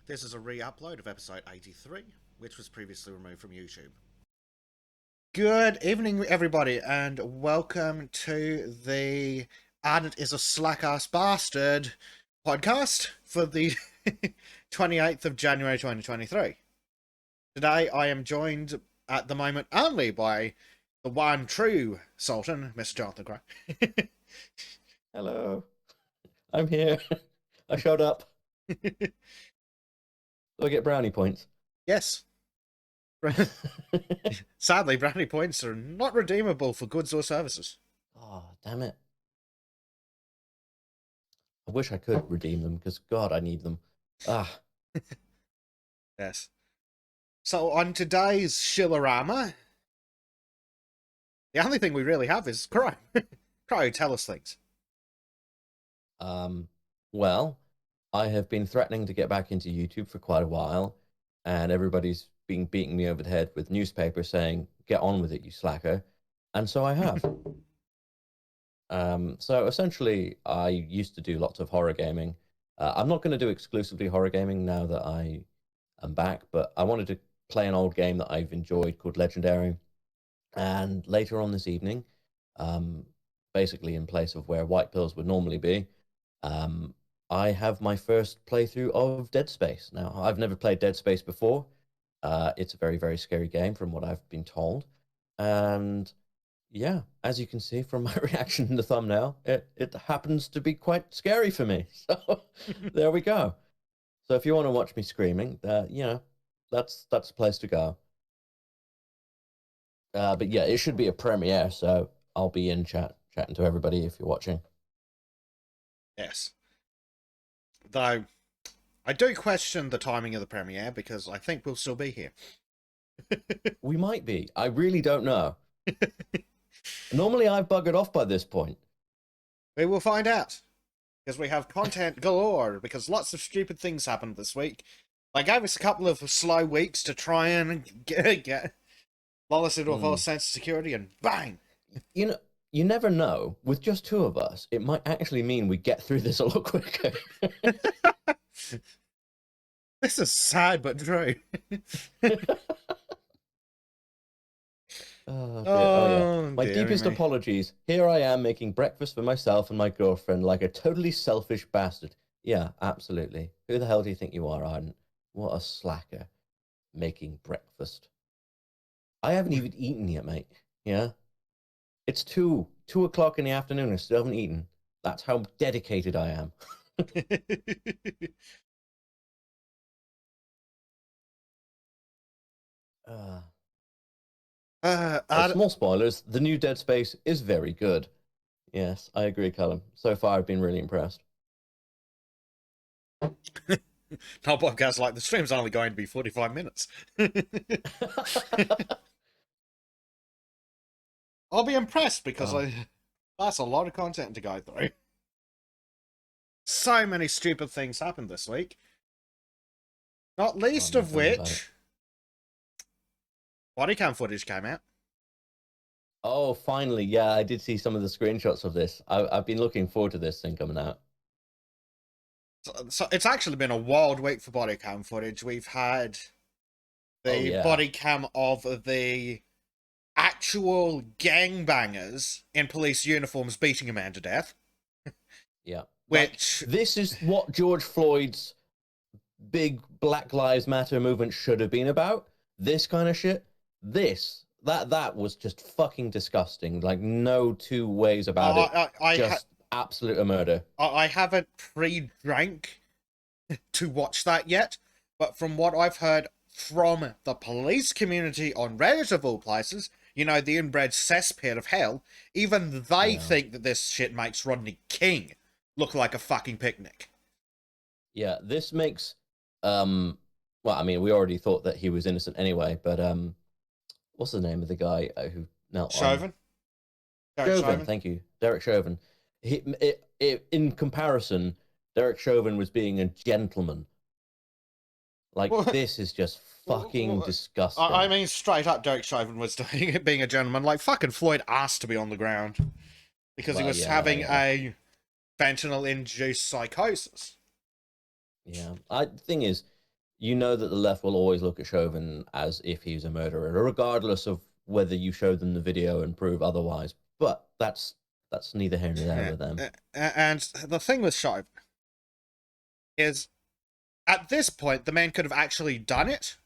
This is a re-upload of episode 83, which was previously removed from YouTube. Good evening, everybody, and welcome to the Ardent is a Slack-ass Bastard podcast for the 28th of January 2023. Today I am joined at the moment only by the one true Sultan, Mr. Jonathan Crow. Hello, I'm here. I showed up. Do I get brownie points? Yes. Sadly, brownie points are not redeemable for goods or services. Oh, damn it. I wish I could redeem them because, God, I need them. Ah, Yes. So on today's Shilorama, the only thing we really have is Crow. Crow, tell us things. um, well, I have been threatening to get back into YouTube for quite a while, and everybody's been beating me over the head with newspapers saying, get on with it, you slacker. And so I have. So essentially, I used to do lots of horror gaming. I'm not going to do exclusively horror gaming now that I am back, but I wanted to play an old game that I've enjoyed called Legendary. And later on this evening, um, basically in place of where white pills would normally be, um, I have my first playthrough of Dead Space. Now, I've never played Dead Space before. It's a very, very scary game from what I've been told. And yeah, as you can see from my reaction in the thumbnail, it happens to be quite scary for me. So there we go. So if you want to watch me screaming, that's the place to go. But yeah, it should be a premiere, so I'll be in chatting to everybody if you're watching. Yes. Though, I do question the timing of the premiere because I think we'll still be here. We might be. I really don't know. Normally I've buggered off by this point. We will find out. Because we have content galore, because lots of stupid things happened this week. They gave us a couple of slow weeks to try and get lull us into a false sense of security, and bang! You know, you never know. With just two of us, it might actually mean we get through this a lot quicker. This is sad but true. Oh, dear. Oh, yeah. My Dearie deepest me. apologies. Here I am making breakfast for myself and my girlfriend like a totally selfish bastard. Yeah, absolutely. Who the hell do you think you are, Arden? What a slacker. Making breakfast. I haven't even eaten yet, mate. Yeah? It's 2 o'clock in the afternoon. I still haven't eaten. That's how dedicated I am. Uh, Small spoilers. The new Dead Space is very good. Yes, I agree, Callum. So far, I've been really impressed. No podcast like the stream's only going to be 45 minutes. I'll be impressed because that's a lot of content to go through. So many stupid things happened this week. Not least of which, body cam footage came out. Oh, finally. Yeah, I did see some of the screenshots of this. I've been looking forward to this thing coming out. So it's actually been a wild week for body cam footage. We've had the body cam of the actual gangbangers in police uniforms beating a man to death. Yeah. Which... This is what George Floyd's big Black Lives Matter movement should have been about. This kind of shit. That was just fucking disgusting. Like, no two ways about it. Just absolute murder. I haven't pre-drank to watch that yet, but from what I've heard from the police community on Reddit of all places, you know, the inbred cesspit of hell, even they think that this shit makes Rodney King look like a fucking picnic. Yeah, this makes, well, I mean, we already thought that he was innocent anyway, but, what's the name of the guy who knelt Chauvin? Chauvin, thank you. Derek Chauvin. In comparison, Derek Chauvin was being a gentleman. Like, this is just fucking disgusting. I mean, straight up, Derek Chauvin was being a gentleman. Like, fucking Floyd asked to be on the ground because he was having a fentanyl-induced psychosis. Yeah. The thing is, you know that the left will always look at Chauvin as if he's a murderer, regardless of whether you show them the video and prove otherwise. But that's neither here nor there Yeah. with them. And the thing with Shive is, at this point, the man could have actually done it,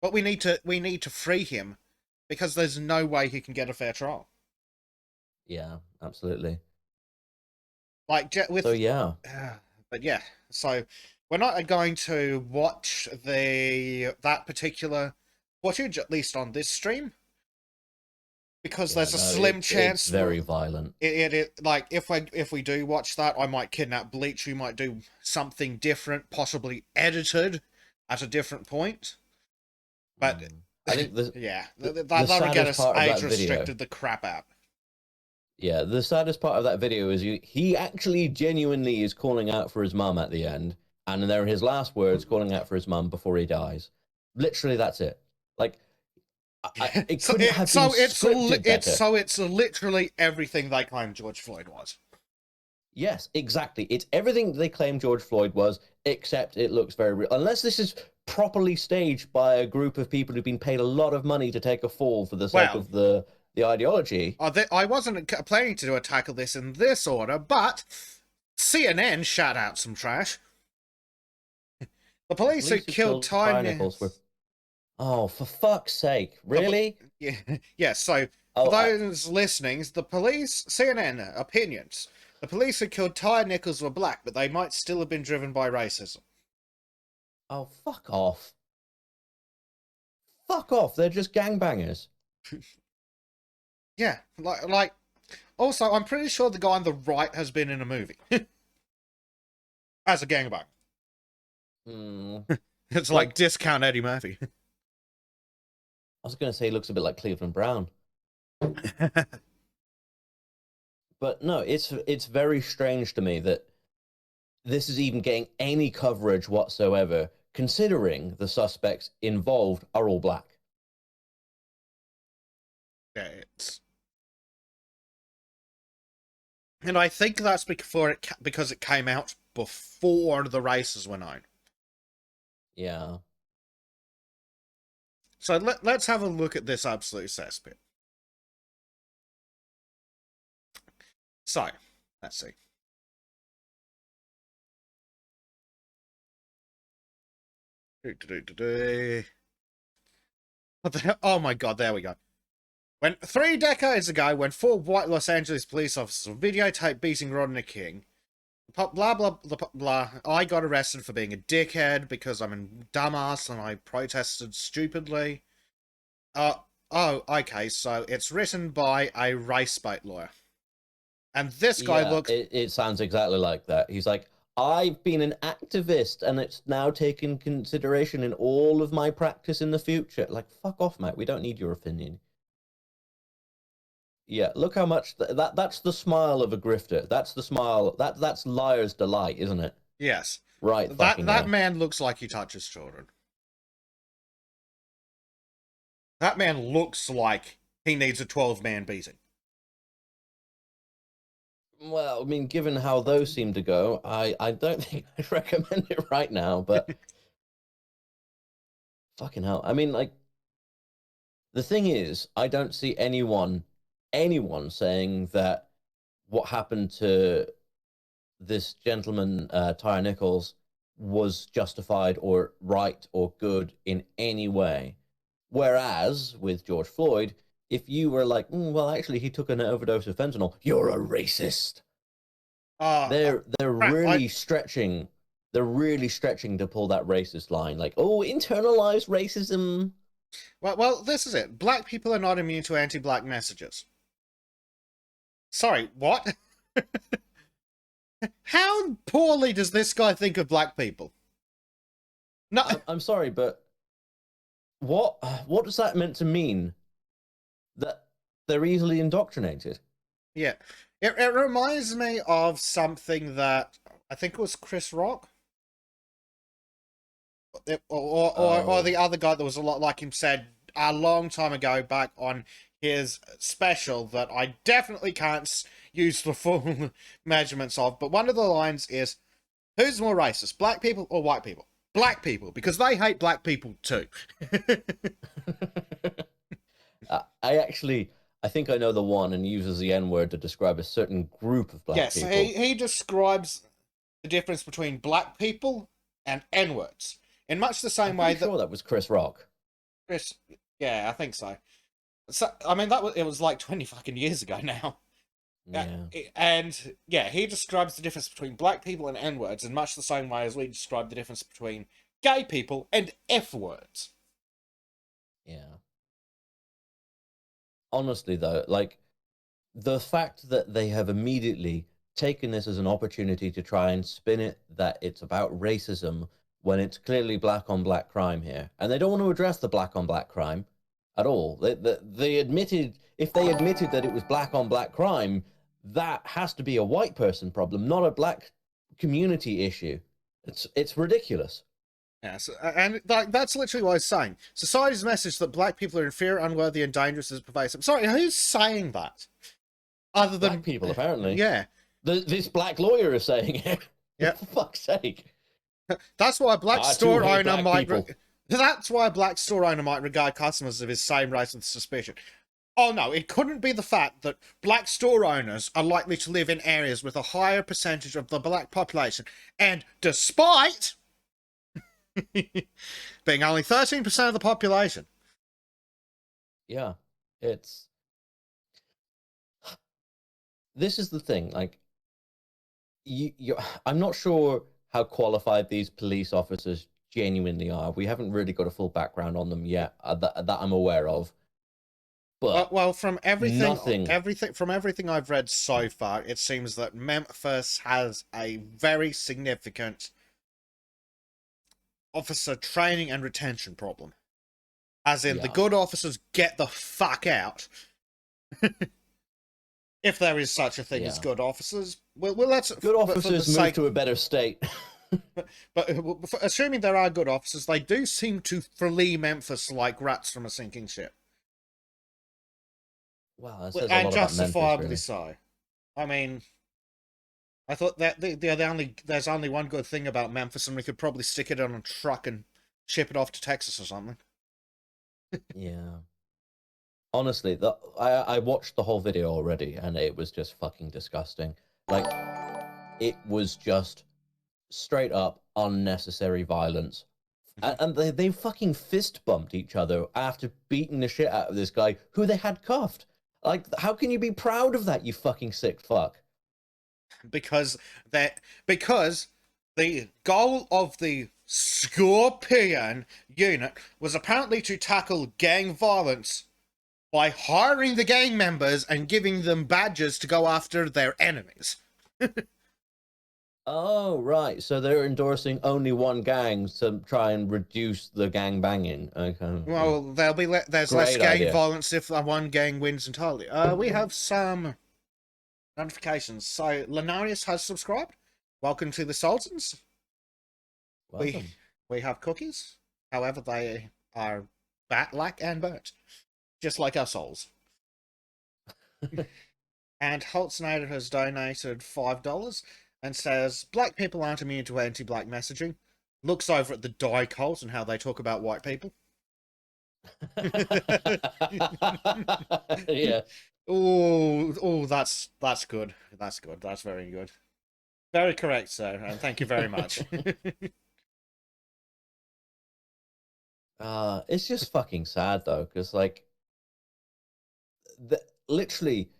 but we need to free him because there's no way he can get a fair trial. Yeah, absolutely. Like So with, yeah, but yeah. So we're not going to watch that particular footage, at least on this stream, because yeah, there's a no, slim it's chance very violent. like if we do watch that, I might kidnap Bleach. We might do something different, possibly edited at a different point. But I think yeah, the that would get saddest us part of age that video, restricted the crap out. yeah, the saddest part of that video is he actually genuinely is calling out for his mum at the end, and they're his last words, calling out for his mum before he dies. Literally, that's it. Like, it so couldn't it, have been so it's scripted better. it's literally everything they claim George Floyd was. Yes, exactly. It's everything they claim George Floyd was, except it looks very real. Unless this is properly staged by a group of people who've been paid a lot of money to take a fall for the sake Well, of the ideology. I wasn't planning to do a tackle this in this order, but CNN shout out some trash. The police who killed Tyre Tiny. Nichols were. Oh, for fuck's sake! The, Really? yeah, yeah. So for Oh, those listening, the police CNN opinions. The police who killed Ty Nichols were black, but they might still have been driven by racism. oh, fuck off! Fuck off! They're just gangbangers. Yeah, like. Also, I'm pretty sure the guy on the right has been in a movie as a gangbanger. Hmm. It's like Like, discount Eddie Murphy. I was gonna say he looks a bit like Cleveland Brown, but no, it's very strange to me that this is even getting any coverage whatsoever, considering the suspects involved are all black. Yeah, and I think that's because it came out before the races were known. Yeah. So let's have a look at this absolute cesspit. So, let's see. Oh my god, there we go. When 3 decades ago, when 4 white Los Angeles police officers were videotaped beating Rodney King, blah blah blah blah, I got arrested for being a dickhead because I'm a dumbass and I protested stupidly. Oh, okay, so it's written by a race bait lawyer. And this guy Yeah, looks. it sounds exactly like that. He's like, I've been an activist and it's now taken consideration in all of my practice in the future. Like, fuck off, mate. We don't need your opinion. Yeah, look how much that's the smile of a grifter. That's the smile. That's liar's delight, isn't it? Yes. Right That fucking that there. man looks like he touches children. That man looks like he needs a 12-man beating. Well, I mean, given how those seem to go, I don't think I'd recommend it right now, but fucking hell. I mean, like, the thing is, I don't see anyone saying that what happened to this gentleman, Tyre Nichols, was justified or right or good in any way. Whereas with George Floyd, if you were like, well, actually, he took an overdose of fentanyl, you're a racist. Uh, uh They're I really stretching. They're really stretching to pull that racist line, like, oh, internalized racism. well, this is it. Black people are not immune to anti-black messages. Sorry, what? How poorly does this guy think of black people? No, I'm sorry, but what does that meant to mean? That they're easily indoctrinated. yeah. It reminds me of something that I think it was Chris Rock. Or Oh, the other guy that was a lot like him said a long time ago back on his special that I definitely can't use the full measurements of, but one of the lines is, who's more racist, black people or white people? black people, because they hate black people too. I think I know the one and uses the N word to describe a certain group of black Yes, people. he describes the difference between black people and N-words in much the I'm same way pretty that sure that was Chris Rock. Chris. Yeah, I think so. So I mean it was like 20 fucking years ago now. Yeah. And yeah, he describes the difference between black people and N words in much the same way as we describe the difference between gay people and F words. Yeah. Honestly, though, like the fact that they have immediately taken this as an opportunity to try and spin it that it's about racism when it's clearly black on black crime here, and they don't want to address the black on black crime at all. They admitted, if they admitted that it was black on black crime, that has to be a white person problem, not a black community issue. It's ridiculous. Yes, and that's literally what I was saying. Society's message that black people are inferior, unworthy, and dangerous is pervasive. Sorry, who's saying that? Other Black than, people, apparently. yeah, This black lawyer is saying it. yeah. For fuck's sake. That's why a black I too store hate owner black might. people. That's why a black store owner might regard customers of his same race with suspicion. Oh no, it couldn't be the fact that black store owners are likely to live in areas with a higher percentage of the black population, and despite being only 13% of the population. Yeah, it's this is the thing. Like, I'm not sure how qualified these police officers genuinely are. We haven't really got a full background on them yet that I'm aware of. But Well, from nothing. everything I've read so far, it seems that Memphis has a very significant officer training and retention problem. As in, the Yeah, good officers get the fuck out. If there is such a thing as yeah. good officers, well let's. Good But for the officers move sake, to a better state. but assuming there are good officers, they do seem to flee Memphis like rats from a sinking ship, Wow, that says a and lot about Memphis, justifiably really. so. I mean, I thought that there's only one good thing about Memphis, and we could probably stick it on a truck and ship it off to Texas or something. Yeah. Honestly, I watched the whole video already, and it was just fucking disgusting. Like, it was just straight up unnecessary violence. And they fucking fist bumped each other after beating the shit out of this guy who they had cuffed. Like, how can you be proud of that, you fucking sick fuck? because because the goal of the Scorpion unit was apparently to tackle gang violence by hiring the gang members and giving them badges to go after their enemies. Oh, right. So they're endorsing only one gang to try and reduce the gang banging. Okay. Well, there's less Great gang idea. violence if one gang wins entirely. We have some notifications. So Lenarius has subscribed. Welcome to the Sultans. We Welcome. we have cookies. However, they are bat-like and burnt, just like our souls. And Holtznader has donated $5 and says black people aren't immune to anti-black messaging. Looks over at the die cult and how they talk about white people. Yeah. Oh, that's good. That's good. That's very good. Very correct, sir, and thank you very much. It's just fucking sad though, because like, literally,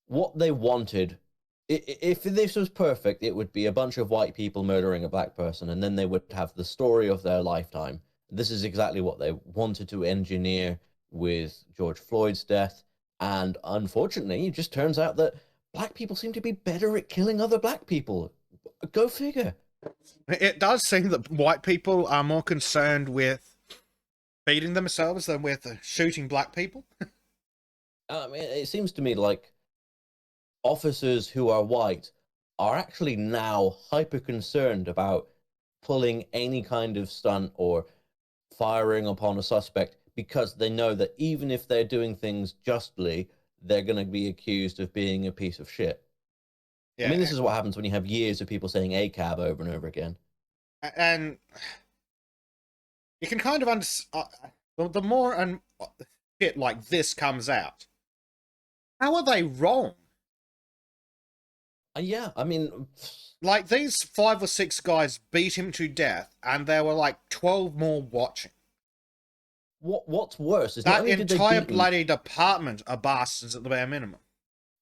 what they wanted. If this was perfect, it would be a bunch of white people murdering a black person, and then they would have the story of their lifetime. This is exactly what they wanted to engineer with George Floyd's death, and unfortunately, it just turns out that black people seem to be better at killing other black people. Go figure. It does seem that white people are more concerned with beating themselves than with shooting black people. I mean, it seems to me like officers who are white are actually now hyper concerned about pulling any kind of stunt or firing upon a suspect because they know that even if they're doing things justly, they're going to be accused of being a piece of shit. I mean, Yeah, this is what happens when you have years of people saying ACAB over and over again. and you can kind of understand. The more and shit like this comes out, how are they wrong? Yeah, I mean, Like, these 5 or 6 guys beat him to death, and there were like 12 more watching. what's worse is not That only did they entire beat him. bloody department are bastards at the bare minimum.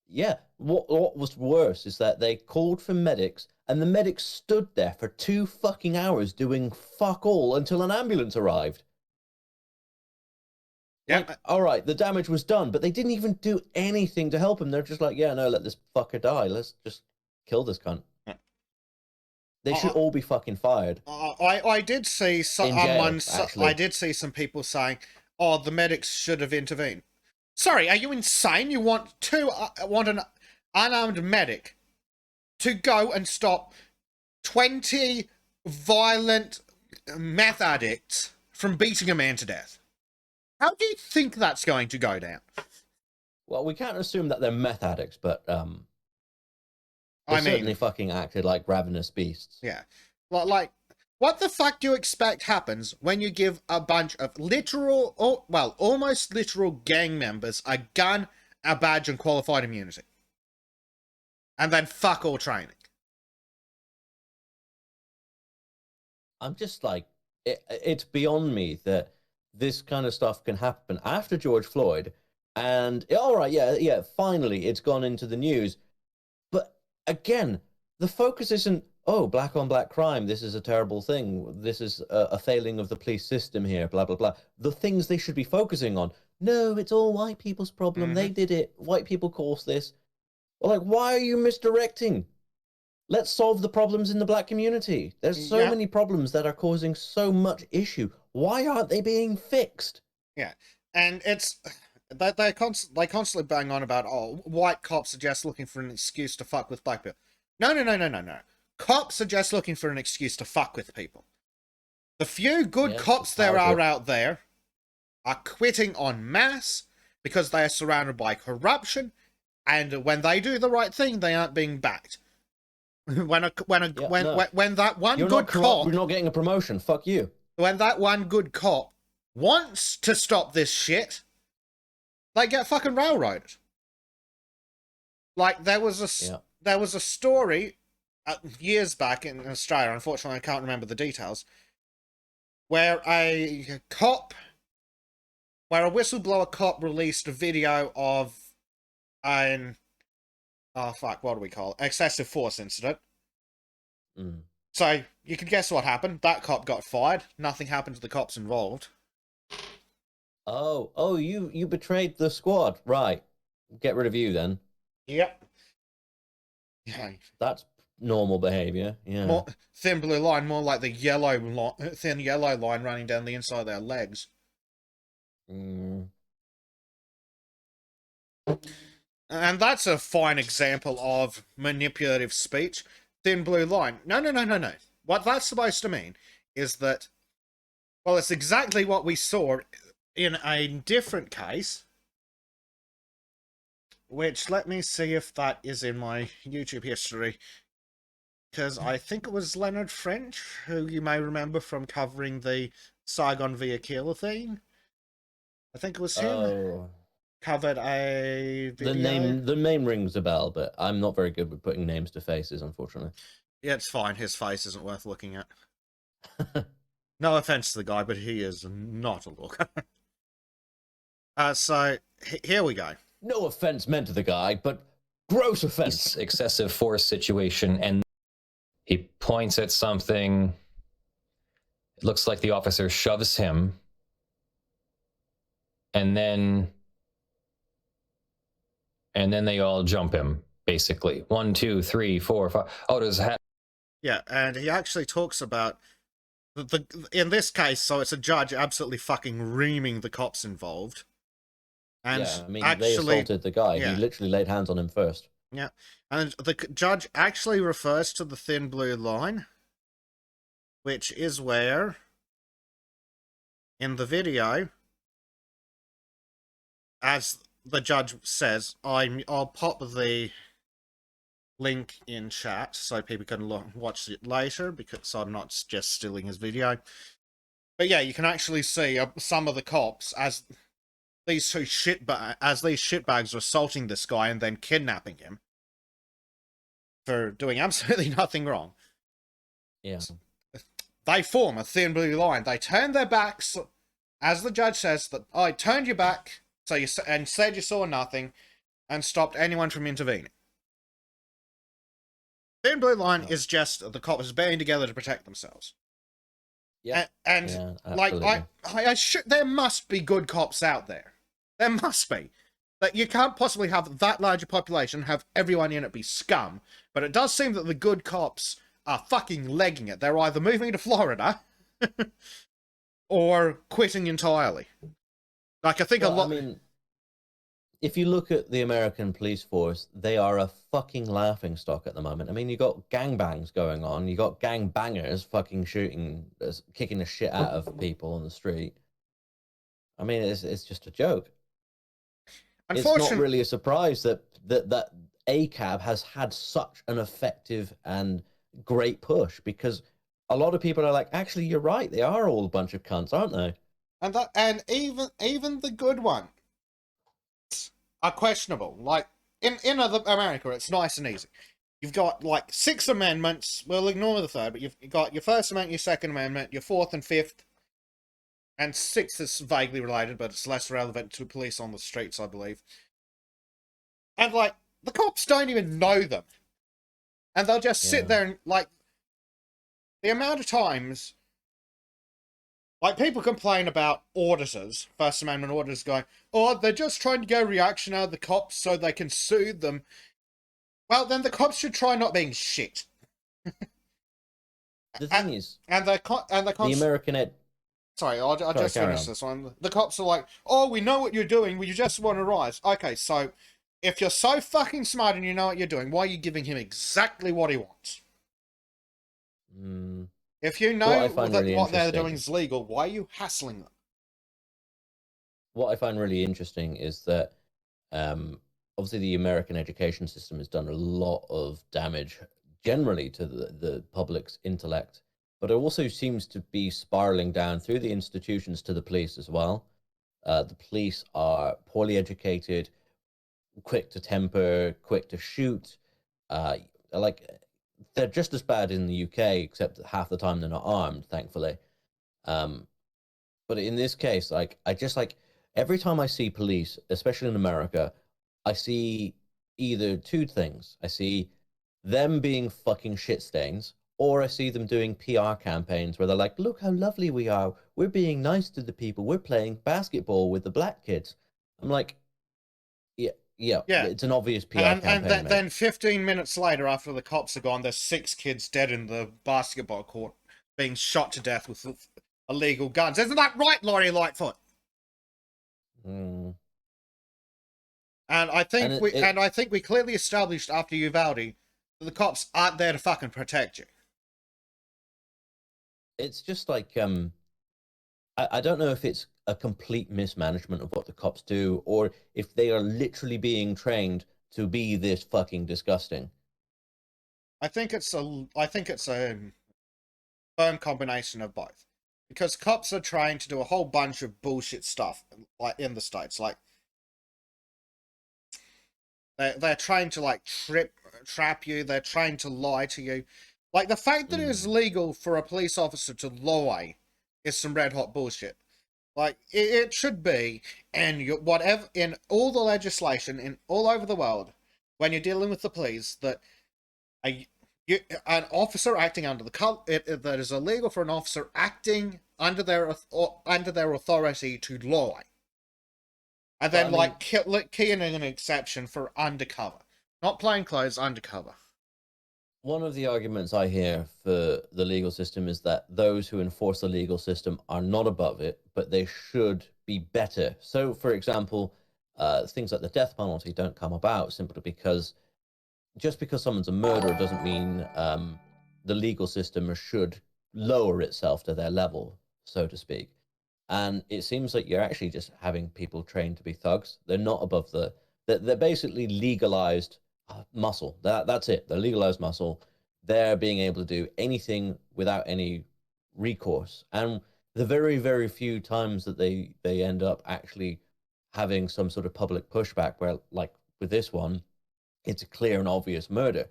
Yeah, what was worse is that they called for medics, and the medics stood there for 2 fucking hours doing fuck all until an ambulance arrived. Yeah, Like, all right, the damage was done, but they didn't even do anything to help him. They're just like, yeah, no, let this fucker die. Let's just kill this cunt. They should I, all be fucking fired. I did see In jail, I actually. did see some people saying, "Oh, the medics should have intervened." Sorry, are you insane? You want an unarmed medic to go and stop 20 violent meth addicts from beating a man to death? How do you think that's going to go down? Well, we can't assume that they're meth addicts, but they I certainly mean, fucking acted like ravenous beasts. yeah. Like, what the fuck do you expect happens when you give a bunch of literal, or, well, almost literal gang members a gun, a badge, and qualified immunity? And then fuck all training. I'm just like, it's beyond me that this kind of stuff can happen after George Floyd. And all right, yeah, finally it's gone into the news. But again, the focus isn't, oh, black on black crime. This is a terrible thing. This is a failing of the police system here, blah, blah, blah. The things they should be focusing on. No, it's all white people's problem. Mm-hmm. They did it. White people caused this. Well, like, why are you misdirecting? Let's solve the problems in the black community. There's so Yeah, many problems that are causing so much issue. Why aren't they being fixed? yeah. And it's they constantly bang on about, oh, white cops are just looking for an excuse to fuck with black people. No, no, no, no, no, no. Cops are just looking for an excuse to fuck with people. The few good Yeah, it's a cops there power are trip. out there are quitting en masse because they are surrounded by corruption, and when they do the right thing, they aren't being backed. Yeah, no. When that one You're not good corrupt. You're cop not getting a promotion. Fuck you. when that one good cop wants to stop this shit, they get fucking railroaded. Like, Yeah. there was a story years back in Australia. Unfortunately, I can't remember the details. Where where a whistleblower cop released a video of an oh fuck, what do we call it? Excessive force incident. Mm. So you can guess what happened. That cop got fired. Nothing happened to the cops involved. Oh, you betrayed the squad. Right. Get rid of you then. Yep. Yeah. That's normal behavior. Yeah. More thin blue line, more like the thin yellow line running down the inside of their legs. Mm. And that's a fine example of manipulative speech. Thin blue line. No, no, no, no, no. What that's supposed to mean is that, well, it's exactly what we saw in a different case, which let me see if that is in my YouTube history. Because I think it was Leonard French, who you may remember from covering the Saigon Via Killer thing. I think it was him. Oh. Covered a The video. name rings a bell, but I'm not very good with putting names to faces, unfortunately. Yeah, it's fine. His face isn't worth looking at. No offense to the guy, but he is not a looker. So here we go. No offense meant to the guy, but gross offense. Excessive force situation, and he points at something. It looks like the officer shoves him, and then they all jump him, basically. 1, 2, 3, 4, 5. Oh, does hat. Yeah, and he actually talks about in this case, so it's a judge absolutely fucking reaming the cops involved. And Yeah, I mean, they actually, assaulted the guy. yeah. He literally laid hands on him first. Yeah, and the judge actually refers to the thin blue line, which is where, in the video, as the judge says, I'll pop the link in chat so people can watch it later, because I'm not just stealing his video. But yeah, you can actually see some of the cops as these shitbags are assaulting this guy and then kidnapping him for doing absolutely nothing wrong. Yeah. They form a thin blue line. They turn their backs, as the judge says, that I turned your back, so you and said you saw nothing, and stopped anyone from intervening. Thin blue line is just the cops banding together to protect themselves. Yeah. And Yeah, like there must be good cops out there. There must be. That you can't possibly have that large a population, have everyone in it be scum. But it does seem that the good cops are fucking legging it. They're either moving to Florida or quitting entirely. Like I think a lot. I mean, if you look at the American police force, they are a fucking laughing stock at the moment. I mean, you got gangbangs going on, you got gangbangers fucking shooting, kicking the shit out of people on the street. I mean, it's just a joke. It's not really a surprise that ACAB has had such an effective and great push, because a lot of people are like, actually, you're right. They are all a bunch of cunts, aren't they? And even the good ones are questionable. Like in other America, it's nice and easy. You've got like 6 amendments. We'll ignore the third, but you've got your First Amendment, your Second Amendment, your Fourth and Fifth, and Sixth is vaguely related, but it's less relevant to police on the streets, I believe. And like the cops don't even know them, and they'll just sit there and like the amount of times. Like, people complain about auditors, First Amendment auditors going, oh, they're just trying to get a reaction out of the cops so they can sue them. Well, then the cops should try not being shit. The thing is, the American Sorry, I'll just finish this one. The cops are like, oh, we know what you're doing, we just want to rise. Okay, so if you're so fucking smart and you know what you're doing, why are you giving him exactly what he wants? If you know that what they're doing is legal, why are you hassling them? What I find really interesting is that obviously the American education system has done a lot of damage generally to the public's intellect, but it also seems to be spiraling down through the institutions to the police as well. The police are poorly educated, quick to temper, quick to shoot. Like, they're just as bad in the UK, except that half the time they're not armed, thankfully. But in this case, like, I just like every time I see police, especially in America, I see either two things. I see them being fucking shit stains, or I see them doing PR campaigns where they're like, look how lovely we are. We're being nice to the people. We're playing basketball with the black kids. I'm like, yeah, it's an obvious PR campaign. And then 15 minutes later, after the cops are gone, there's 6 kids dead in the basketball court, being shot to death with illegal guns. Isn't that right, Laurie Lightfoot? And I think we clearly established after Uvalde that the cops aren't there to fucking protect you. It's just like I don't know if it's a complete mismanagement of what the cops do, or if they are literally being trained to be this fucking disgusting. I think it's a firm combination of both, because cops are trying to do a whole bunch of bullshit stuff, like in the States, like they're trying to like trap you, they're trying to lie to you. Like, the fact that it is legal for a police officer to lie is some red hot bullshit. Like, it should be, and whatever, in all the legislation in all over the world, when you're dealing with the police, that an officer acting under that is illegal for an officer acting under their authority to lie. And then, key in an exception for undercover. Not plainclothes, undercover. One of the arguments I hear for the legal system is that those who enforce the legal system are not above it, but they should be better. So, for example, things like the death penalty don't come about simply because just because someone's a murderer doesn't mean the legal system should lower itself to their level, so to speak. And it seems like you're actually just having people trained to be thugs. They're not above they're basically legalized muscle. That's it. They're legalized muscle. They're being able to do anything without any recourse. And the very, very few times that they end up actually having some sort of public pushback, where like with this one, it's a clear and obvious murder.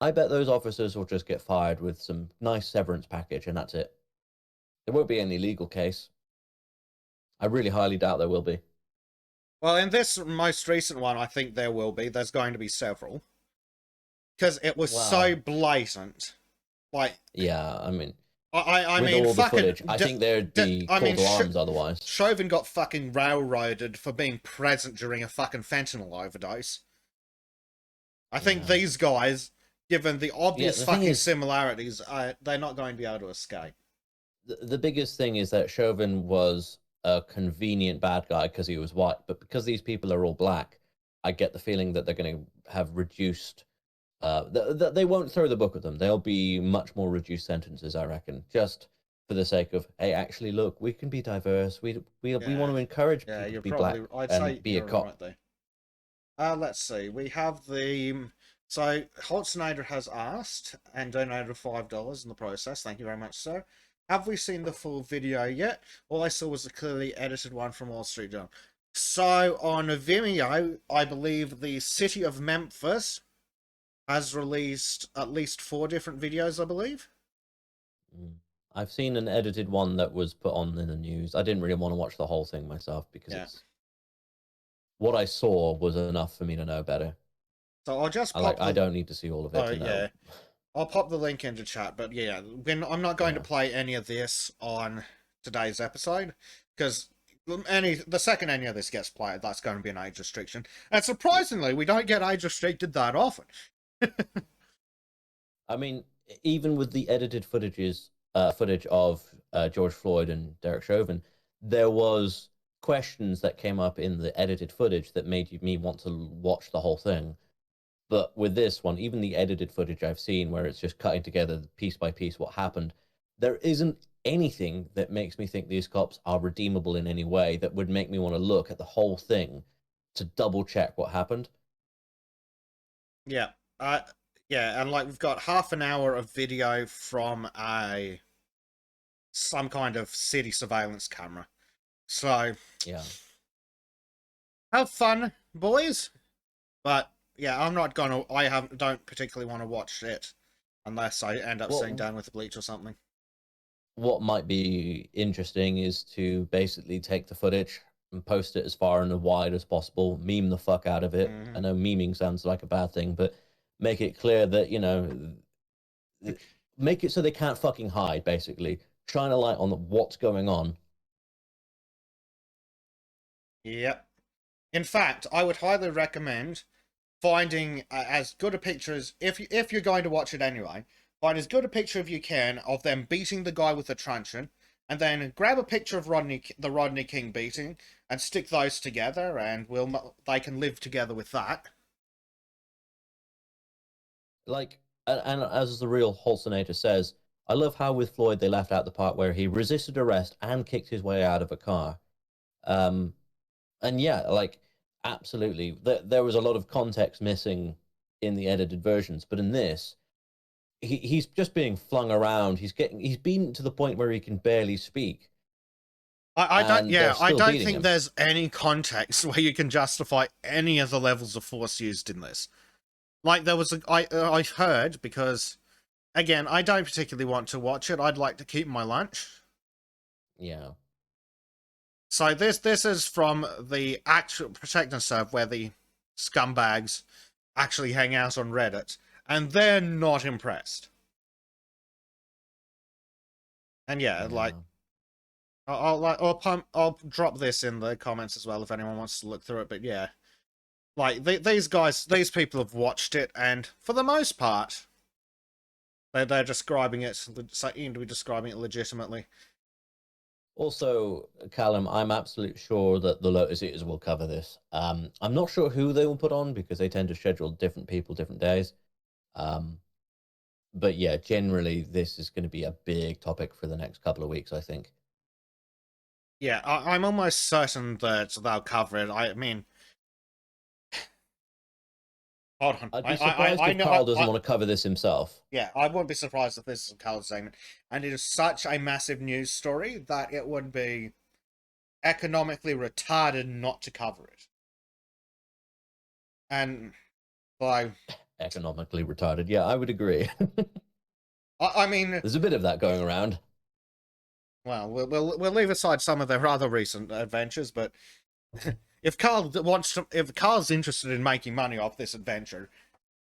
I bet those officers will just get fired with some nice severance package, and that's it. There won't be any legal case. I really highly doubt there will be. Well, in this most recent one, I think there will be. There's going to be several. Because it was so Wow. blatant. Like, Yeah, I mean, I with mean, all the fucking. footage, I think there'd be I call mean, to arms otherwise. Chauvin got fucking railroaded for being present during a fucking fentanyl overdose. I think Yeah. these guys, given the Yeah, obvious the thing fucking is, similarities, they're not going to be able to escape. the biggest thing is that Chauvin was a convenient bad guy because he was white, but because these people are all black, I get the feeling that they're going to have reduced. They won't throw the book at them. They'll be much more reduced sentences, I reckon, just for the sake of, hey, actually, look, we can be diverse. We want to encourage Yeah, people to you're be probably. black I'd say and be a you're cop. right there. Let's see. We have the. So Holtznader has asked and donated $5 in the process. Thank you very much, sir. Have we seen the full video yet? All I saw was a clearly edited one from Wall Street Journal. So on Vimeo, I believe the city of Memphis has released at least 4 different videos, I believe. Mm. I've seen an edited one that was put on in the news. I didn't really want to watch the whole thing myself because Yeah. it's what I saw was enough for me to know better. So I'll just pop I the. don't need to see all of it Oh to know. yeah, I'll pop the link into chat. But yeah, I'm not going to Yeah. play any of this on today's episode because the second any of this gets played, that's going to be an age restriction. And surprisingly, we don't get age restricted that often. I mean, even with the edited footage of George Floyd and Derek Chauvin, there was questions that came up in the edited footage that made me want to watch the whole thing. But with this one, even the edited footage I've seen, where it's just cutting together piece by piece what happened, there isn't anything that makes me think these cops are redeemable in any way that would make me want to look at the whole thing to double check what happened. Yeah, yeah, and like we've got half an hour of video from some kind of city surveillance camera. So Yeah. have fun, boys. But yeah, I'm not gonna. Don't particularly want to watch it unless I end up sitting down with Bleach or something. What might be interesting is to basically take the footage and post it as far and as wide as possible, meme the fuck out of it. I know memeing sounds like a bad thing, but make it clear that, make it so they can't fucking hide, basically. Shine a light on what's going on. Yep. In fact, I would highly recommend finding as good a picture as if you're going to watch it anyway. Find as good a picture as you can of them beating the guy with the truncheon, and then grab a picture of the Rodney King beating and stick those together, and they can live together with that. Like, and as the real Holsonator says, I love how with Floyd they left out the part where he resisted arrest and kicked his way out of a car. Um, and yeah, like absolutely, there was a lot of context missing in the edited versions, but in this, he's just being flung around. He's been to the point where he can barely speak. I don't. Yeah, I don't think him. there's any context where you can justify any of the levels of force used in this. Like there was, I've heard because, again, I don't particularly want to watch it. I'd like to keep my lunch. Yeah. So this is from the actual Protect and Serve where the scumbags actually hang out on Reddit, and they're not impressed. And yeah, like I'll drop this in the comments as well if anyone wants to look through it. But yeah, like these people have watched it, and for the most part, they're describing it, seem to be describing it legitimately. Also, Callum, I'm absolutely sure that the Lotus Eaters will cover this. I'm not sure who they will put on because they tend to schedule different people different days. But yeah, generally this is going to be a big topic for the next couple of weeks, I think. Yeah, I'm almost certain that they'll cover it. I mean, Hold on. I'd be surprised if Carl doesn't want to cover this himself. Yeah, I wouldn't be surprised if this is Carl's segment. And it is such a massive news story that it would be economically retarded not to cover it. And by economically retarded, yeah, I would agree. I mean, there's a bit of that going around. Well, we'll leave aside some of their rather recent adventures, but if Carl's interested in making money off this adventure,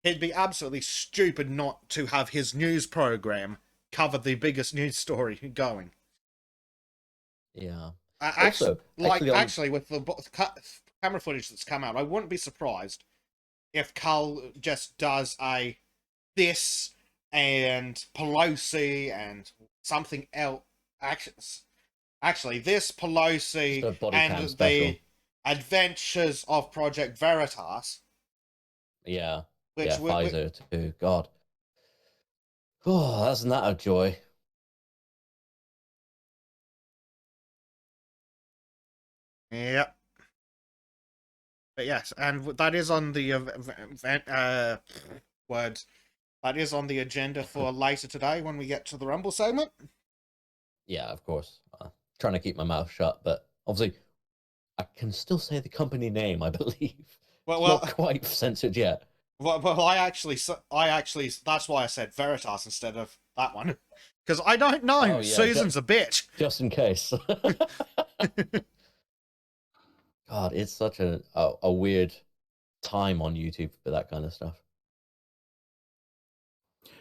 he'd be absolutely stupid not to have his news program cover the biggest news story going. Yeah. Actually, with the camera footage that's come out, I wouldn't be surprised if Carl just does this and Pelosi and something else. Actually, this Pelosi and the Adventures of Project Veritas. Yeah. Pfizer too. God. Oh, that's not a joy. Yep. But yes, and that is on the words. That is on the agenda for later today when we get to the Rumble segment. Yeah, of course. Trying to keep my mouth shut, but obviously, I can still say the company name. I believe. Well, not quite censored yet. Well, I actually, that's why I said Veritas instead of that one, because I don't know. Oh, yeah, Susan's a bitch. Just in case. God, it's such a weird time on YouTube for that kind of stuff.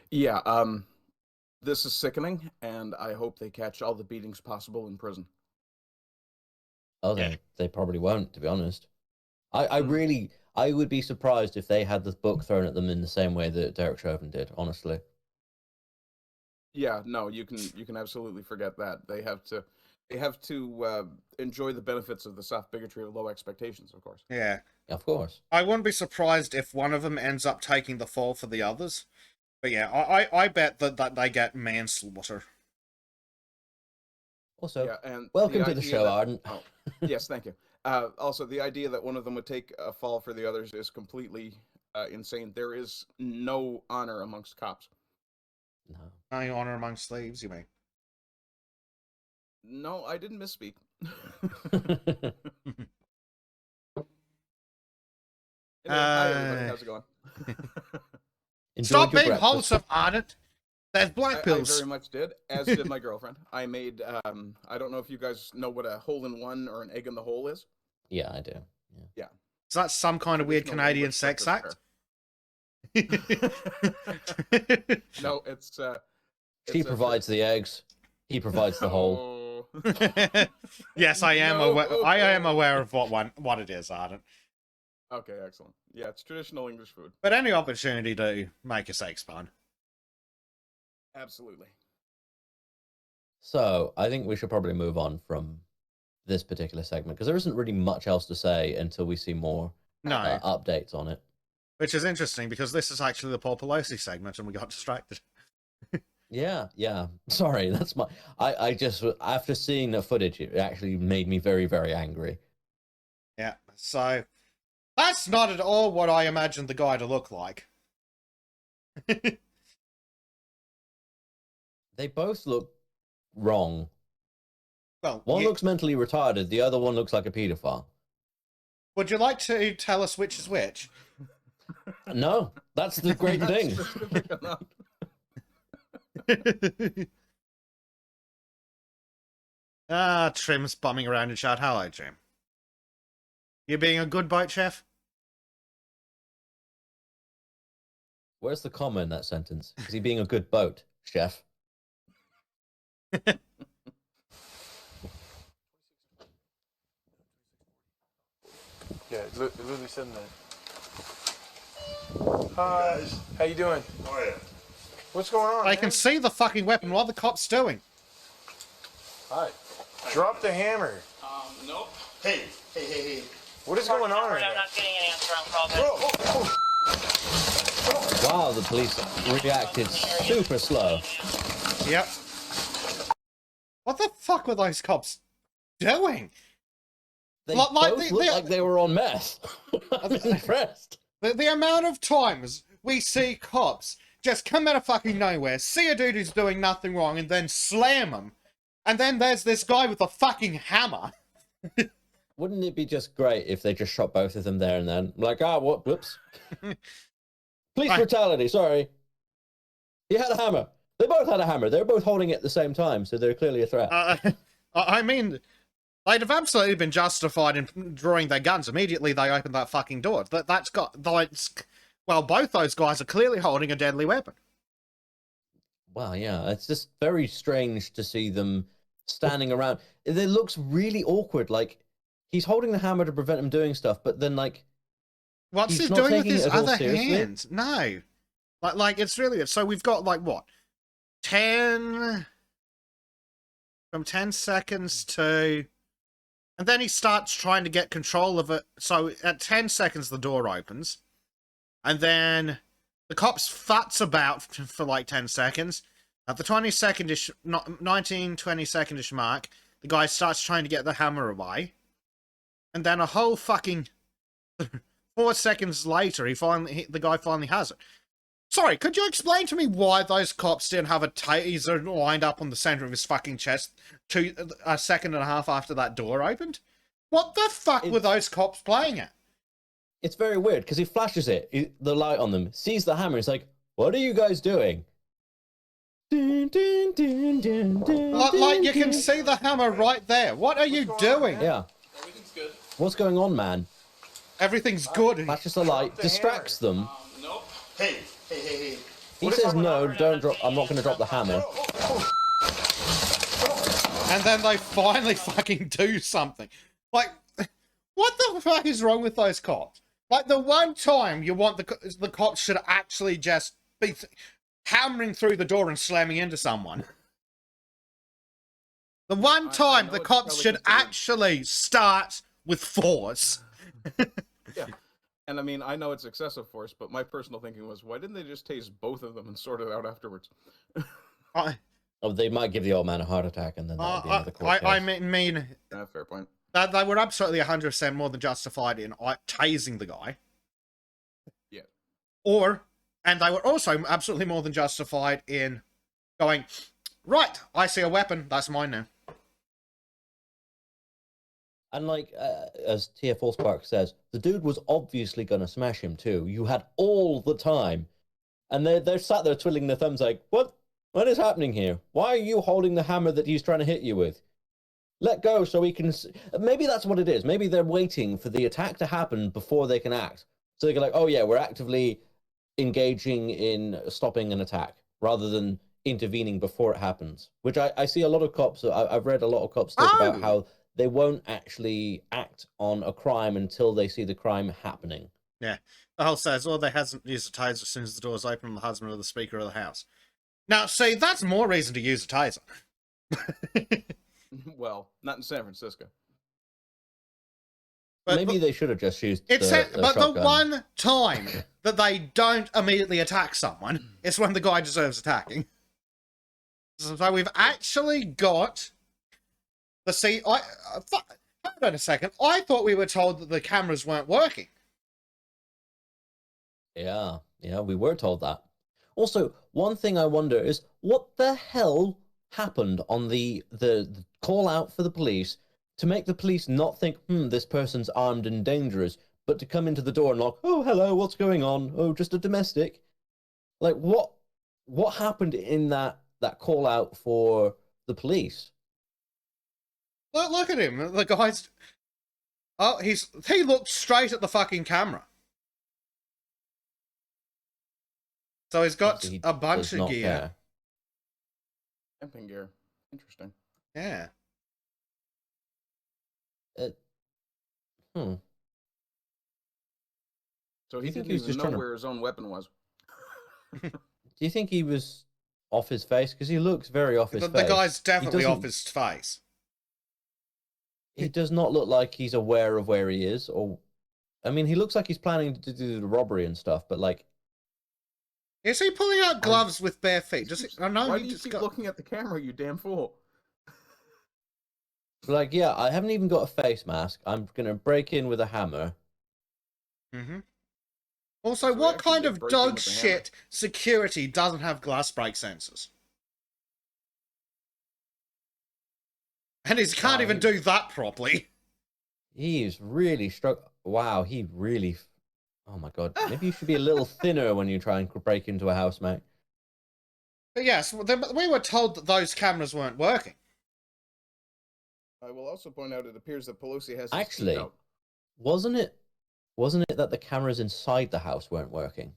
Yeah, this is sickening, and I hope they catch all the beatings possible in prison. Oh, they probably won't, to be honest. I would be surprised if they had the book thrown at them in the same way that Derek Chauvin did, honestly. Yeah, no, you can absolutely forget that. They have to enjoy the benefits of the soft bigotry of low expectations, of course. Yeah. Of course. I wouldn't be surprised if one of them ends up taking the fall for the others. But yeah, I bet that they get manslaughter. Also, yeah, and welcome to the show, Arden. Oh, yes, thank you. Also, the idea that one of them would take a fall for the others is completely insane. There is no honor amongst cops. No. No honor amongst slaves, you mean? No, I didn't misspeak. Anyway, hi everybody, how's it going? Stop being wholesome, Arden. There's black pills. I very much did, as did my girlfriend. I made, I don't know if you guys know what a hole-in-one or an egg in the hole is. Yeah, I do. Yeah. Is that some kind of weird Canadian sex act? No, it's... She provides the eggs. He provides the hole. Yes, I am aware of what it is, Arden. Okay, excellent. Yeah, it's traditional English food. But any opportunity to make a sex pun. Absolutely. So, I think we should probably move on from this particular segment, because there isn't really much else to say until we see more updates on it. Which is interesting, because this is actually the Paul Pelosi segment, and we got distracted. Yeah. Sorry, that's my... I just, after seeing the footage, it actually made me very, very angry. Yeah, so... That's not at all what I imagined the guy to look like. They both look wrong. Well, one looks mentally retarded, the other one looks like a pedophile. Would you like to tell us which is which? No, that's the great thing. Trim's bumming around in chat. Hello, Trim. You being a good boat chef? Where's the comma in that sentence? Is he being a good boat chef? Yeah, literally sitting there. Hi, guys. How you doing? How are you? What's going on? I can see the fucking weapon. What are the cops doing? Hi. Drop the hammer. Nope. Hey. What is going on? I'm not getting an answer on call. Wow, the police reacted super slow. Yep. What the fuck were those cops doing? They both looked like they were on meth. I'm impressed. The amount of times we see cops just come out of fucking nowhere, see a dude who's doing nothing wrong, and then slam him. And then there's this guy with a fucking hammer. Wouldn't it be just great if they just shot both of them there and then? Like, what? Whoops. Police Right. brutality, sorry. He had a hammer. They both had a hammer. They were both holding it at the same time, so they're clearly a threat. I mean, they'd have absolutely been justified in drawing their guns immediately they opened that fucking door. That's got, well, both those guys are clearly holding a deadly weapon. Wow, yeah. It's just very strange to see them standing around. It looks really awkward. Like, he's holding the hammer to prevent him doing stuff, but then, like, What's he's he not doing with taking his it at all other seriously. hand? No. Like it's really... So we've got, like, what? 10... From 10 seconds to... And then he starts trying to get control of it. So at 10 seconds, the door opens. And then the cops futs about for like 10 seconds. At the 20-second-ish, 19-20-second-ish mark, the guy starts trying to get the hammer away. And then a whole fucking 4 seconds later, the guy finally has it. Sorry, could you explain to me why those cops didn't have a taser lined up on the center of his fucking chest a second and a half after that door opened? What the fuck were those cops playing at? It's very weird, because he flashes the light on them, sees the hammer, he's like, what are you guys doing? Like you can see the hammer right there. What are you doing? Yeah. Everything's good. What's going on, man? Everything's good. Flashes the light, distracts them. Nope. Hey. He says, no, don't drop, I'm not going to drop the hammer. And then they finally fucking do something. Like, what the fuck is wrong with those cops? Like, the one time you want the cops should actually just be hammering through the door and slamming into someone. The one time the it's cops probably should considered- actually start with force. Yeah. And I mean, I know it's excessive force, but my personal thinking was, why didn't they just tase both of them and sort it out afterwards? I, Oh, they might give the old man a heart attack, and then that'll be another court I case. mean Yeah, fair point. that they were absolutely 100% more than justified in tasing the guy. Yeah. And they were also absolutely more than justified in going, right, I see a weapon, that's mine now. And like, as TF Allspark says, the dude was obviously going to smash him too. You had all the time. And they're sat there twiddling their thumbs like, what? What is happening here? Why are you holding the hammer that he's trying to hit you with? Let go so he can... Maybe that's what it is. Maybe they're waiting for the attack to happen before they can act. So they go like, oh yeah, we're actively engaging in stopping an attack rather than intervening before it happens. Which I see a lot of cops... I've read a lot of cops talk about how they won't actually act on a crime until they see the crime happening. Yeah. The whole says, they hasn't used a taser as soon as the door's open on the husband or the speaker of the house. Now, see, that's more reason to use a taser. Well, not in San Francisco. Maybe they should have just used but shotgun. the one time that they don't immediately attack someone is when the guy deserves attacking. So we've actually got the hold on a second. I thought we were told that the cameras weren't working. Yeah, we were told that. Also, one thing I wonder is, what the hell happened on the call out for the police to make the police not think, this person's armed and dangerous, but to come into the door and like, oh, hello, what's going on? Oh, just a domestic. Like, what happened in that call out for the police? Look at him. The guy's... Oh, he looked straight at the fucking camera. So he's got So he a bunch does of not gear. care. Camping gear. Interesting. Yeah. Hmm. So You he think didn't he was even just know trying to- where his own weapon was. Do you think he was off his face? Because he looks very off his The face. guy's definitely doesn't- off his face. He does not look like he's aware of where he is, or... I mean, he looks like he's planning to do the robbery and stuff, but like... Is he pulling out gloves with bare feet? Why do you keep looking at the camera, you damn fool? Like, yeah, I haven't even got a face mask. I'm going to break in with a hammer. Mm-hmm. Also, So they what actually kind did of break in dog with the hammer. shit security doesn't have glass break sensors? And he can't even do that properly. He's really struck. Wow, he really. Oh my god. Maybe you should be a little thinner when you try and break into a house, mate. But yes, we were told that those cameras weren't working. I will also point out it appears that Pelosi has his Actually, teeth out. wasn't it that the cameras inside the house weren't working?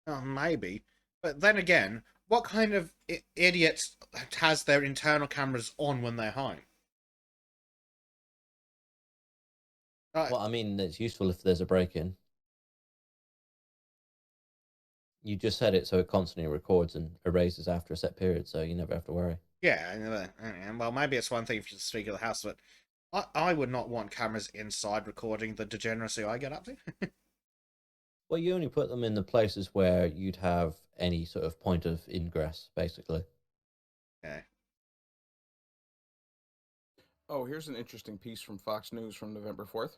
Oh, maybe. But then again, what kind of idiot has their internal cameras on when they're home? Well, I mean, it's useful if there's a break-in. You just said it, so it constantly records and erases after a set period, so you never have to worry. Yeah, and well, maybe it's one thing if you speak of the house, but I would not want cameras inside recording the degeneracy I get up to. Well, you only put them in the places where you'd have any sort of point of ingress, basically. Yeah. Oh, here's an interesting piece from Fox News from November 4th.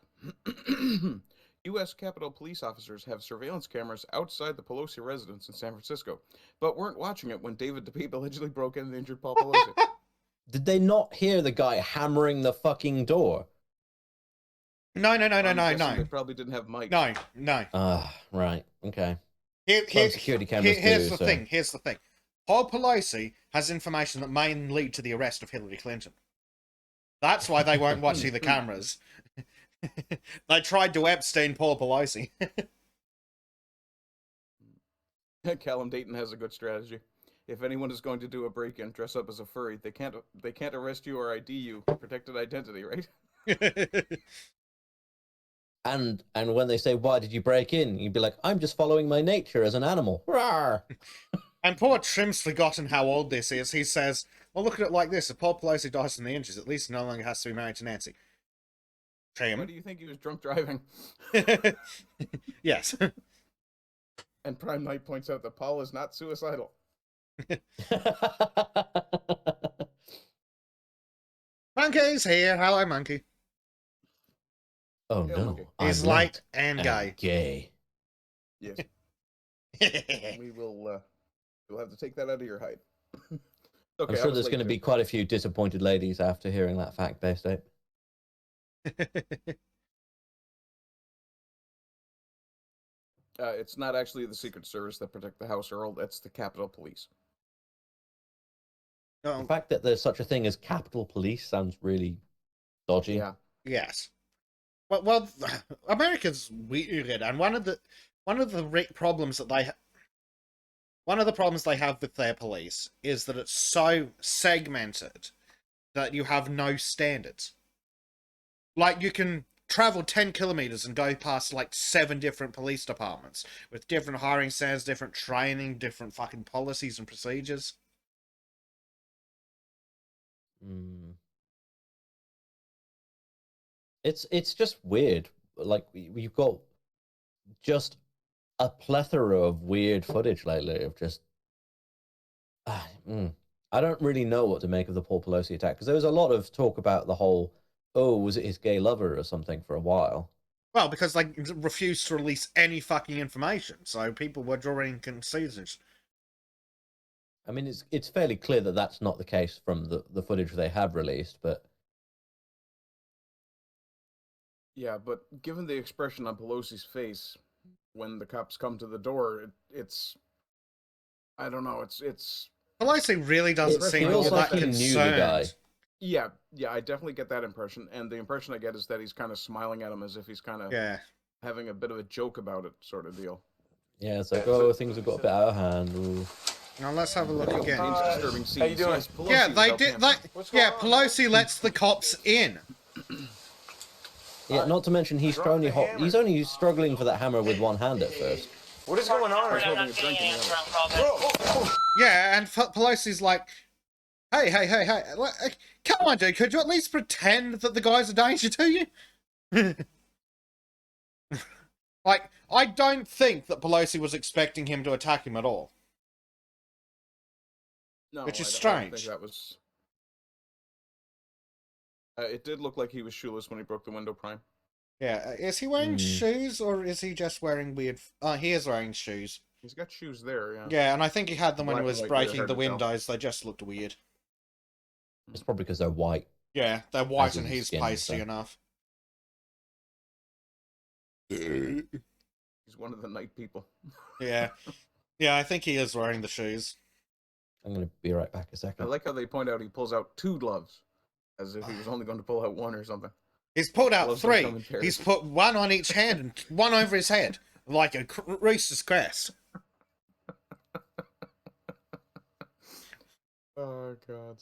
U.S. Capitol police officers have surveillance cameras outside the Pelosi residence in San Francisco, but weren't watching it when David DePape allegedly broke in and injured Paul Pelosi. Did they not hear the guy hammering the fucking door? No. They probably didn't have mics. No. Ah, right. Okay. Here's security cameras the thing. Here's the thing. Paul Pelosi has information that may lead to the arrest of Hillary Clinton. That's why they won't watch the cameras. They tried to Epstein Paul Pelosi. Callum Dayton has a good strategy. If anyone is going to do a break-in, dress up as a furry. They can't arrest you or ID you. Protected identity, right? And when they say, "Why did you break in?" you'd be like, "I'm just following my nature as an animal." Rawr! And poor Trim's forgotten how old this is. He says, well, look at it like this. If Paul Pelosi dies from the injuries, at least he no longer has to be married to Nancy. Why Trim? do you think he was drunk driving? Yes. And Prime Knight points out that Paul is not suicidal. Monkey's here. Hello, Monkey. Oh Yeah, no, okay. I'm He's light and gay. Gay. Yes. We will you'll have to take that out of your height. Okay, I'm sure there's going to be quite a few disappointed ladies after hearing that fact, Bay State. It's not actually the Secret Service that protect the House, Earl. That's the Capitol Police. The fact that there's such a thing as Capitol Police sounds really dodgy. Yeah. Yes. Well, America's weird, and one of the problems that one of the problems they have with their police is that it's so segmented that you have no standards. Like, you can travel 10 kilometers and go past like 7 different police departments with different hiring standards, different training, different fucking policies and procedures. It's just weird. Like, we've got just a plethora of weird footage lately of just I don't really know what to make of the Paul Pelosi attack, because there was a lot of talk about the whole, oh, was it his gay lover or something for a while. Well, because they refused to release any fucking information, so people were drawing conclusions. I mean, it's fairly clear that that's not the case from the footage they have released, but Yeah, but given the expression on Pelosi's face when the cops come to the door, it's I don't know, it's Pelosi really doesn't it seem all feels like that he knew the guy. concerned. yeah, I definitely get that impression, and the impression I get is that he's kind of smiling at him as if he's kind of having a bit of a joke about it, sort of deal. Yeah, it's like, oh, things have got a bit out of hand. Ooh. Now let's have a look again. Disturbing scenes. How you doing? Yes, Pelosi Yeah, was they out did. dancing. Pelosi lets the cops in. Yeah, not to mention he's only struggling for that hammer with one hand at first. What is going on? I'm having not a getting drink an in answer the on problem. Yeah, and Pelosi's like, hey, come on, dude, could you at least pretend that the guy's a danger to you? Like, I don't think that Pelosi was expecting him to attack him at all. No, Which is I don't strange. think that was. It did look like he was shoeless when he broke the window, Prime. Yeah, is he wearing shoes or is he just wearing weird? He is wearing shoes. He's got shoes there, yeah. Yeah, and I think he had them when he Black and was white, breaking hard the to tell. windows. They just looked weird. It's probably because they're white. Yeah, they're white As and in he's skin, pasty so. enough. He's one of the night people. Yeah. Yeah, I think he is wearing the shoes. I'm going to be right back a I second. like how they point out he pulls out 2 gloves, as if he was only going to pull out 1 or something. He's pulled out Gloves don't 3. come in pairs. He's put 1 on each hand and 1 over his head, like a rooster's crest. Oh, God.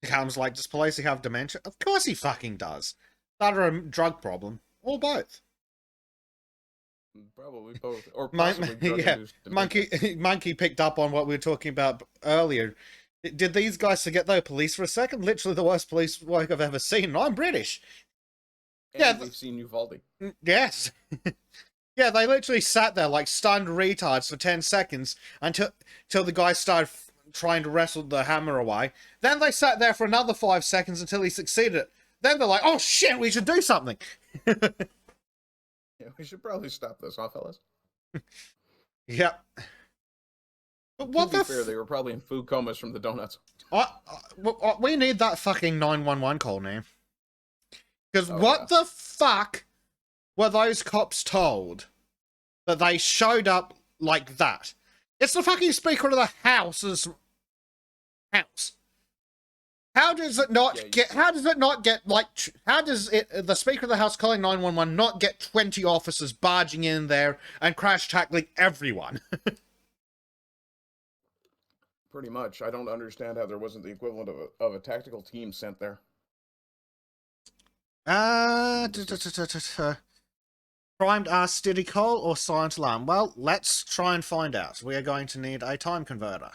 Comes like, does Pelosi have dementia? Of course he fucking does. That or a drug problem. Or both. Probably both. Or possibly drug-induced dementia. Monkey picked up on what we were talking about earlier. Did these guys forget they were police for a second? Literally the worst police work I've ever seen. And I'm British. And Yeah, we've seen Uvalde. Yes. Yeah, they literally sat there like stunned retards for 10 seconds until the guy started trying to wrestle the hammer away. Then they sat there for another 5 seconds until he succeeded. Then they're like, oh shit, we should do something. Yeah, we should probably stop this, huh, fellas? Yep. But what to the be fair, they were probably in food comas from the donuts. we need that fucking 911 call now. Because Oh, what yeah. the fuck were those cops told that they showed up like that? It's the fucking Speaker of the House's house. How does it not Yeah, get? How does it not get like? How does it? The Speaker of the House calling 911 not get 20 officers barging in there and crash tackling everyone? Pretty much. I don't understand how there wasn't the equivalent of a tactical team sent there. Primed our steady call or silent alarm? Well, let's try and find out. We are going to need a time converter.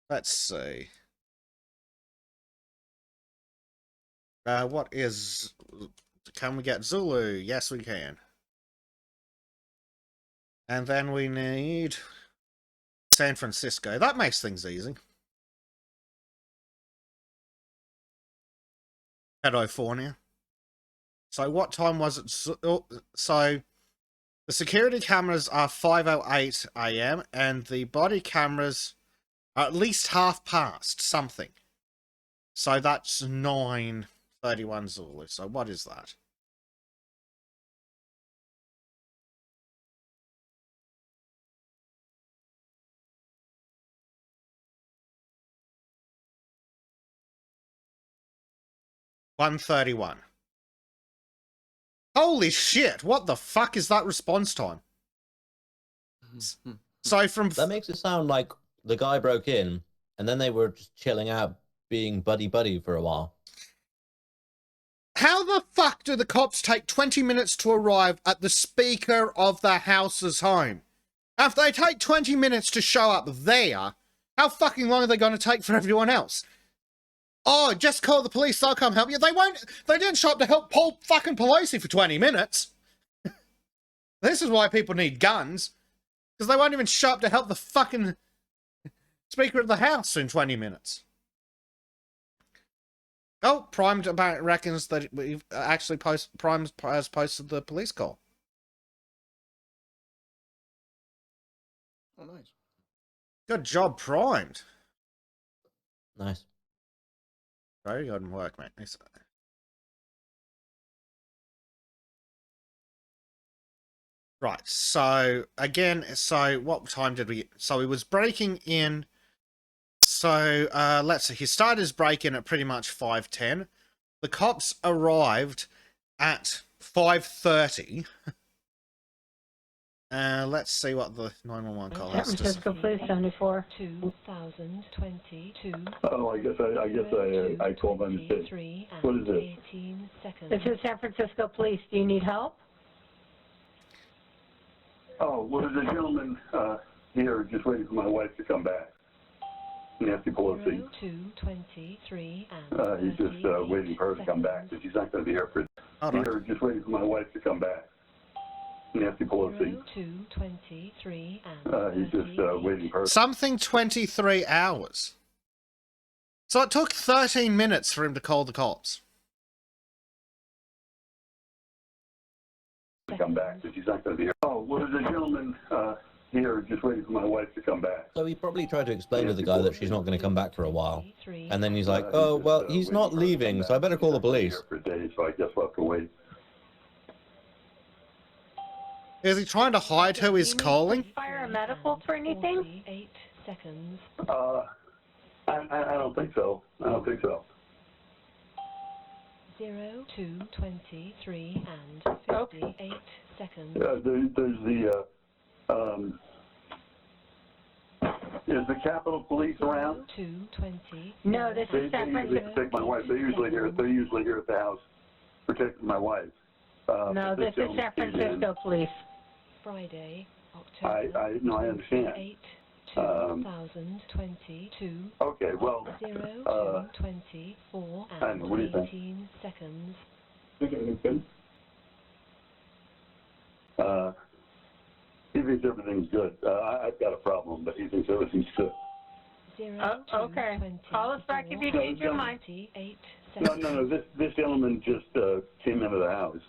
Let's see. What is... Can we get Zulu? Yes, we can. And then we need San Francisco. That makes things easy. California. So what time was it? So the security cameras are 5:08 a.m. and the body cameras are at least half past something. So that's 9:31 Zulu. So what is that? $1:31. Holy shit! What the fuck is that response time? So from That makes it sound like the guy broke in and then they were just chilling out, being buddy-buddy for a while. how the fuck do the cops take 20 minutes to arrive at the Speaker of the House's home? If they take 20 minutes to show up there, how fucking long are they going to take for everyone else? Oh, just call the police, they'll come help you. They won't. They didn't show up to help Paul fucking Pelosi for 20 minutes. This is why people need guns. Because they won't even show up to help the fucking Speaker of the House in 20 minutes. Oh, Primed reckons that we've actually Primed has posted the police call. Oh, nice. Good job, Primed. Nice. Very good work, mate. Right, so again, so what time did we... So he was breaking in... So, let's see, he started his break-in at pretty much 5:10. The cops arrived at 5:30. Let's see what the 911 call San has to say. Francisco Police 74. 2022. Oh, I called by mistake. What is it? 18 seconds. This is San Francisco Police. Do you need help? Oh, well, there's a gentleman here just waiting for my wife to come back. Nancy Pelosi. 2:23 and He's just waiting for her to come back, but she's not going to be here for... Hold on. Here, just waiting for my wife to come back. Nancy Pelosi. 2:23 and He's just 38. waiting for her. Something 23 hours. So it took 13 minutes for him to call the cops. To come back, but she's not going to be here. Oh, well, there's a gentleman here just waiting for my wife to come back. So he probably tried to explain to the guy that she's not going to come back for a while. And then he's like, oh, well, he's not leaving, so I better call the police. Here for days, so I guess we'll have to wait. Is he trying to hide who he's calling? Fire medical for anything? 48 seconds. I don't think so. I don't think so. 0 to 23 and 58 seconds. There's the, is the Capitol Police around? 2:20. No, this is San They usually Francisco. protect my wife. They're usually here at the house protecting my wife. No, this is San Francisco Police. Friday, October. I understand. 8 2022. Okay, well, 0 to 24 and what do you think? 18 seconds. think everything's good. He thinks everything's good. I've got a problem, but he thinks everything's good. 0 to Okay. 24, Call us back if you change your mind. 28 No, seconds. no, no. This gentleman just came into the house,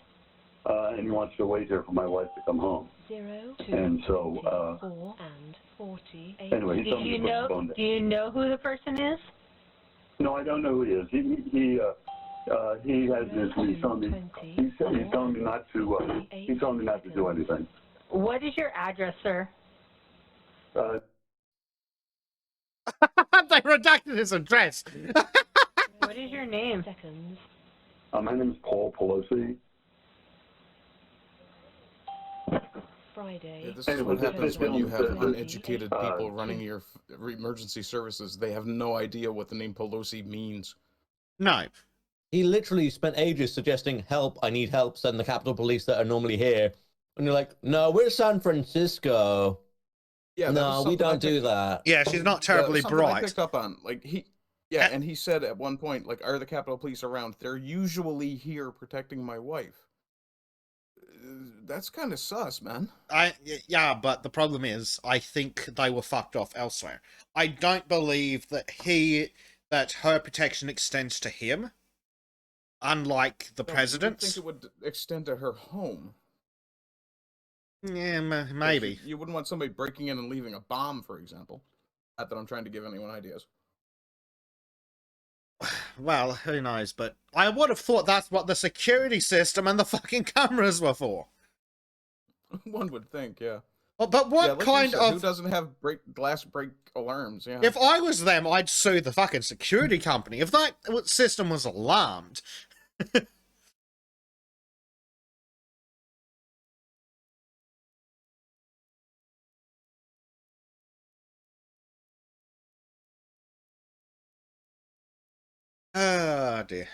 and he wants to wait here for my wife to come home. 0 to And so, 24 and 48. anyway, he Do told me you to put the know? phone down. Do you know who the person is? No, I don't know who he is. He has this. He's telling me. He's telling me not to. He's telling me not to do anything. What is your address, sir? They redacted his address. What is your name? Seconds. My name is Paul Pelosi. Friday. Yeah, this is Anyway, what happens when you have this- uneducated people running your emergency services. They have no idea what the name Pelosi means. No. He literally spent ages suggesting, help, I need help, send the Capitol Police that are normally here. And you're like, no, we're San Francisco. Yeah, that was No, we something I don't do picked- that. Yeah, she's not yeah, terribly something I bright. picked up on, like and he said at one point, like, are the Capitol Police around? They're usually here protecting my wife. That's kind of sus, man. Yeah, but the problem is, I think they were fucked off elsewhere. I don't believe that her protection extends to him, unlike the No, you would president's. think it would extend to her home. Yeah, Like, maybe. You wouldn't want somebody breaking in and leaving a bomb, for example. Not that I'm trying to give anyone ideas. Well, who knows, but I would have thought that's what the security system and the fucking cameras were for. One would think, yeah. But what Yeah, like you kind said, of... who doesn't have glass break alarms? Yeah. If I was them, I'd sue the fucking security company. If that system was alarmed... Oh, dear.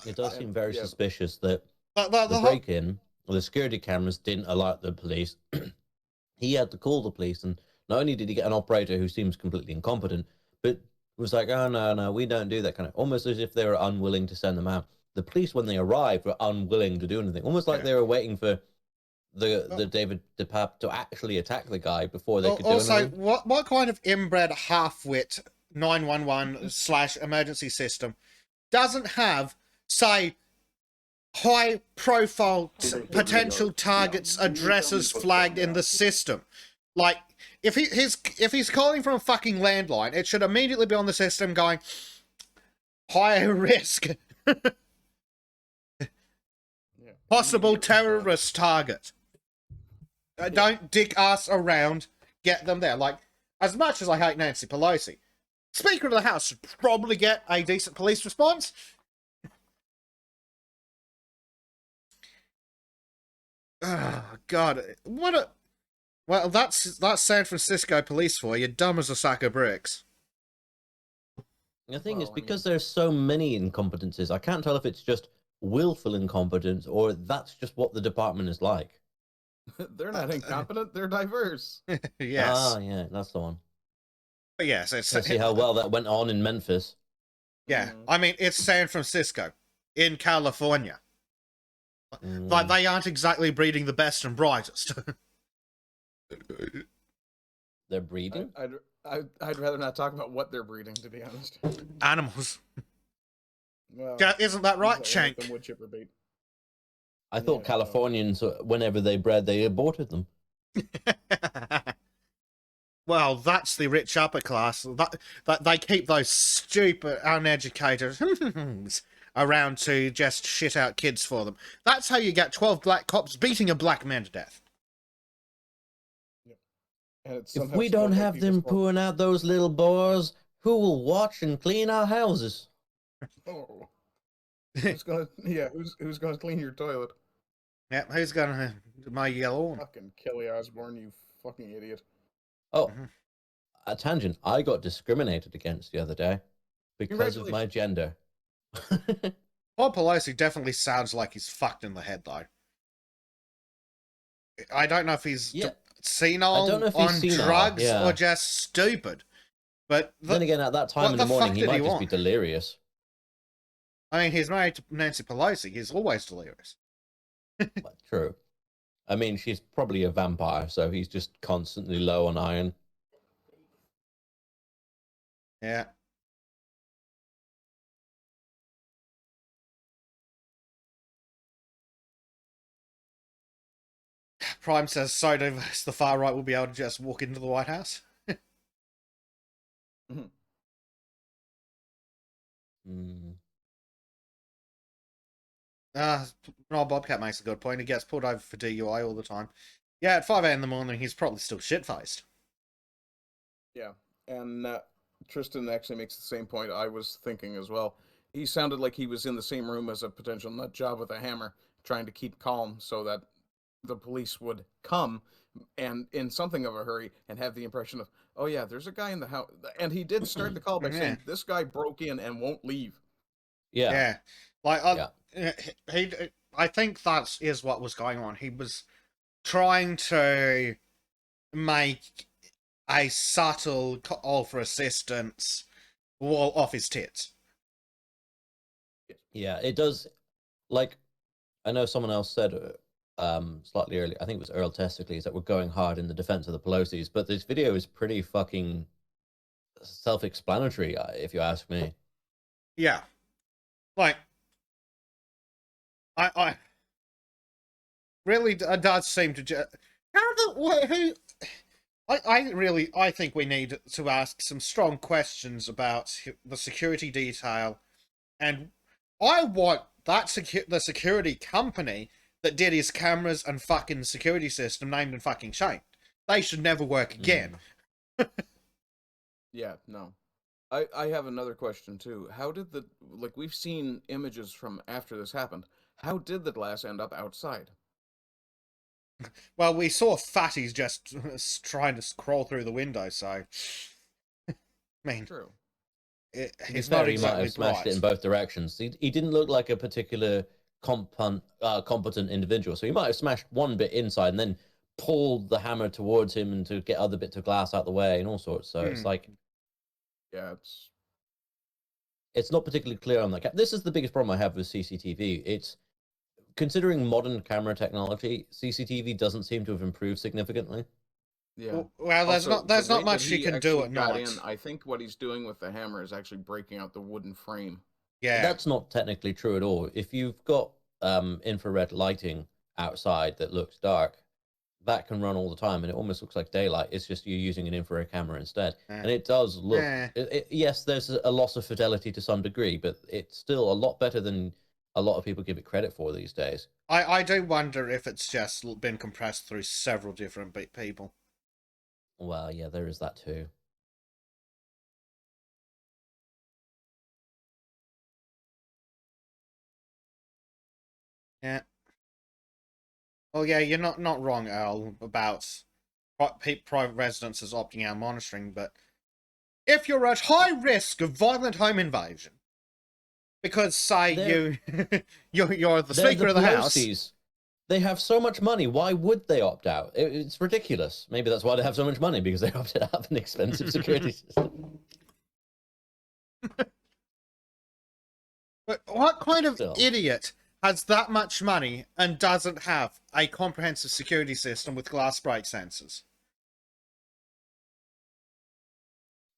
It does seem very suspicious that The the whole... break-in, the security cameras didn't alert the police. He had to call the police, and not only did he get an operator who seems completely incompetent, but was like, oh, no, we don't do that kind of... Almost as if they were unwilling to send them out. The police, when they arrived, were unwilling to do anything. Almost like they were waiting for the David DePape to actually attack the guy before they could do anything. Also, what kind of inbred half-wit 911/emergency system doesn't have, say, high-profile potential targets addresses flagged in the system? Like, if he's calling from a fucking landline, it should immediately be on the system going, higher risk. Possible terrorist target. Don't dick us around, get them there. Like, as much as I hate Nancy Pelosi, Speaker of the House should probably get a decent police response. Oh, God. Well, that's San Francisco police for you. Dumb as a sack of bricks. The thing is, because there's so many incompetencies, I can't tell if it's just willful incompetence or that's just what the department is like. They're not incompetent, they're diverse. Yes. Ah, yeah, that's the one. But yes, it's... Let's see how well that went on in Memphis. Yeah, I mean, it's San Francisco, in California. Like, they aren't exactly breeding the best and brightest. They're breeding? I'd rather not talk about what they're breeding, to be honest. Animals. Well, Isn't that right, like Shank? the wood chipper bait. I thought Yeah, Californians, whenever they bred, they aborted them. Well, that's the rich upper class. That they keep those stupid, uneducated around to just shit out kids for them. That's how you get 12 black cops beating a black man to death. And it's If we don't have them pulling out those little boys, who will watch and clean our houses? Oh. Who's gonna clean your toilet? Yeah, who's gonna mow your lawn? Fucking Kelly Osbourne, you fucking idiot. Oh, a tangent. I got discriminated against the other day because of my gender. Paul Pelosi definitely sounds like he's fucked in the head, though. I don't know if he's senile, on drugs, or just stupid. But then again, at that time in the morning, he might just be delirious. I mean, he's married to Nancy Pelosi. He's always delirious. True. I mean, she's probably a vampire, so he's just constantly low on iron. Yeah. Prime says so diverse the far right will be able to just walk into the White House. No, Bobcat makes a good point. He gets pulled over for DUI all the time. Yeah, at 5 a.m. in the morning, he's probably still shit-faced. Yeah, and Tristan actually makes the same point I was thinking as well. He sounded like he was in the same room as a potential nut job with a hammer, trying to keep calm so that the police would come and in something of a hurry and have the impression of, oh yeah, there's a guy in the house. And he did start the call by saying, this guy broke in and won't leave. Yeah. Like, I think that is what was going on. He was trying to make a subtle call for assistance wall off his tits. Yeah, it does. Like, I know someone else said slightly earlier, I think it was Earl Testicles, that we're going hard in the defense of the Pelosi's, but this video is pretty fucking self-explanatory, if you ask me. Yeah. Like, I really does seem to I think we need to ask some strong questions about the security detail, and I want that the security company that did his cameras and fucking security system named and fucking shamed. They should never work again. Yeah, no. I have another question too. How did we've seen images from after this happened. How did the glass end up outside? Well, we saw fatties just trying to crawl through the window, so I mean, true. He's not exactly might have smashed it in both directions. He didn't look like a particular competent individual, so he might have smashed one bit inside and then pulled the hammer towards him and to get other bits of glass out the way and all sorts. So it's like, yeah, it's not particularly clear on that. This is the biggest problem I have with CCTV. It's considering modern camera technology, CCTV doesn't seem to have improved significantly. Yeah. Well, there's not much you can do at night. I think what he's doing with the hammer is actually breaking out the wooden frame. Yeah. That's not technically true at all. If you've got infrared lighting outside that looks dark, that can run all the time and it almost looks like daylight. It's just you're using an infrared camera instead. And it does look, yes, there's a loss of fidelity to some degree, but it's still a lot better than a lot of people give it credit for these days. I do wonder if it's just been compressed through several different people. Well, yeah, there is that too. Yeah. Oh yeah, you're not wrong, Earl, about private residences opting out monitoring, but if you're at high risk of violent home invasion, because say you're the Speaker of the House. They have so much money. Why would they opt out? It's ridiculous. Maybe that's why they have so much money, because they opted out of an expensive security system. But what kind of idiot has that much money and doesn't have a comprehensive security system with glass break sensors?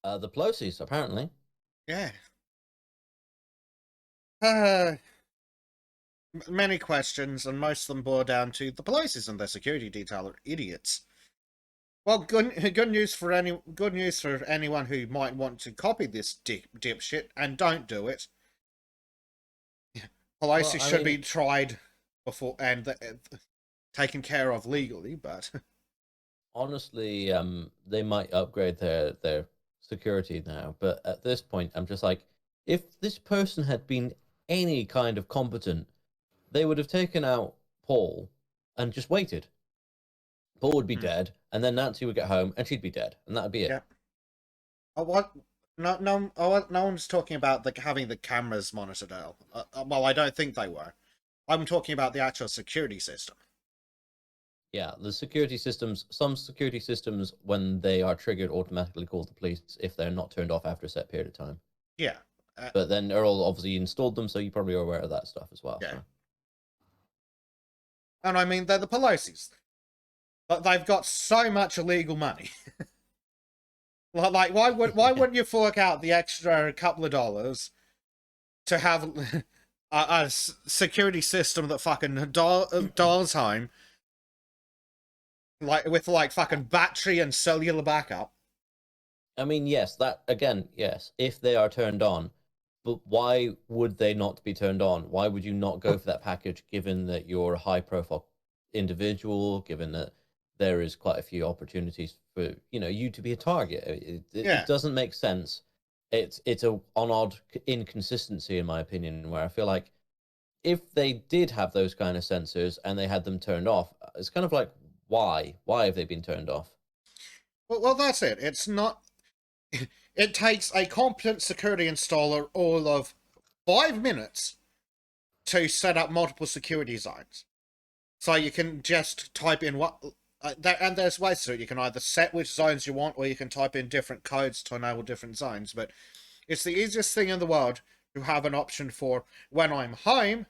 The Pelosi's, apparently. Yeah. Many questions, and most of them boil down to the Pelosi's and their security detail are idiots. Well, good news for anyone who might want to copy this dipshit and don't do it. Pelosi should be tried before and taken care of legally, but honestly, they might upgrade their security now, but at this point, I'm just like, if this person had been any kind of competent, they would have taken out Paul and just waited. Paul would be dead, and then Nancy would get home, and she'd be dead, and that'd be it. yeah. No one's talking about having the cameras monitored. Well, I don't think they were. I'm talking about the actual security system. Yeah, the security systems, some security systems, when they are triggered, automatically call the police if they're not turned off after a set period of time. Yeah. But then Earl obviously installed them, so you probably are aware of that stuff as well. Yeah. So. And I mean, they're the Pelosi's. But they've got so much illegal money. Like, why wouldn't you fork out the extra couple of dollars to have a security system that fucking dials home, with fucking battery and cellular backup? I mean, yes, that again, yes, if they are turned on, but why would they not be turned on? Why would you not go for that package, given that you're a high-profile individual, given that there is quite a few opportunities for you to be a target? It doesn't make sense. It's an odd inconsistency, in my opinion, where I feel like if they did have those kind of sensors and they had them turned off, it's kind of like, why have they been turned off? Well, that's it. It's not. It takes a competent security installer all of 5 minutes to set up multiple security zones. So you can just type in what. And there's ways to it. You can either set which zones you want, or you can type in different codes to enable different zones. But it's the easiest thing in the world to have an option for, when I'm home,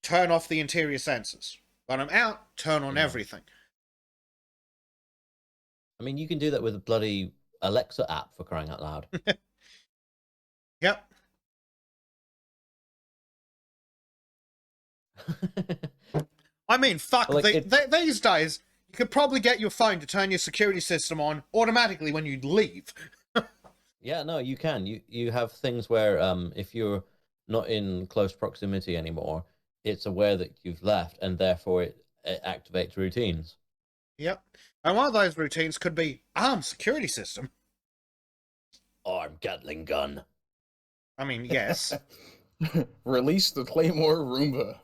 turn off the interior sensors. When I'm out, turn on everything. I mean, you can do that with a bloody Alexa app, for crying out loud. Yep. I mean, fuck, like these days, you could probably get your phone to turn your security system on automatically when you leave. Yeah, no, you can. You have things where if you're not in close proximity anymore, it's aware that you've left, and therefore it activates routines. Yep. And one of those routines could be armed security system. Armed Gatling gun. I mean, yes. Release the Claymore Roomba.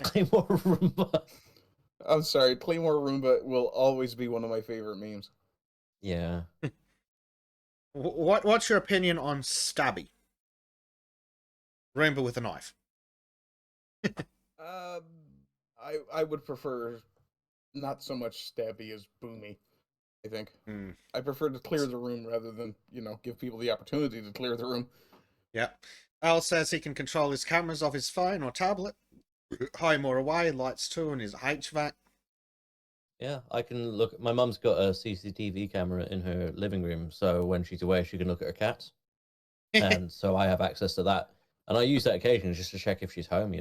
Claymore Roomba. I'm sorry, Claymore Roomba will always be one of my favorite memes. Yeah. What's your opinion on Stabby? Roomba with a knife. I would prefer not so much Stabby as Boomy, I think. I prefer to clear the room rather than, give people the opportunity to clear the room. Yep. Al says he can control his cameras off his phone or tablet. Home or away, lights too, and his HVAC. Yeah, I can look. My mum's got a CCTV camera in her living room, so when she's away, she can look at her cats. And so I have access to that. And I use that occasionally just to check if she's home,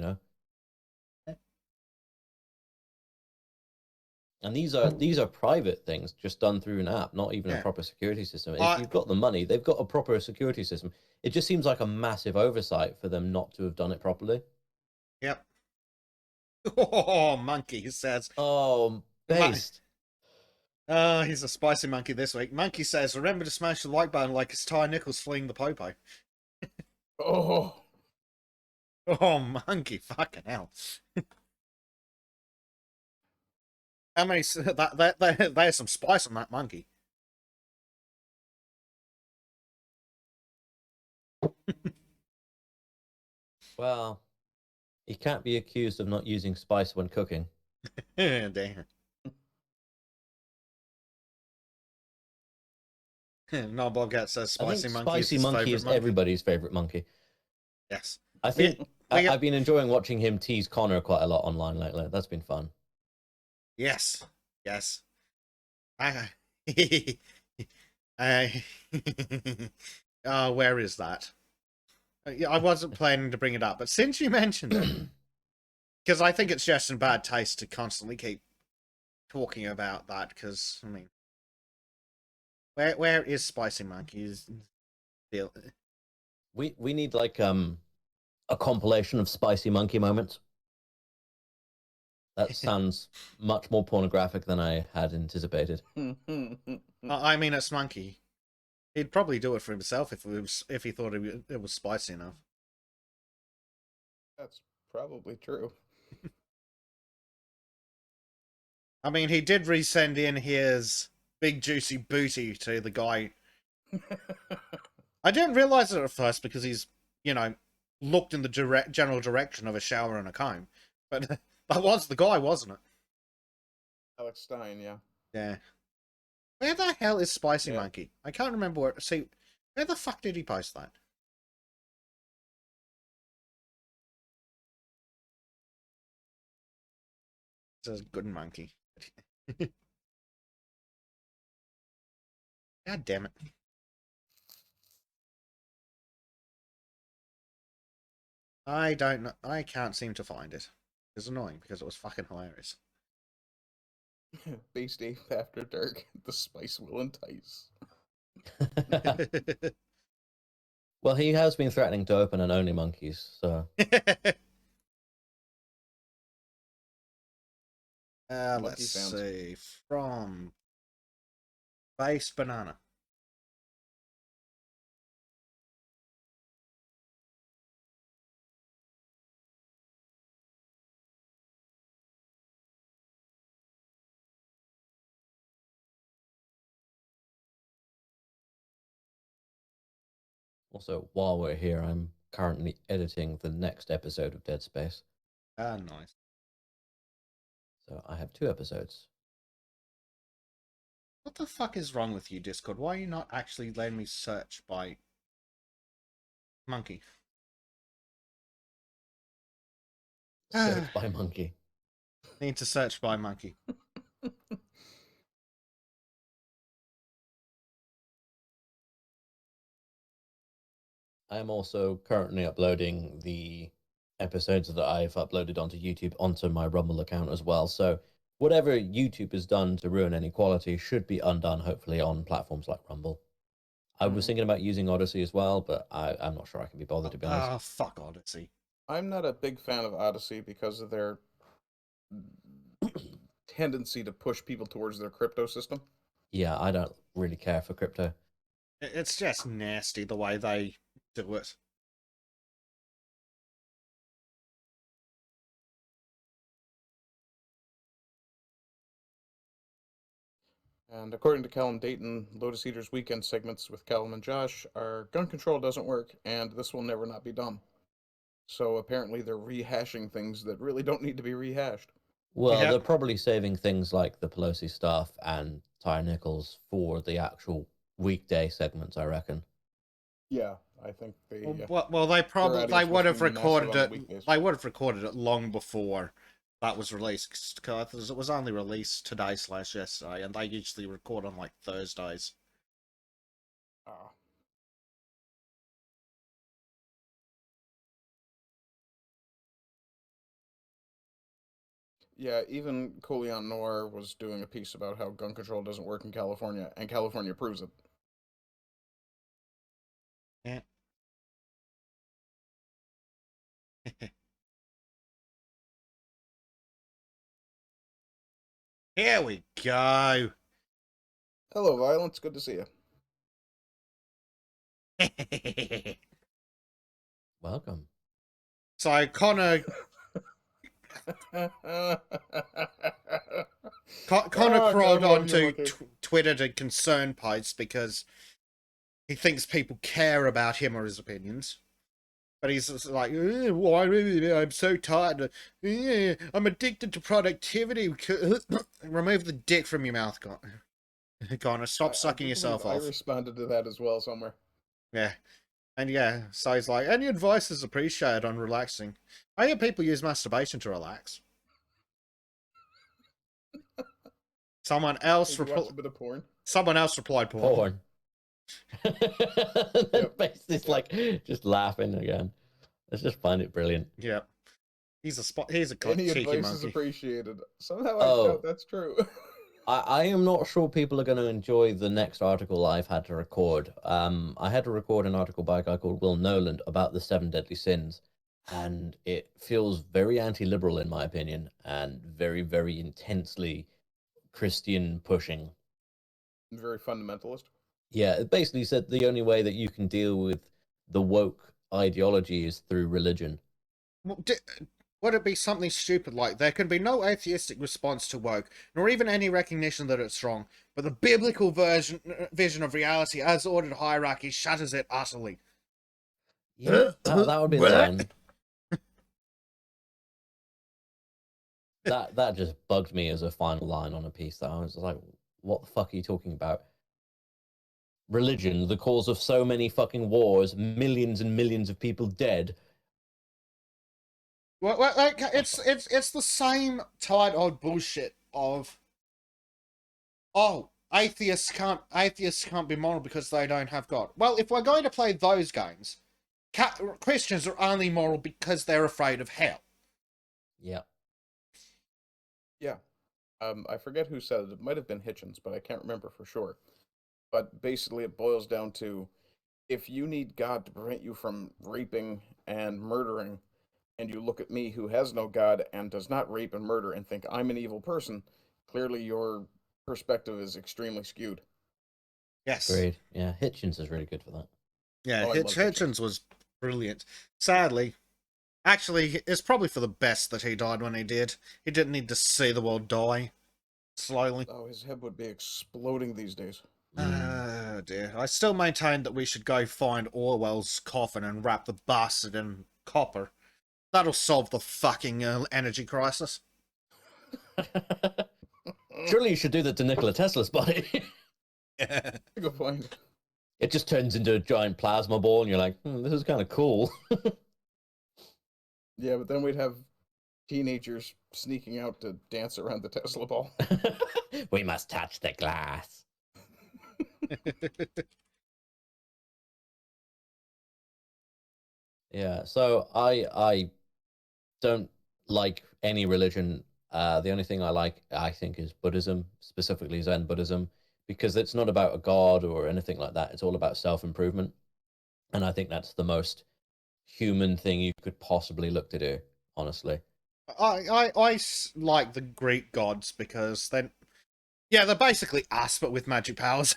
And these are private things, just done through an app, not even a proper security system. If you've got the money, they've got a proper security system. It just seems like a massive oversight for them not to have done it properly. Yep. Oh, monkey says. Oh, based. He's a spicy monkey this week. Monkey says, remember to smash the like button like it's Ty Nichols fleeing the popo. Oh. Oh, monkey, fucking hell. How many... There's some spice on that monkey. Well, he can't be accused of not using spice when cooking. Damn. No, Bobcat says spicy monkey. Spicy monkey is everybody's favorite monkey. Yes. I think I've been enjoying watching him tease Connor quite a lot online lately. That's been fun. Yes. I, I, where is that? I wasn't planning to bring it up, but since you mentioned it, because I think it's just in bad taste to constantly keep talking about that. Because I mean, where is Spicy Monkey's deal? We need like a compilation of spicy monkey moments. That sounds much more pornographic than I had anticipated. I mean, it's Monkey. He'd probably do it for himself if he thought it was spicy enough. That's probably true. I mean, he did resend in his big juicy booty to the guy. I didn't realize it at first because he's, looked in the general direction of a shower and a comb. But that was the guy, wasn't it? Alex Stein, yeah. Yeah. Where the hell is Spicy Yeah. Monkey? I can't remember where. See, where the fuck did he post that? It says good monkey. God damn it. I don't know. I can't seem to find it. It's annoying because it was fucking hilarious. Base Dave After Dark. The spice will entice. Well, he has been threatening to open an Only Monkeys, so Let's fans. see. From Base Banana. also while we're here, I'm currently editing the next episode of Dead Space. Ah, nice. So I have 2 episodes. What the fuck is wrong with you, Discord? Why are you not actually letting me search by monkey? Search by monkey. Need to search by monkey. I am also currently uploading the episodes that I've uploaded onto YouTube onto my Rumble account as well. So whatever YouTube has done to ruin any quality should be undone, hopefully, on platforms like Rumble. I was thinking about using Odyssey as well, but I'm not sure I can be bothered, to be honest. Ah, fuck Odyssey. I'm not a big fan of Odyssey because of their tendency to push people towards their crypto system. Yeah, I don't really care for crypto. It's just nasty the way they do it. And according to Callum Dayton, Lotus Eater's weekend segments with Callum and Josh are gun control doesn't work, and this will never not be done. So apparently they're rehashing things that really don't need to be rehashed. Well, Yeah. they're probably saving things like the Pelosi stuff and Ty Nichols for the actual weekday segments, I reckon. Yeah, I think they. Well, they probably audience would have must be massive recorded on the it. weekdays. They would have recorded it long before that was released, because it was only released today/yesterday, and they usually record on like Thursdays. Ah. Yeah, even Coleon Noir was doing a piece about how gun control doesn't work in California, and California proves it. Yeah. Here we go. Hello, Violence. Good to see you. Welcome. So Connor crawled onto Twitter to concern posts because he thinks people care about him or his opinions. But he's just like, why? I'm so tired. I'm addicted to productivity. Remove the dick from your mouth, Connor. Stop sucking yourself I off. responded to that as well somewhere. Yeah. And yeah, so he's like, any advice is appreciated on relaxing. I hear people use masturbation to relax. Someone else Maybe watch a bit of porn. Someone else replied porn. The face is like just laughing again. I just find it brilliant. Yep. He's a Any cheeky advice monkey. is appreciated. Somehow I doubt that's true. I am not sure people are going to enjoy the next article I've had to record. I had to record an article by a guy called Will Noland about the 7 deadly sins, and it feels very anti-liberal in my opinion, and very, very intensely Christian pushing. Very fundamentalist. Yeah, it basically said the only way that you can deal with the woke ideology is through religion. Well, would it be something stupid like there can be no atheistic response to woke, nor even any recognition that it's wrong, but the biblical vision of reality as ordered hierarchy shatters it utterly. Yeah, that would be the line. That just bugged me as a final line on a piece. That I was like, what the fuck are you talking about? Religion, the cause of so many fucking wars, millions and millions of people dead. Well, like it's the same tired-old bullshit of, oh, atheists can't be moral because they don't have God. Well, if we're going to play those games, Christians are only moral because they're afraid of hell. Yeah. Yeah. I forget who said it. It might have been Hitchens, but I can't remember for sure. But basically it boils down to, if you need God to prevent you from raping and murdering, and you look at me who has no God and does not rape and murder and think I'm an evil person, clearly your perspective is extremely skewed. Yes. Agreed. Yeah, Hitchens is really good for that. Yeah, Oh, I love Hitchens was brilliant. Sadly, actually, it's probably for the best that he died when he did. He didn't need to see the world die slowly. Oh, his head would be exploding these days. Oh dear. I still maintain that we should go find Orwell's coffin and wrap the bastard in copper. That'll solve the fucking energy crisis. Surely you should do that to Nikola Tesla's body. Good point. It just turns into a giant plasma ball, and you're like, this is kind of cool. Yeah, but then we'd have teenagers sneaking out to dance around the Tesla ball. We must touch the glass. Yeah, so I don't like any religion. The only thing I like, I think, is Buddhism, specifically Zen Buddhism, because it's not about a god or anything like that. It's all about self-improvement. And I think that's the most human thing you could possibly look to do, honestly. I like the Greek gods because they're basically us, but with magic powers.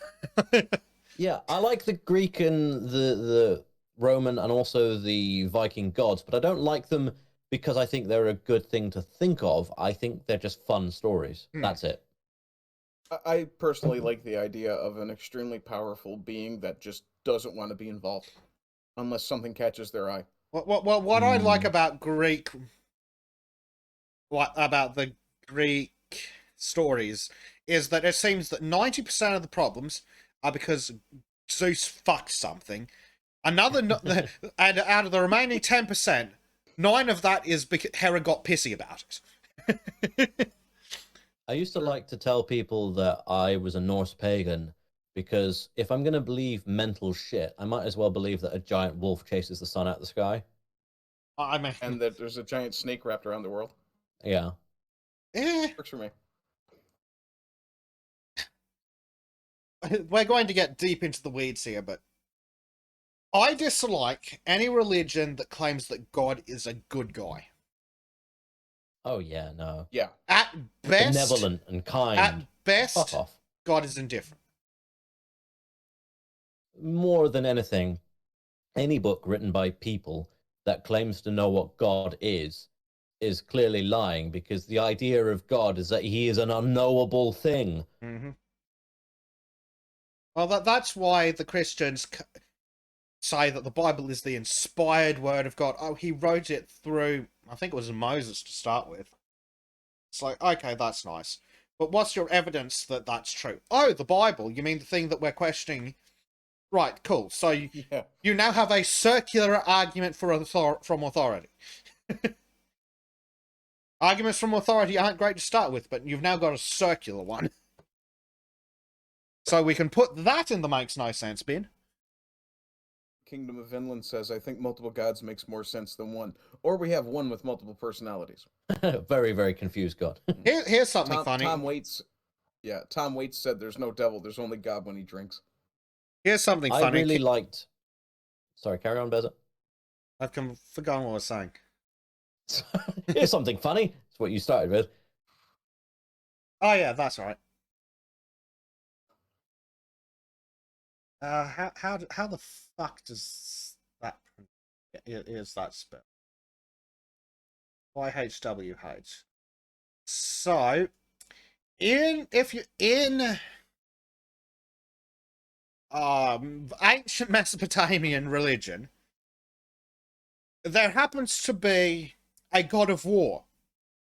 Yeah, I like the Greek and the Roman and also the Viking gods, but I don't like them because I think they're a good thing to think of. I think they're just fun stories. That's it. I personally like the idea of an extremely powerful being that just doesn't want to be involved unless something catches their eye. What I like about the Greek stories is that it seems that 90% of the problems are because Zeus fucked something. And out of the remaining 10%, 9 of that is because Hera got pissy about it. I used to like to tell people that I was a Norse pagan because if I'm going to believe mental shit, I might as well believe that a giant wolf chases the sun out of the sky. I mean, and that there's a giant snake wrapped around the world. Yeah. Works for me. We're going to get deep into the weeds here, but I dislike any religion that claims that God is a good guy. Oh, yeah, no. Yeah. At best, benevolent and kind. At best, Fuck off. God is indifferent. More than anything, any book written by people that claims to know what God is clearly lying, because the idea of God is that he is an unknowable thing. Mm-hmm. Well, that's why the Christians say that the Bible is the inspired word of God. Oh, he wrote it through, I think it was Moses to start with. It's like, okay, that's nice. But what's your evidence that that's true? Oh, the Bible. You mean the thing that we're questioning Right, cool. So Yeah. you now have a circular argument from authority. Arguments from authority aren't great to start with, but you've now got a circular one. So we can put that in the makes no sense bin. Kingdom of Vinland says, I think multiple gods makes more sense than one. Or we have one with multiple personalities. Very, very confused God. Here's something funny. Tom Waits said there's no devil, there's only God when he drinks. Here's something I funny. really liked. Sorry, carry on, Beza. I've forgotten what I was saying. Here's something funny. That's what you started with. Oh yeah, that's right. How the fuck does that is that spell? YHWH. So, if you're in ancient Mesopotamian religion, there happens to be a god of war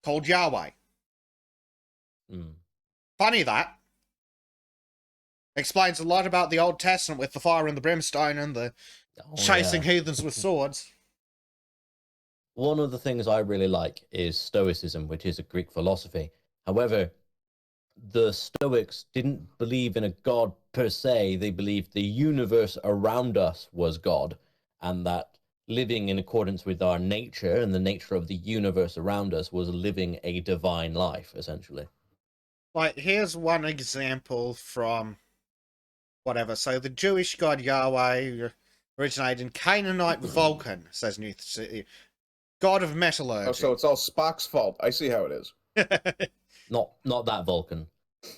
called Yahweh. Funny that. Explains a lot about the Old Testament with the fire and the brimstone and the chasing heathens with swords. One of the things I really like is Stoicism, which is a Greek philosophy. However, the Stoics didn't believe in a god per se. They believed the universe around us was God, and that living in accordance with our nature and the nature of the universe around us was living a divine life, essentially. Like, here's one example from whatever. So the Jewish god Yahweh originated in Canaanite Vulcan, says New City. God of metallurgy. Oh, so it's all Spock's fault. I see how it is. Not that Vulcan.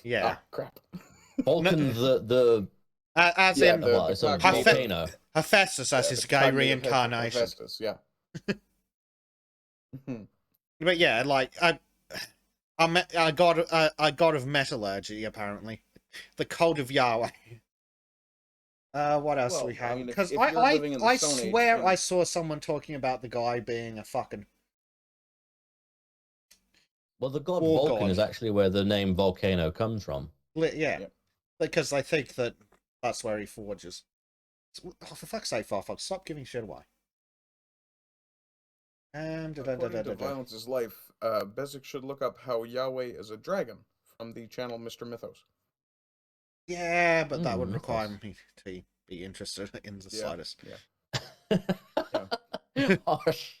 Yeah. Ah, crap. Vulcan, as Yeah, in the it's a cognitive- volcano. Hephaestus as Yeah, his the gay cognitive reincarnation. Hephaestus, yeah. But yeah, like a god of metallurgy, apparently. The cult of Yahweh. What else do Well, we have? I mean, if Because you're living in the I Stone Age, swear then- I saw someone talking about the guy being a fucking Well, the god war Vulcan god. is actually where the name volcano comes from. Yeah. Yep. Because I think that that's where he forges. Oh, for fuck's sake, Firefox, stop giving shit away. According to Violence is Life, Bezic should look up how Yahweh is a dragon from the channel Mr. Mythos. Yeah, but that would Mythos. require me to be interested in the slightest. Yeah. Harsh.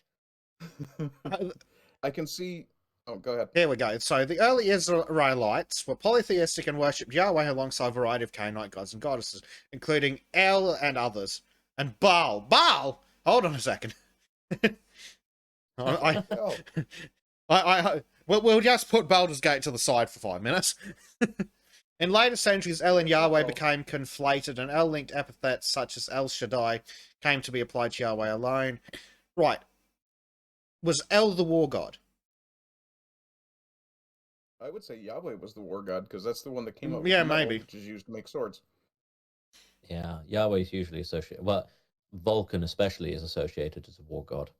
I can see... Oh, go ahead. Here we go. So, the early Israelites were polytheistic and worshipped Yahweh alongside a variety of Canaanite gods and goddesses, including El and others. And Baal. Baal! Hold on a second. Oh. We'll just put Baldur's Gate to the side for 5 minutes. In later centuries, El and Yahweh became conflated, and El-linked epithets such as El Shaddai came to be applied to Yahweh alone. Right. Was El the war god? I would say Yahweh was the war god, because that's the one that came up with Yeah, the metal, maybe. which is used to make swords. Yeah, Yahweh's usually associated. Well, Vulcan especially is associated as a war god.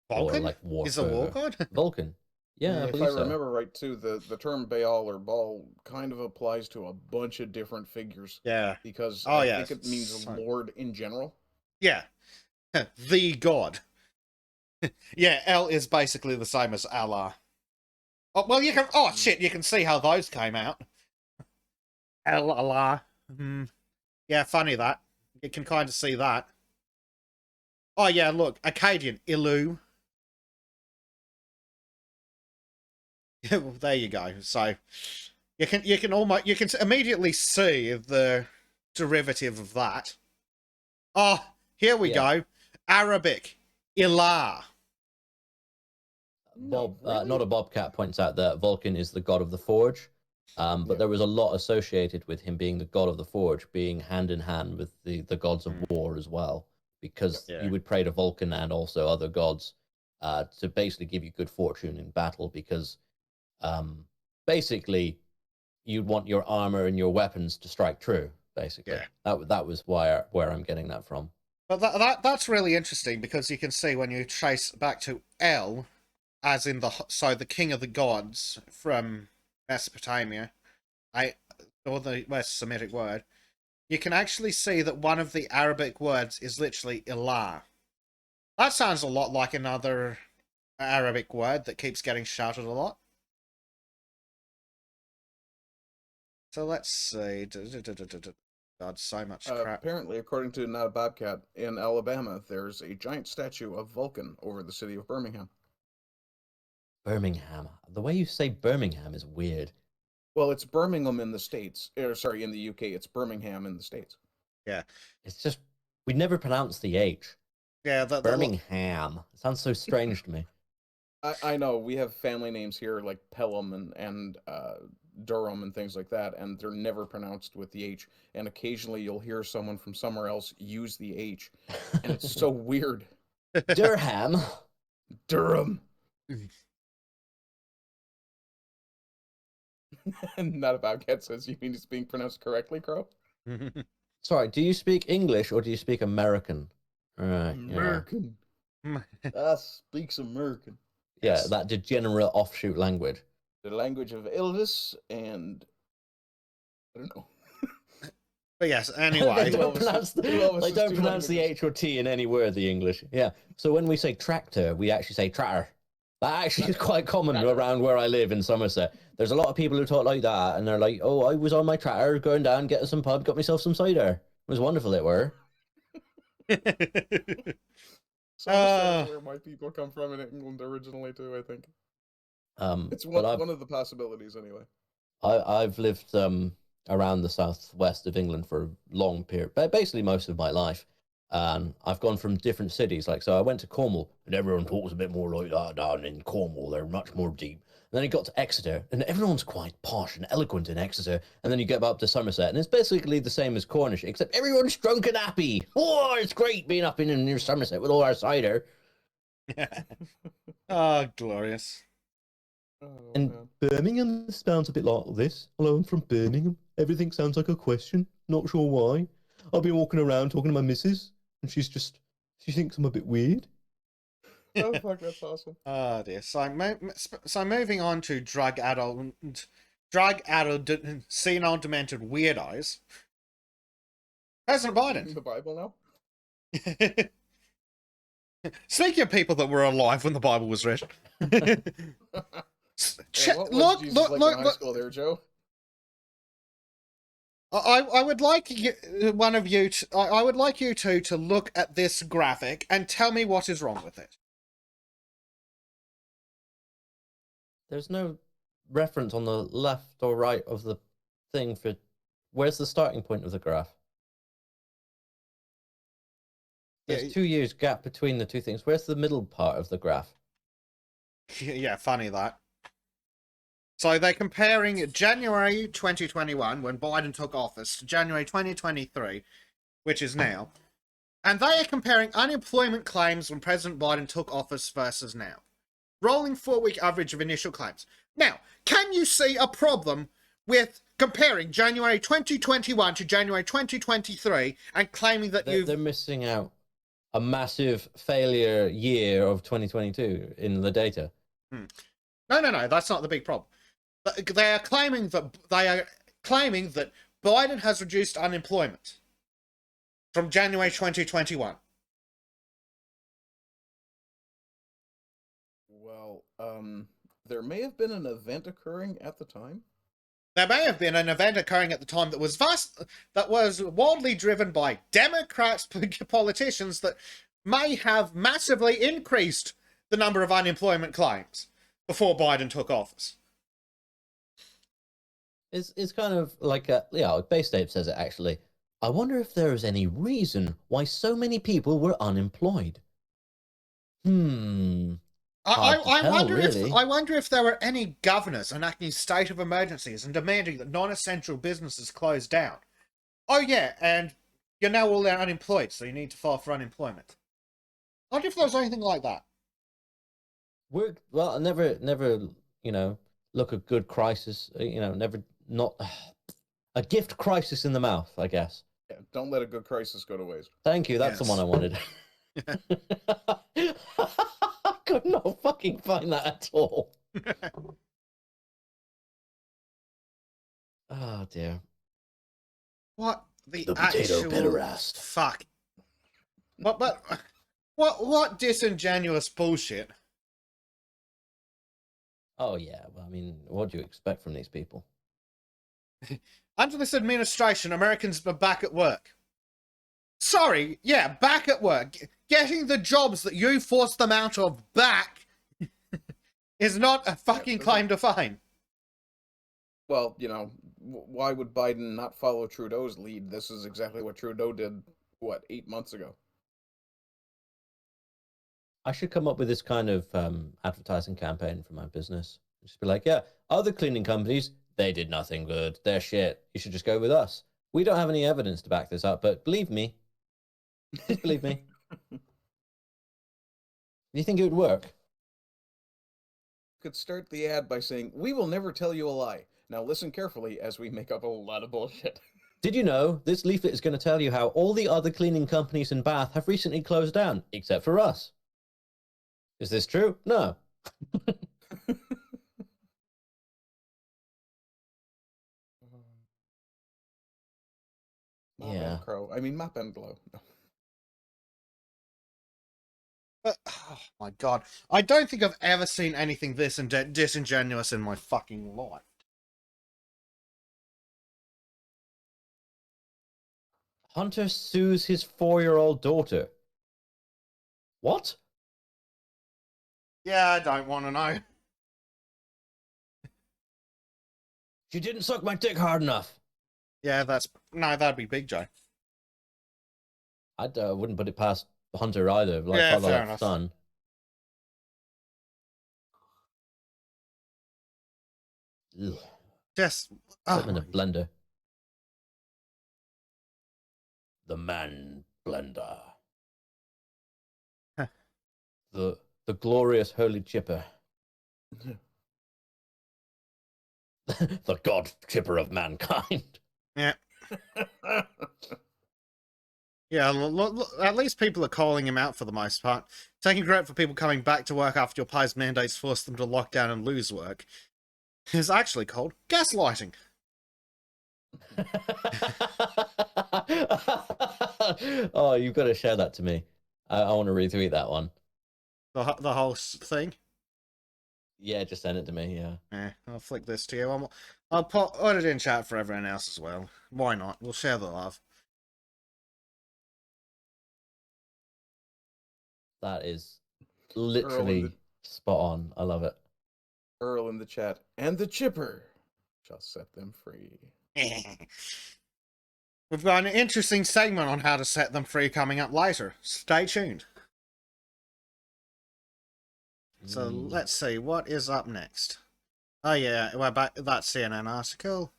Vulcan? Or like war Is a war fervor. god? Vulcan. Yeah, I If believe I so. remember right, too, the term Baal or Baal kind of applies to a bunch of different figures. Yeah. Because Oh, I yeah. think it means So- lord in general. Yeah. The god. Yeah, El is basically the same as Allah. Oh, well, you can... Oh, shit, you can see how those came out. El, Allah. Yeah, funny that. You can kind of see that. Oh, yeah, look. Akkadian. Ilu. Yeah, well, there you go. So, you can immediately see the derivative of that. Oh, here we go. Arabic. Ilah. Not a Bobcat points out that Vulcan is the god of the forge, but there was a lot associated with him being the god of the forge, being hand in hand with the gods of war as well, because you would pray to Vulcan and also other gods to basically give you good fortune in battle, because basically you'd want your armor and your weapons to strike true. Basically, that was where I'm getting that from. But that's really interesting, because you can see when you trace back to El, as in the king of the gods from Mesopotamia, or the West Semitic word, you can actually see that one of the Arabic words is literally ilah. That sounds a lot like another Arabic word that keeps getting shouted a lot. So let's see. God, so much crap. Apparently, according to Not a Bobcat, in Alabama, there's a giant statue of Vulcan over the city of Birmingham. Birmingham. The way you say Birmingham is weird. Well, it's Birmingham in the States. Sorry, in the UK, it's Birmingham in the States. Yeah. It's just, we never pronounce the H. Yeah, Birmingham. It sounds so strange to me. I know, we have family names here like Pelham and Durham and things like that, and they're never pronounced with the H. And occasionally you'll hear someone from somewhere else use the H, and it's so weird. Durham. Durham. Not a Bobcat says, you mean it's being pronounced correctly, Crow? Sorry, do you speak English or do you speak American? Right. American. I speaks American. Yeah, that degenerate offshoot language. The language of Elvis and I don't know. But yes, anyway. They don't pronounce the H or T in any word, the English. Yeah. So when we say tractor, we actually say tratter. That actually is quite common around where I live in Somerset. There's a lot of people who talk like that, and they're like, oh, I was on my tractor going down, getting some pub, got myself some cider. It was wonderful, it were. Somerset is where my people come from in England originally, too, I think. It's one of the possibilities, anyway. I've lived around the southwest of England for a long period, basically most of my life. And I've gone from different cities. Like, so I went to Cornwall, and everyone talks a bit more like that down in Cornwall. They're much more deep. And then I got to Exeter, and everyone's quite posh and eloquent in Exeter. And then you get up to Somerset, and it's basically the same as Cornish, except everyone's drunk and happy. Oh, it's great being up in near Somerset with all our cider. Oh, glorious. And Birmingham sounds a bit like this. Hello, I'm from Birmingham. Everything sounds like a question. Not sure why. I've been walking around talking to my missus, and she thinks I'm a bit weird. Oh, fuck, that's awesome. Oh, dear. So moving on to drug-addled, senile, demented weirdos. President Biden. The Bible now? Speaking of people that were alive when the Bible was written. Look in high school there, Joe? I would like I would like you two to look at this graphic and tell me what is wrong with it. There's no reference on the left or right of the thing for where's the starting point of the graph? There's 2 years gap between the two things. Where's the middle part of the graph? Yeah, funny that. So they're comparing January 2021, when Biden took office, to January 2023, which is now. And they are comparing unemployment claims when President Biden took office versus now. Rolling 4-week average of initial claims. Now, can you see a problem with comparing January 2021 to January 2023 and claiming that They're missing out a massive failure year of 2022 in the data. No, that's not the big problem. They are claiming that Biden has reduced unemployment from January 2021. Well, there may have been an event occurring at the time. There may have been an event occurring at the time that was wildly driven by Democrats politicians that may have massively increased the number of unemployment claims before Biden took office. It's kind of like Base Tape says it actually. I wonder if there is any reason why so many people were unemployed. I wonder if there were any governors enacting state of emergencies and demanding that non-essential businesses close down. Oh yeah, and you're now all unemployed, so you need to file for unemployment. I wonder if there was anything like that. Well, never, look a good crisis. Never not a gift crisis in the mouth, I guess. Yeah, don't let a good crisis go to waste. Thank you. That's the one I wanted. I could not fucking find that at all. Oh dear. What The potato actual pederast. fuck. What disingenuous bullshit. Oh yeah, well, I mean, what do you expect from these people? Under this administration, Americans are back at work. Sorry, yeah, back at work. Getting the jobs that you forced them out of back is not a fucking claim to fame. Well, why would Biden not follow Trudeau's lead? This is exactly what Trudeau did, 8 months ago? I should come up with this kind of advertising campaign for my business. Just be like, yeah, other cleaning companies, they did nothing good. They're shit. You should just go with us. We don't have any evidence to back this up, but believe me. Just believe me. Do you think it would work? Could start the ad by saying, "We will never tell you a lie. Now listen carefully as we make up a lot of bullshit." Did you know this leaflet is going to tell you how all the other cleaning companies in Bath have recently closed down, except for us? Is this true? No. Yeah. Mop and glow. Oh my god. I don't think I've ever seen anything this disingenuous in my fucking life. Hunter sues his 4-year-old daughter. What? Yeah, I don't want to know. She didn't suck my dick hard enough. Yeah, that'd be Big Joe. I wouldn't put it past Hunter either. Like, Yeah, father, fair like enough. son. Ugh. Just Put them in a blender. The man blender. Huh. The glorious holy chipper. The god chipper of mankind. Yeah. Yeah, at least people are calling him out for the most part. Taking credit for people coming back to work after your pie's mandates forced them to lock down and lose work is actually called gaslighting. Oh, you've got to share that to me. I want to retweet that one. The whole thing? Yeah, just send it to me, yeah. I'll flick this to you. I'll put it in chat for everyone else as well. Why not? We'll share the love. That is literally spot on. I love it. Earl in the chat. And the chipper shall set them free. We've got an interesting segment on how to set them free coming up later. Stay tuned. So let's see, what is up next? Oh yeah, we're back that CNN article.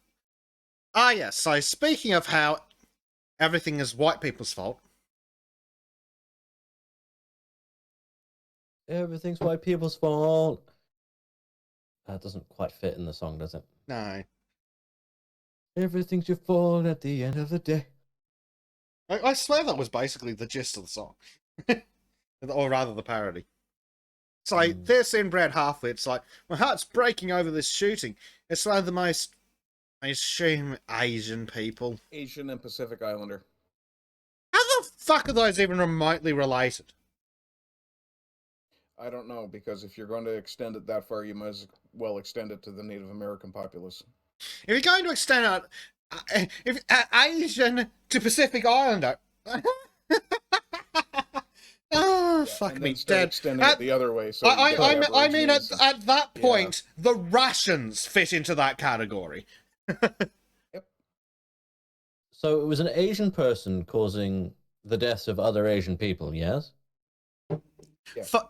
Ah yes, so speaking of how everything is white people's fault. Everything's white people's fault. That doesn't quite fit in the song, does it? No. Everything's your fault at the end of the day. I swear that was basically the gist of the song. Or rather the parody. It's like, this inbred half-wit's like, my heart's breaking over this shooting. It's one of the most, I assume, Asian people. Asian and Pacific Islander. How the fuck are those even remotely related? I don't know, because if you're going to extend it that far, you might as well extend it to the Native American populace. If you're going to extend it, Asian to Pacific Islander... Oh, fuck me dead. Extending it the other way. So I mean, at that point, the Russians fit into that category. Yep. So it was an Asian person causing the deaths of other Asian people, yes?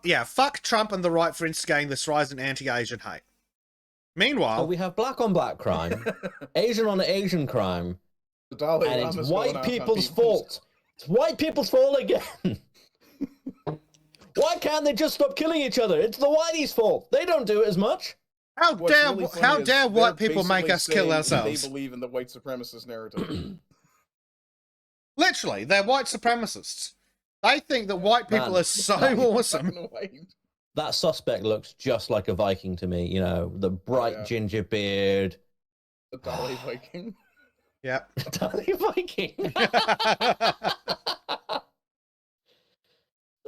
Yeah. Fuck Trump and the right for instigating this rise in anti-Asian hate. Meanwhile... So we have black on black crime, Asian on Asian crime, and it's white people's fault. It's white people's fault again. Why can't they just stop killing each other? It's the whiteies' fault. They don't do it as much. How dare white people make us kill ourselves? They believe in the white supremacist narrative. Literally, they're white supremacists. They think that white people are so awesome. That suspect looks just like a Viking to me. You know, the bright ginger beard. The Dolly Viking. Yep. Tiny Viking.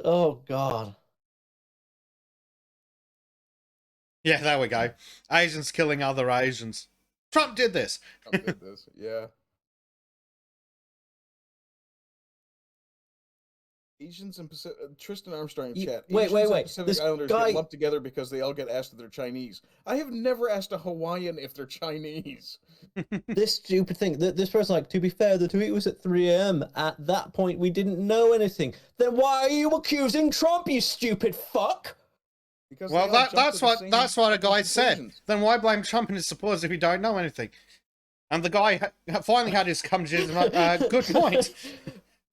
Oh God. Yeah, there we go. Asians killing other Asians. Trump did this. Trump did this. Yeah. Asians and Pacific, Tristan Armstrong in chat. Wait, Asians wait, and wait. Pacific This Islanders guy- get lumped together because they all get asked if they're Chinese. I have never asked a Hawaiian if they're Chinese. This stupid thing. This person, like, to be fair, the tweet was at 3 a.m. At that point, we didn't know anything. Then why are you accusing Trump, you stupid fuck? Because Well, they all jump to the that's what a guy said. conclusions. Then why blame Trump and his supporters if you don't know anything? And the guy finally had his come to Jesus. Good point.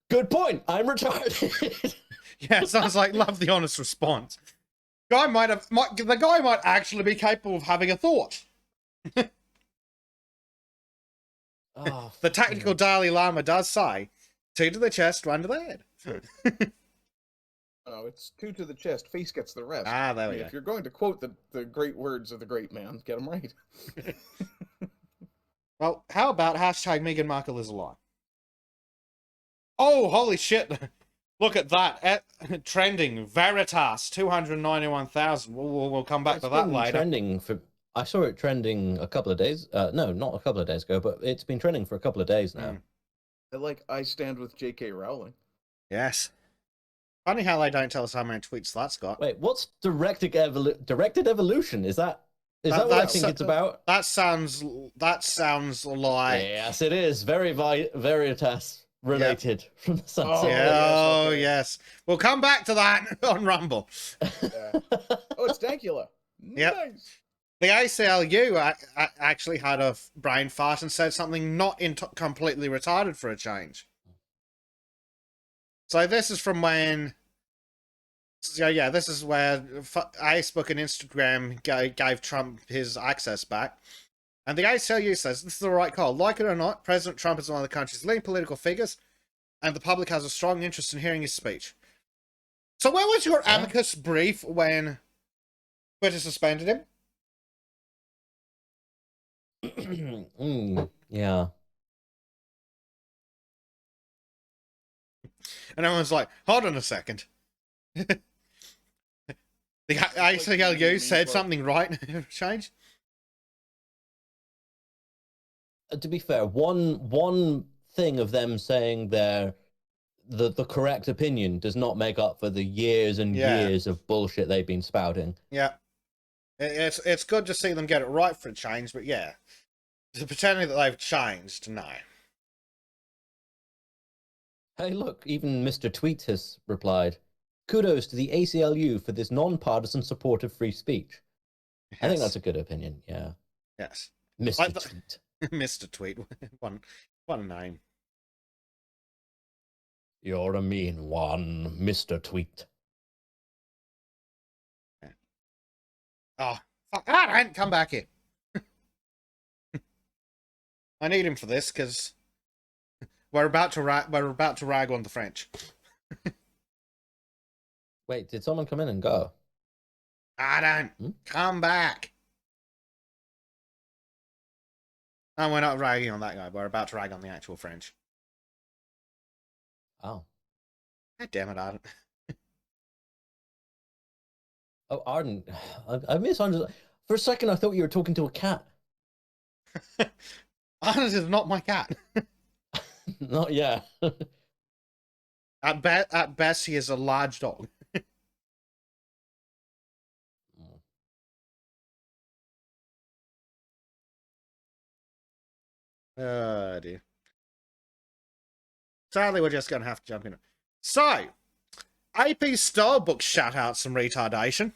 Good point. I'm retarded. Yeah, sounds like love the honest response. The guy might actually be capable of having a thought. Oh, The tactical Dalai Lama does say, 2 to the chest, 1 to the head. Oh, it's 2 to the chest, face gets the rest. Ah, there I we mean, go. if you're going to quote the great words of the great man, get them right. Well, how about hashtag Meghan Markle is a lie? Oh, holy shit. Look at that. Trending. Veritas, 291,000. We'll come back It's to that been later. trending for. I saw it trending a couple of days. No, not a couple of days ago, but it's been trending for a couple of days now. I stand with J.K. Rowling. Yes. Funny how they don't tell us how many tweets that's got. Wait, what's directed evolution? Is that what I that's- think it's about? That sounds like... Yes, it is. Very Veritas related from the Sunset. Oh, okay. yes. We'll come back to that on Rumble. Yeah. Oh, it's Dankula. Yep. Nice. The ACLU actually had a brain fart and said something not completely retarded for a change. So this is from when... So yeah, this is where Facebook and Instagram gave Trump his access back. And the ACLU says, this is the right call. Like it or not, President Trump is one of the country's leading political figures, and the public has a strong interest in hearing his speech. So where was your amicus brief when Twitter suspended him? Yeah. And everyone's like, hold on a second. The ACLU said something right changed? To be fair, one thing of them saying the correct opinion does not make up for the years and years of bullshit they've been spouting. Yeah. It's good to see them get it right for a change, but yeah. Pretending that they've changed, no. Hey, look, even Mr. Tweet has replied. Kudos to the ACLU for this non-partisan support of free speech. Yes. I think that's a good opinion, yeah. Yes. Mr. Tweet. Mr. Tweet. What a name. You're a mean one, Mr. Tweet. Oh, fuck. Aaron, come back here. I need him for this, because we're about to rag on the French. Wait, did someone come in and go? Aaron, come back. No, we're not ragging on that guy. We're about to rag on the actual French. Oh. God damn it, Arden. Oh, Arden. I misunderstood. For a second, I thought you were talking to a cat. Arden is not my cat. Not yet. At best, he is a large dog. Oh, dear. Sadly, we're just going to have to jump in. So, AP style books shout out some retardation.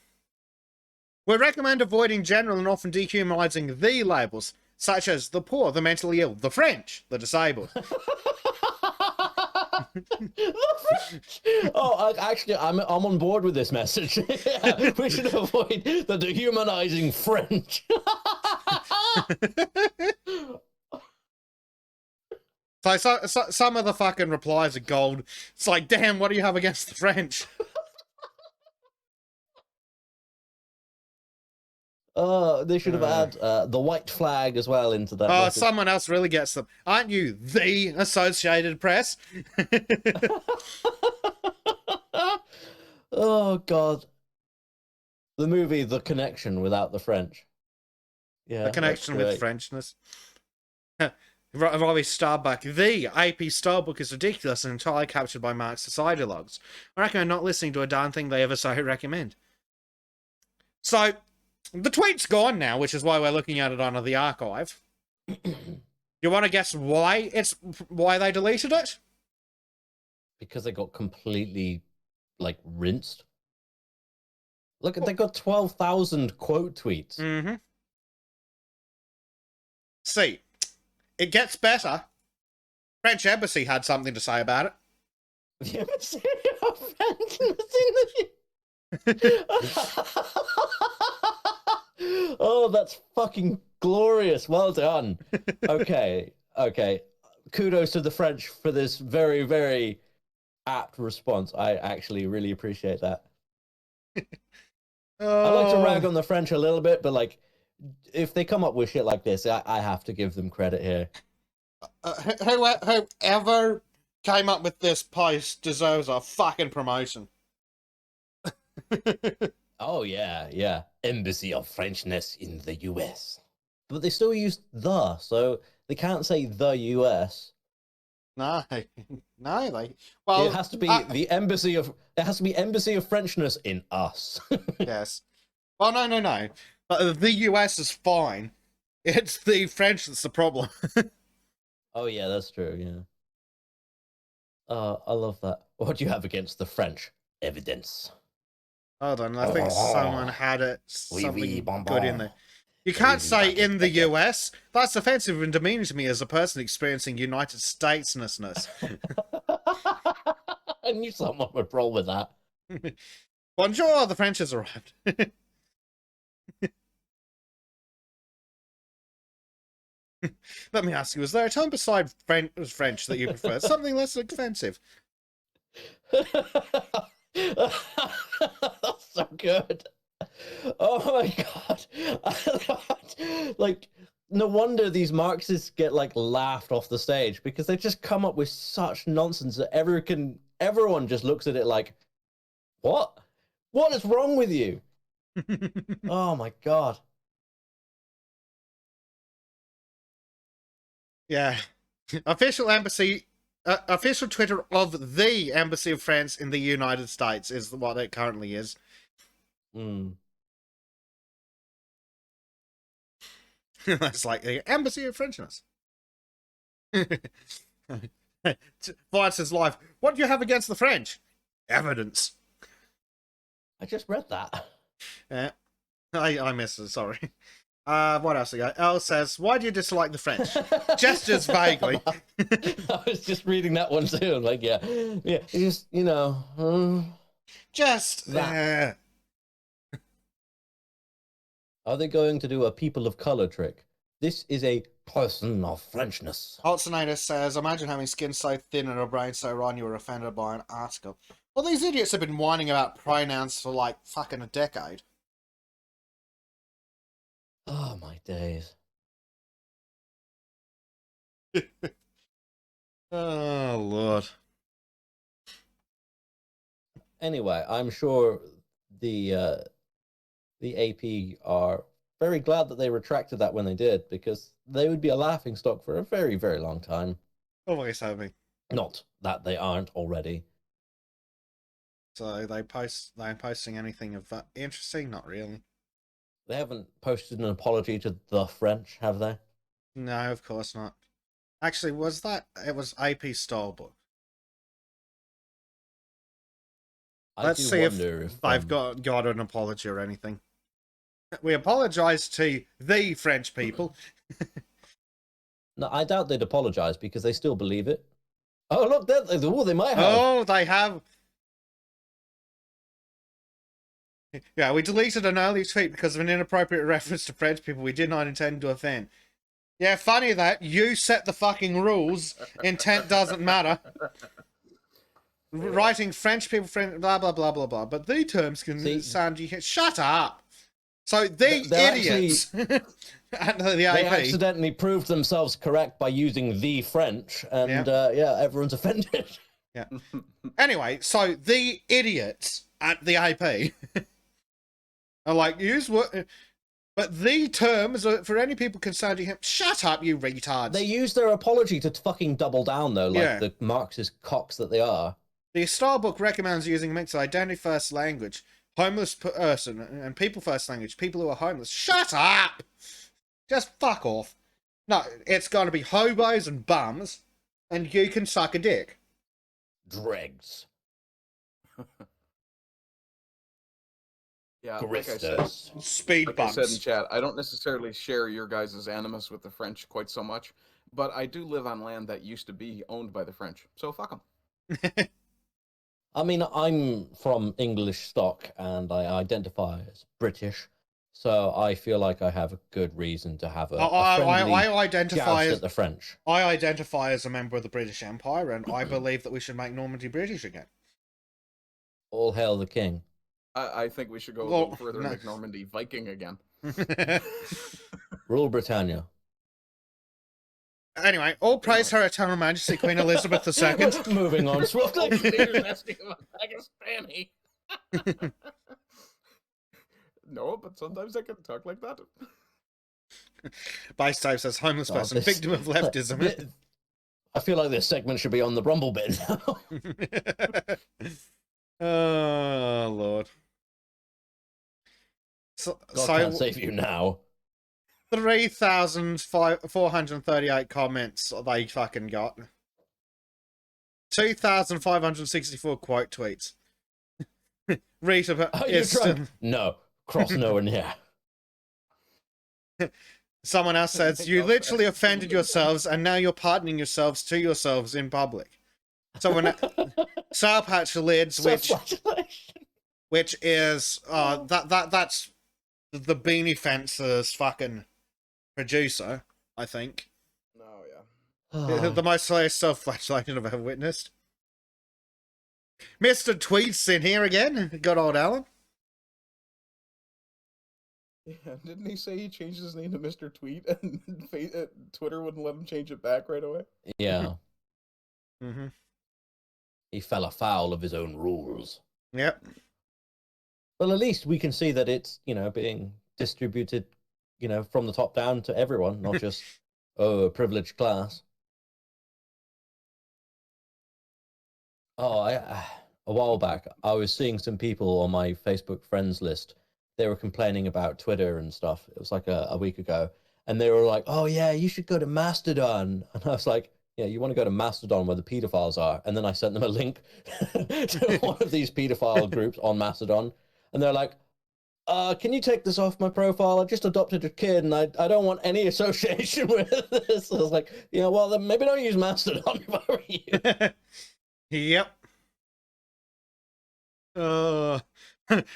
We recommend avoiding general and often dehumanizing the labels, such as the poor, the mentally ill, the French, the disabled. Oh, actually, I'm on board with this message. Yeah, we should avoid the dehumanizing French. So some of the fucking replies are gold. It's like, damn, what do you have against the French? They should have had the white flag as well into that. Oh, message. someone else really gets them. Aren't you the Associated Press? Oh God. The movie The Connection without the French. Yeah. The connection with Frenchness. Robbie Starbuck. The AP Starbuck is ridiculous and entirely captured by Marxist ideologues. I recommend not listening to a darn thing they ever say recommend. So, the tweet's gone now, which is why we're looking at it on the archive. You want to guess why they deleted it? Because they got completely, like, rinsed. Look, they got 12,000 quote tweets. Mm-hmm. See, it gets better. French embassy had something to say about it. The embassy of French in the... Oh, that's fucking glorious. Well done. Okay. Kudos to the French for this very, very apt response. I actually really appreciate that. I like to rag on the French a little bit, but like, if they come up with shit like this, I have to give them credit here. Whoever came up with this post deserves a fucking promotion. Oh, yeah. Embassy of Frenchness in the US. But they still use the, so they can't say the US. No, they. Well, it has to be the embassy of. It has to be embassy of Frenchness in us. Yes. Well, no. The US is fine. It's the French that's the problem. Oh yeah, that's true. Yeah. I love that. What do you have against the French? Evidence. Hold on, I think someone had it. Something good in there. You can't Oui, say in the baguette. US. That's offensive and demeaning to me as a person experiencing United Statesness. I knew someone would roll with that. Bonjour, the French has arrived. Let me ask you, is there a tone beside French that you prefer? Something less offensive. That's so good. Oh my God. Like, no wonder these Marxists get like laughed off the stage, because they just come up with such nonsense that everyone just looks at it like, what is wrong with you? Oh my God. Yeah. Official Twitter of the Embassy of France in the United States is what it currently is. That's like the Embassy of Frenchness. Vice is live. What do you have against the French? Evidence. I just read that. Yeah. I missed it, sorry. What else we got? Elle says, why do you dislike the French? Gestures vaguely. I was just reading that one too. Like, yeah, just, just that. Are they going to do a people of color trick? This is a person of Frenchness. Alternator says, imagine having skin so thin and a brain so rotten you were offended by an article. Well, these idiots have been whining about pronouns for like fucking a decade. Oh, my days. Oh, Lord. Anyway, I'm sure the AP are very glad that they retracted that when they did, because they would be a laughingstock for a very, very long time. Always have me. Not that they aren't already. So they're posting anything of that interesting? Not really. They haven't posted an apology to the French, have they? No, of course not. Actually, it was AP Stylebook. Let's see if they've got an apology or anything. We apologize to the French people. No, I doubt they'd apologize because they still believe it. Oh, look, they might have. Oh, they have. Yeah, we deleted an early tweet because of an inappropriate reference to French people we did not intend to offend. Yeah, funny that. You set the fucking rules. Intent doesn't matter. Writing French people, blah, blah, blah, blah, blah. But the terms can sound... Shut up! So the They're idiots at the They AP. accidentally proved themselves correct by using the French, and everyone's offended. Yeah. Anyway, so the idiots at the AP are like, use what? But the terms are for any people concerned. Shut up, you retards. They use their apology to fucking double down, though, like the Marxist cocks that they are. The Star Book recommends using a mix of identity first language, homeless person, and people first language, people who are homeless. Shut up! Just fuck off. No, it's going to be hobos and bums, and you can suck a dick. Dregs. Yeah, Grifters. Speed like bumps. I said in chat, I don't necessarily share your guys' animus with the French quite so much, but I do live on land that used to be owned by the French, so fuck them. I mean, I'm from English stock, and I identify as British, so I feel like I have a good reason to have a friendly I identify joust as at the French. I identify as a member of the British Empire, and I believe that we should make Normandy British again. All hail the king. I think we should go a little further and make Normandy Viking again. Rule Britannia. Anyway, all praise her eternal majesty, Queen Elizabeth II. Moving on swiftly. Pakistani. No, but sometimes I can talk like that. Base type says homeless person, victim of leftism. I feel like this segment should be on the Rumble bit now. Oh, Lord. God can't save you now. 3,438 comments they fucking got. 2,564 quote tweets. Rita Are you drunk? No. Cross no and yeah. Someone else says, you literally offended yourselves and now you're pardoning yourselves to yourselves in public. Someone Sour Patch Lids, which is that's the Beanie Fencer's fucking producer, I think. No, yeah. The most hilarious self-flagellation I've ever witnessed. Mr. Tweets in here again. Good old Alan. Yeah, didn't he say he changed his name to Mr. Tweet and Twitter wouldn't let him change it back right away? Yeah. Mm-hmm. He fell afoul of his own rules. Yep. Well, at least we can see that it's, being distributed, from the top down to everyone, not just, a privileged class. Oh, a while back, I was seeing some people on my Facebook friends list. They were complaining about Twitter and stuff. It was like a week ago. And they were like, oh, yeah, you should go to Mastodon. And I was like, yeah, you want to go to Mastodon where the pedophiles are. And then I sent them a link to one of these pedophile groups on Mastodon. And they're like, can you take this off my profile? I just adopted a kid and I don't want any association with this. I was like, well, then maybe don't use Mastodon if I were you. Yep.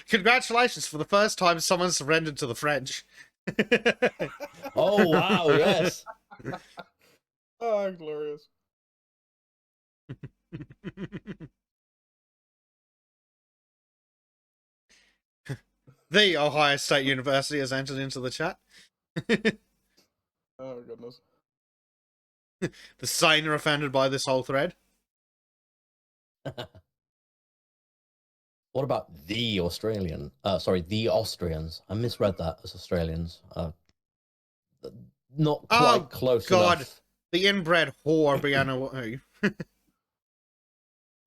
Congratulations, for the first time someone surrendered to the French. Oh, wow, yes. Oh, glorious. The Ohio State University has entered into the chat. Oh, goodness. The sane are offended by this whole thread. What about the Australian? The Austrians. I misread that as Australians. Not quite close enough. The inbred whore Brianna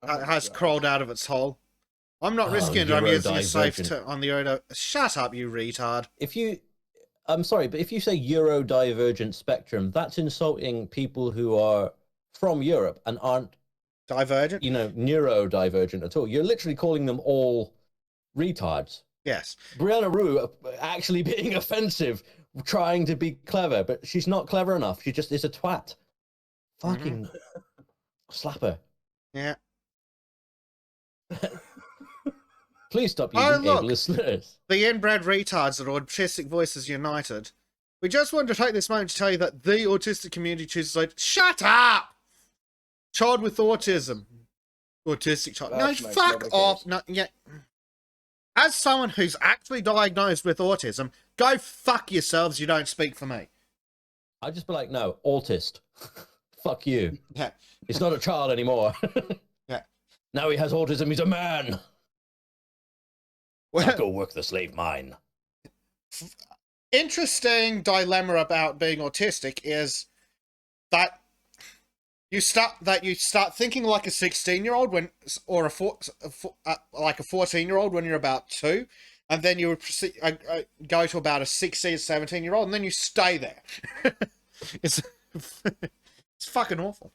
has crawled out of its hole. I'm not risking it. I'm using a safe on the Euro. Shut up, you retard. I'm sorry, but if you say Eurodivergent spectrum, that's insulting people who are from Europe and aren't divergent, neurodivergent at all. You're literally calling them all retards. Yes. Brianna Rue actually being offensive, trying to be clever, but she's not clever enough. She just is a twat. Fucking slap her. Yeah. Please stop using ableist slurs. The inbred retards are Autistic Voices United. We just wanted to take this moment to tell you that the autistic community chooses like, shut up! Child with autism. Autistic child. That's no, nice. fuck Nobody off. cares. No, yeah. as someone who's actually diagnosed with autism, go fuck yourselves. You don't speak for me. I'd just be like, no, autist. Fuck you. Yeah. He's not a child anymore. Yeah. Now he has autism. He's a man. Well, I'll go work the slave mine. interesting dilemma about being autistic is that you start thinking like a 16-year-old when, or like a 14-year-old when you're about 2, and then you would go to about a 16 or 17-year-old, and then you stay there. it's it's fucking awful.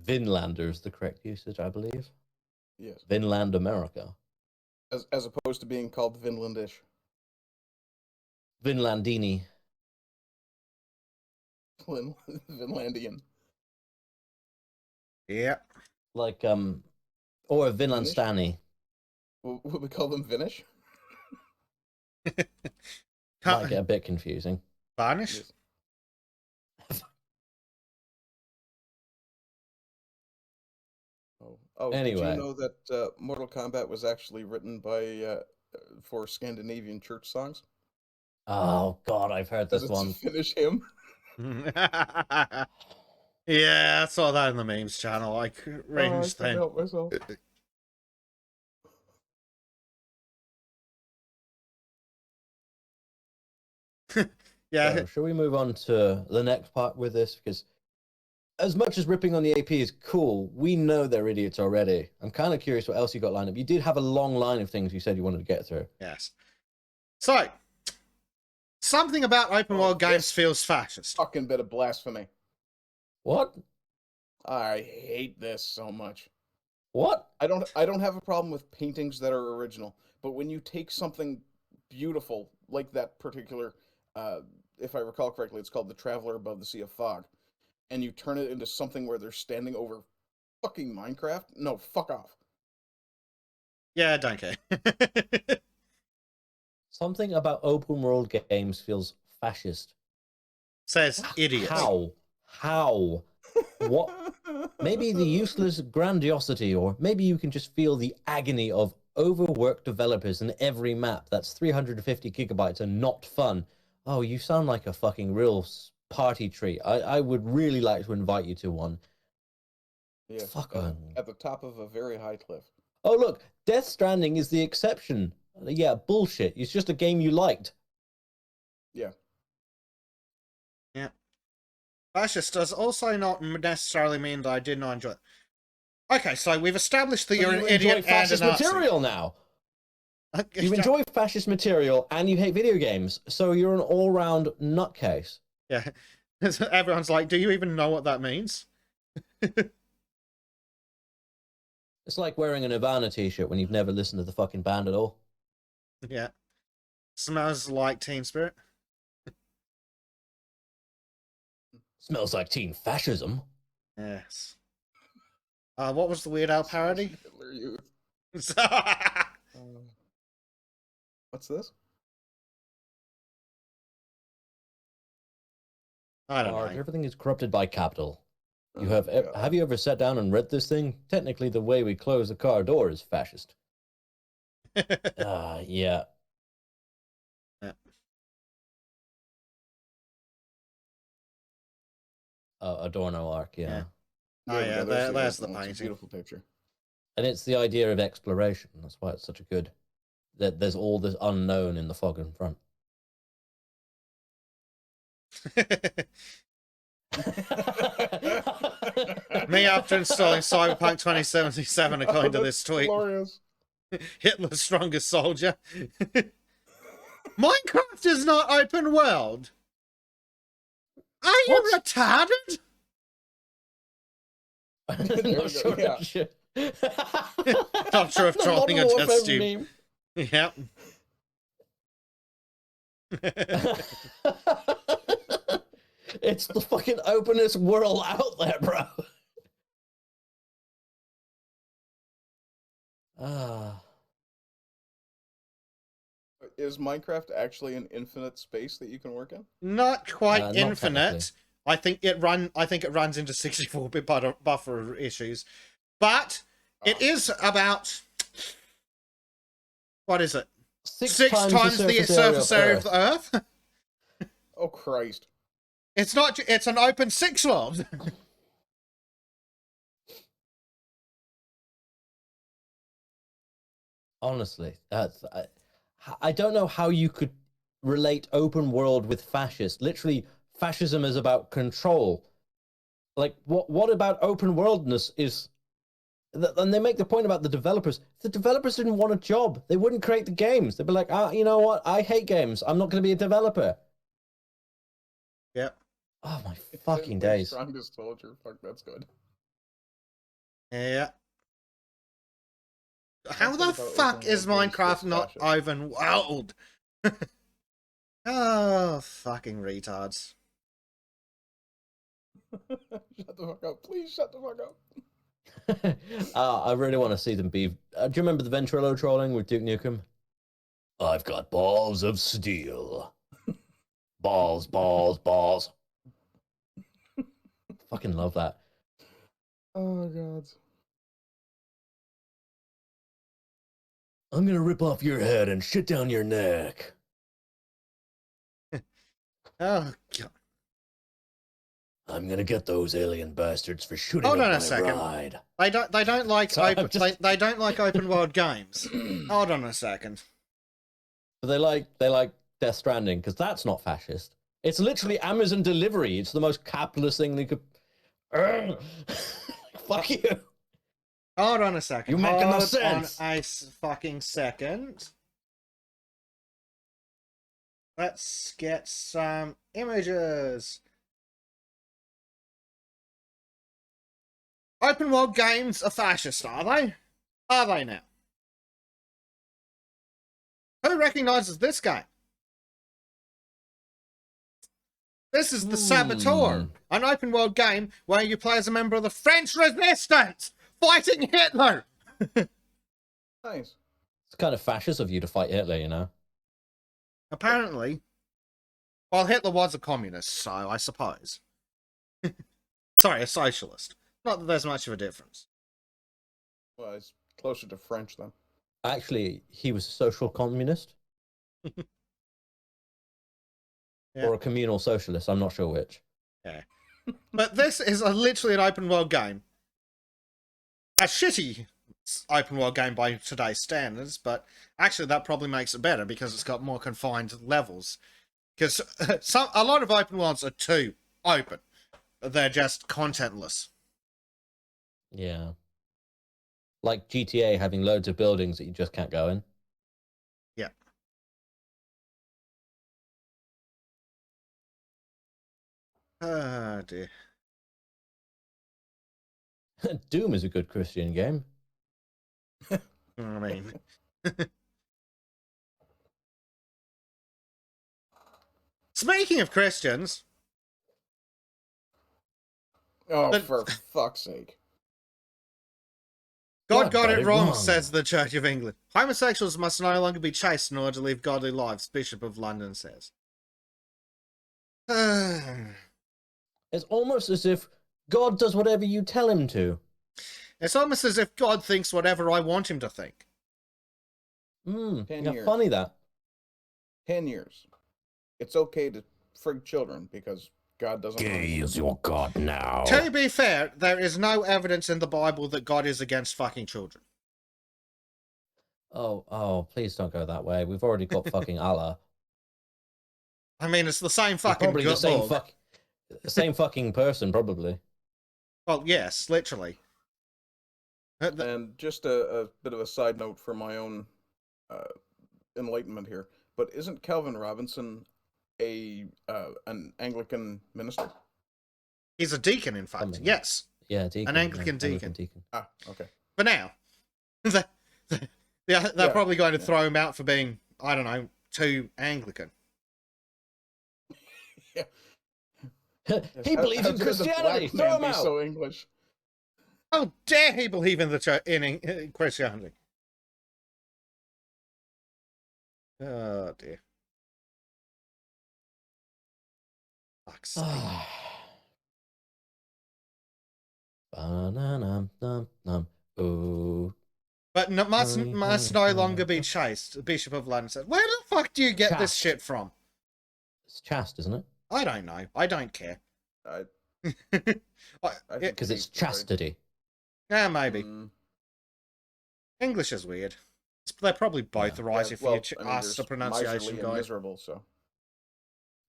Vinlander is the correct usage, I believe. Yes. Vinland America. As opposed to being called Vinlandish. Vinlandini. Vinlandian. Yeah. Like, or Vinlandstani. Would we call them Vinish? Might get a bit confusing. Varnish? Yes. Anyway. Did you know that Mortal Kombat was actually written by for Scandinavian church songs? Oh God, I've heard this one. To finish him. Yeah, I saw that in the memes channel. Like, range I thing. can't help myself. Yeah. So, shall we move on to the next part with this? Because as much as ripping on the AP is cool, we know they're idiots already. I'm kind of curious what else you got lined up. You did have a long line of things you said you wanted to get through. Yes. So, something about open world games feels fascist. Fucking bit of blasphemy. What? I hate this so much. What? I don't have a problem with paintings that are original, but when you take something beautiful like that particular, if I recall correctly, it's called The Traveler Above the Sea of Fog, and you turn it into something where they're standing over fucking Minecraft? No, fuck off. Yeah, I don't care. Something about open world games feels fascist. Says idiot. How? What? Maybe the useless grandiosity, or maybe you can just feel the agony of overworked developers in every map that's 350 gigabytes and not fun. Oh, you sound like a fucking real party treat. I would really like to invite you to one. Yes, Fuck at the top of a very high cliff. Oh, look, Death Stranding is the exception. Yeah, bullshit. It's just a game you liked. Yeah. Yeah. Fascist does also not necessarily mean that I did not enjoy it. Okay, so we've established that you're an idiot and fascist a Nazi. material now. You enjoy fascist material and you hate video games, so you're an all-round nutcase. Yeah. Everyone's like, do you even know what that means? It's like wearing a Nirvana t-shirt when you've never listened to the fucking band at all. Yeah. Smells like Teen Spirit. Smells like teen fascism. Yes. What was the Weird Al parody? Hitler Youth. I What's this? don't know. Everything is corrupted by capital. You have God. have you ever sat down and read this thing? Technically, the way we close the car door is fascist. Yeah. Yeah. Adorno arc, yeah. Oh yeah, there's the It's a painting. beautiful picture. And it's the idea of exploration. That's why it's such a good. That there's all this unknown in the fog in front. Me after installing Cyberpunk 2077, according to this tweet. Glorious. Hitler's strongest soldier. Minecraft is not open world. Are you retarded? Not sure yeah. if shit. Not sure if The trolling or Modern just Warfare you. Yep. It's the fucking openest world out there, bro. Is Minecraft actually an infinite space that you can work in? Not quite Not infinite. technically. I think it runs into 64-bit buffer issues, but it is about, what is it? Six times the surface area of the Earth. Oh Christ! It's not. It's an open six world. Honestly, I don't know how you could relate open world with fascist. Literally, fascism is about control. Like, what about open worldness is? And they make the point about the developers. If the developers didn't want a job, they wouldn't create the games. They'd be like, you know what? I hate games. I'm not going to be a developer. Yep. Oh my fucking days! Strongest soldier. Fuck, that's good. Yeah. How the fuck is Minecraft not open world? Oh, fucking retards. Shut the fuck up. Please shut the fuck up. I really want to see them be. Do you remember the Ventrilo trolling with Duke Nukem? I've got balls of steel. Balls, balls, balls. Fucking love that. Oh god. I'm gonna rip off your head and shit down your neck. Oh god. I'm gonna get those alien bastards for shooting Hold up on a my second. ride. They don't like Sorry, open, they don't like open world games. Hold on a second. But they like Death Stranding because that's not fascist. It's literally Amazon delivery. It's the most capitalist thing they could. Fuck you. Hold on a second. You're making no sense. On a fucking second. Let's get some images. Open world games are fascist, are they? Are they now? Who recognizes this game? This is The Saboteur, an open world game where you play as a member of the French Resistance fighting Hitler. Nice. It's kind of fascist of you to fight Hitler, you know? Apparently. Well, Hitler was a communist, so I suppose. Sorry, a socialist. Not that there's much of a difference. Well, it's closer to French then. Actually, he was a social communist. Yeah. Or a communal socialist, I'm not sure which. Yeah. But this is literally an open world game. A shitty open world game by today's standards, but actually that probably makes it better because it's got more confined levels. Because a lot of open worlds are too open. They're just contentless. Yeah. Like GTA having loads of buildings that you just can't go in. Yeah. Oh dear. Doom is a good Christian game. I mean. Speaking of Christians. Oh, for fuck's sake. God got it wrong, says the Church of England. Homosexuals must no longer be chaste in order to live godly lives, Bishop of London says. It's almost as if God does whatever you tell him to. It's almost as if God thinks whatever I want him to think. 10 Yeah, years. funny that. 10 years. It's okay to frig children because God doesn't. Gay is your God now. To be fair, there is no evidence in the Bible that God is against fucking children. Oh, please don't go that way. We've already got fucking Allah. I mean, it's the same fucking Probably the same fucking person, probably. Well, yes, literally. And just a bit of a side note for my own enlightenment here, but isn't Calvin Robinson an Anglican minister? He's a deacon, in fact. Yes. Yeah, deacon. An Anglican deacon. Ah, okay. For now. They're probably going to throw him out for being, I don't know, too Anglican. Yeah. He believes in Christianity. Throw him out. So English. How dare he believe in the church in Christianity? Oh dear. Fuck's sake. Ba-na-num-num-num. Ooh. But must no longer be chaste. The Bishop of London said, "Where the fuck do you get this Chaste. shit from?" It's chaste, isn't it? I don't know. I don't care. I I- think Because it it's needs to be right. chastity. Yeah, maybe. Mm, English is weird. They're probably both Yeah. right yeah, if well, you I mean, ask the there's pronunciation miserly and guy. miserable, so.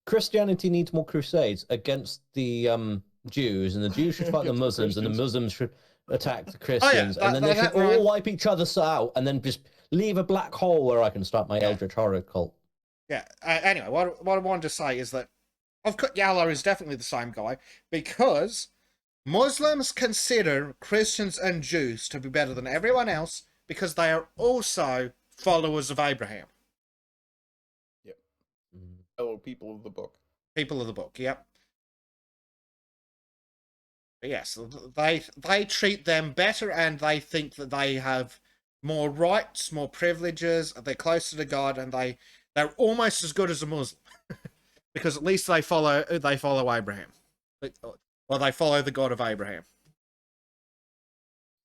Christianity needs more crusades against the Jews, and the Jews should fight the Against the Muslims, and the Christians. Muslims should attack the Christians, that- and then they that should all rhyme- wipe each other out, and then just leave a black hole where I can start my Yeah. Eldritch Horror cult. Yeah. Anyway, what I wanted to say is that Yalla is definitely the same guy because Muslims consider Christians and Jews to be better than everyone else because they are also followers of Abraham. Fellow people of the book. People of the book, yep. But yes, they treat them better and they think that they have more rights, more privileges, they're closer to God, and they're almost as good as a Muslim. Because at least they follow Abraham. Or they follow the God of Abraham.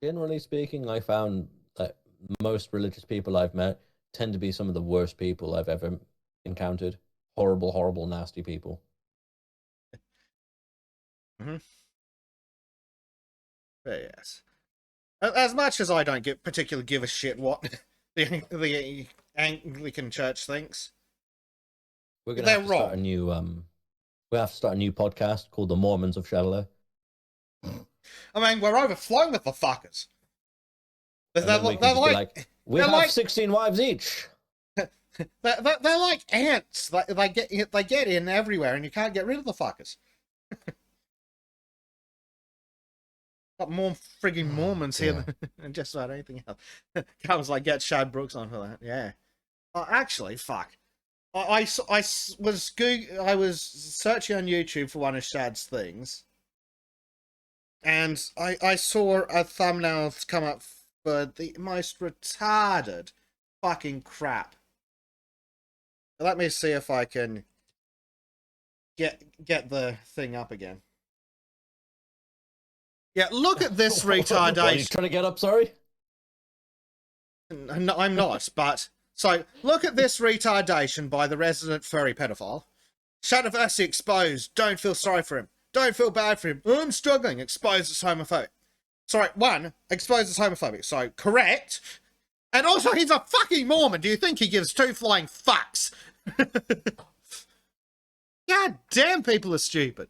Generally speaking, I found that most religious people I've met tend to be some of the worst people I've ever encountered. Horrible, horrible, nasty people. Mm-hmm. But yes. As much as I don't particularly give a shit what the Anglican Church thinks, We're gonna they're have to start a wrong. new we have to start a new podcast called the Mormons of Shadilay. I mean, we're overflowing with the fuckers. And then we can just be like, we they're have like- 16 wives each. They're like ants. They get in everywhere, and you can't get rid of the fuckers. Got more frigging Mormons here than just about anything else. Comes like get Shad Brooks on for that. Yeah. Actually, fuck. I was searching on YouTube for one of Shad's things, and I saw a thumbnail come up for the most retarded fucking crap. Let me see if I can get the thing up again. Yeah, look at this What are you retardation. trying to get up, sorry? No, I'm not, but... So, look at this retardation by the resident furry pedophile. Shadiversity exposed. Don't feel sorry for him. Don't feel bad for him. I'm struggling. Exposed as homophobic. Sorry, one, exposed as homophobic. So, correct. And also, he's a fucking Mormon. Do you think he gives two flying fucks? God damn, people are stupid.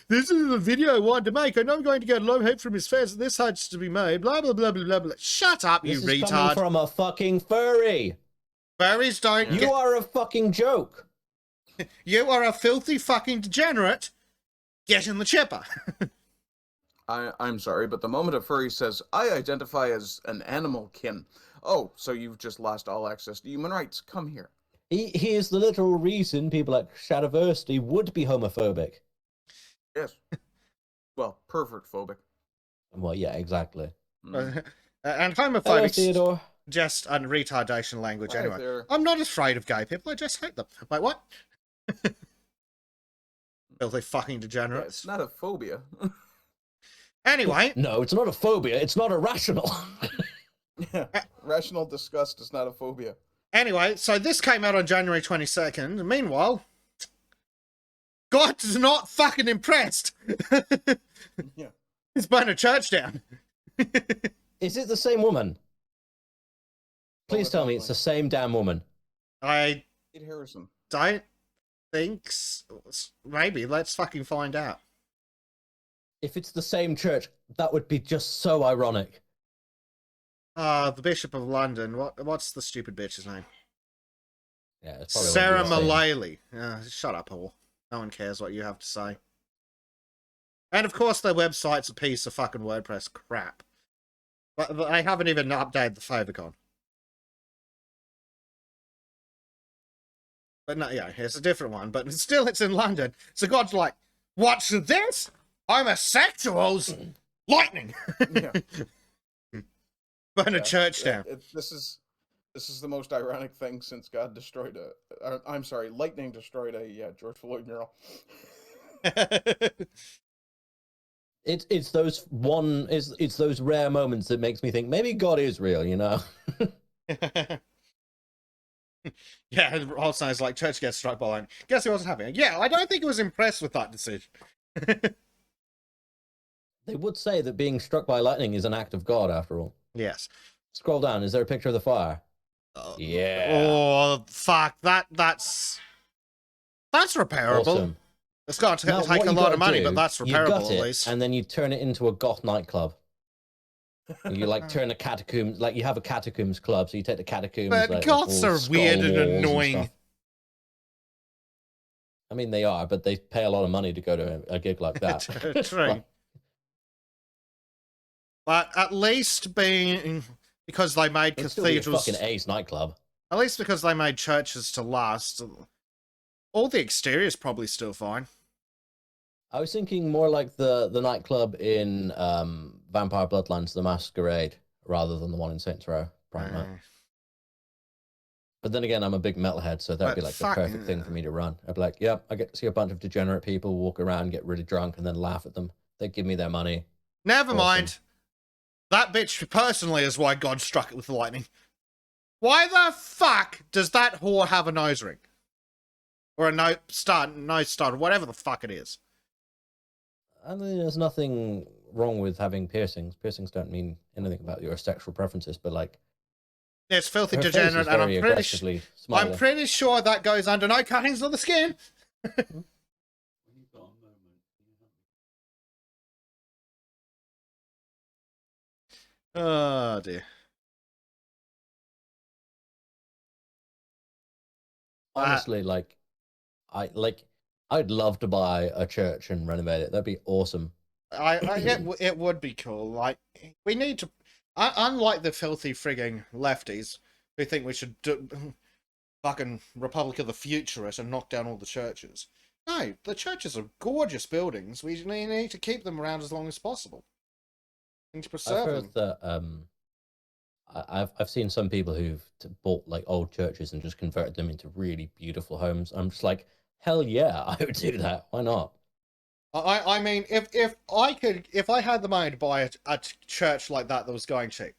This is the video I wanted to make. I know I'm going to get a lot of hate from his fans, and this has to be made. Blah, blah, blah, blah, blah, blah. Shut up, you This is retard. coming from a fucking furry. Furries don't You are a fucking joke. You are a filthy fucking degenerate. Get in the chipper. I'm sorry, but the moment a furry says, I identify as an animal kin. Oh, so you've just lost all access to human rights. Come here. He is the literal reason people like Shadiversity would be homophobic. Yes. Well, pervert phobic. Well, yeah, exactly. And Hello, homophobic Theodore. just a retardation language Hi anyway. there. I'm not afraid of gay people, I just hate them. Wait, what? Filthy fucking Yeah, degenerates. it's not a phobia. Anyway, No, it's not a phobia. It's not irrational. Yeah. Rational disgust is not a phobia. so this came out on January 22nd. Meanwhile, God's not fucking impressed. Yeah. He's burning a church down. Is it the same woman? Please Almost tell me it's certainly. the same damn woman. I Kate Harrison. don't think so. Maybe. Let's fucking find out. If it's the same church, that would be just so ironic. The Bishop of London. What's the stupid bitch's name? Yeah, it's probably Sarah one of the same. Mullally. Shut up, Paul. No one cares what you have to say. And of course, their website's a piece of fucking WordPress crap. But they haven't even updated the favicon. But no, yeah, it's a different one. But still, it's in London. So God's like, what's this? Homosexuals? Lightning! Yeah. Burn a Yeah, church down. This is the most ironic thing since God destroyed I'm sorry, lightning destroyed a George Floyd mural. It's those rare moments that makes me think maybe God is real, you know? Yeah, all sounds like church gets struck by lightning. Guess he wasn't happy. Yeah, I don't think he was impressed with that decision. They would say that being struck by lightning is an act of God, after all. Yes. Scroll down. Is there a picture of the fire? Yeah. Oh, fuck. That's repairable. Awesome. It's got to Now, take what a you lot of gotta money, do, but that's you repairable gut at it, least. and then you turn it into a goth nightclub. You like turn a catacomb, like you have a catacombs club, so you take the catacombs. But like, goths all are skull weird and walls annoying. stuff. I mean, they are, but they pay a lot of money to go to a gig like that. True. But at least because they made It'd still be a cathedrals, fucking ace nightclub. at least because they made churches to last, all the exterior is probably still fine. I was thinking more like the nightclub in Vampire Bloodlines, the Masquerade, rather than the one in Saints Row. But then again, I'm a big metalhead, so that'd be like the perfect thing for me to run. I'd be like, yep, I get to see a bunch of degenerate people walk around, get really drunk, and then laugh at them. They give me their money. Never mind. That bitch personally is why God struck it with lightning. Why the fuck does that whore have a nose ring? Or a nose stud, whatever the fuck it is. I mean, there's nothing wrong with having piercings. Piercings don't mean anything about your sexual preferences, but like, It's filthy her face degenerate, is and very aggressively smiling. I'm pretty sure that goes under no cuttings of the skin. Oh dear. Honestly, I'd love to buy a church and renovate it. That'd be awesome. It would be cool. Like, we need to, unlike the filthy frigging lefties who think we should do fucking Republic of the Futurist and knock down all the churches. No, the churches are gorgeous buildings. We need to keep them around as long as possible. We need to preserve I've heard them. that I've seen some people who've bought like old churches and just converted them into really beautiful homes. I'm just like, hell yeah, I would do that. Why not? I mean, if I had the money to buy a church like that was going cheap,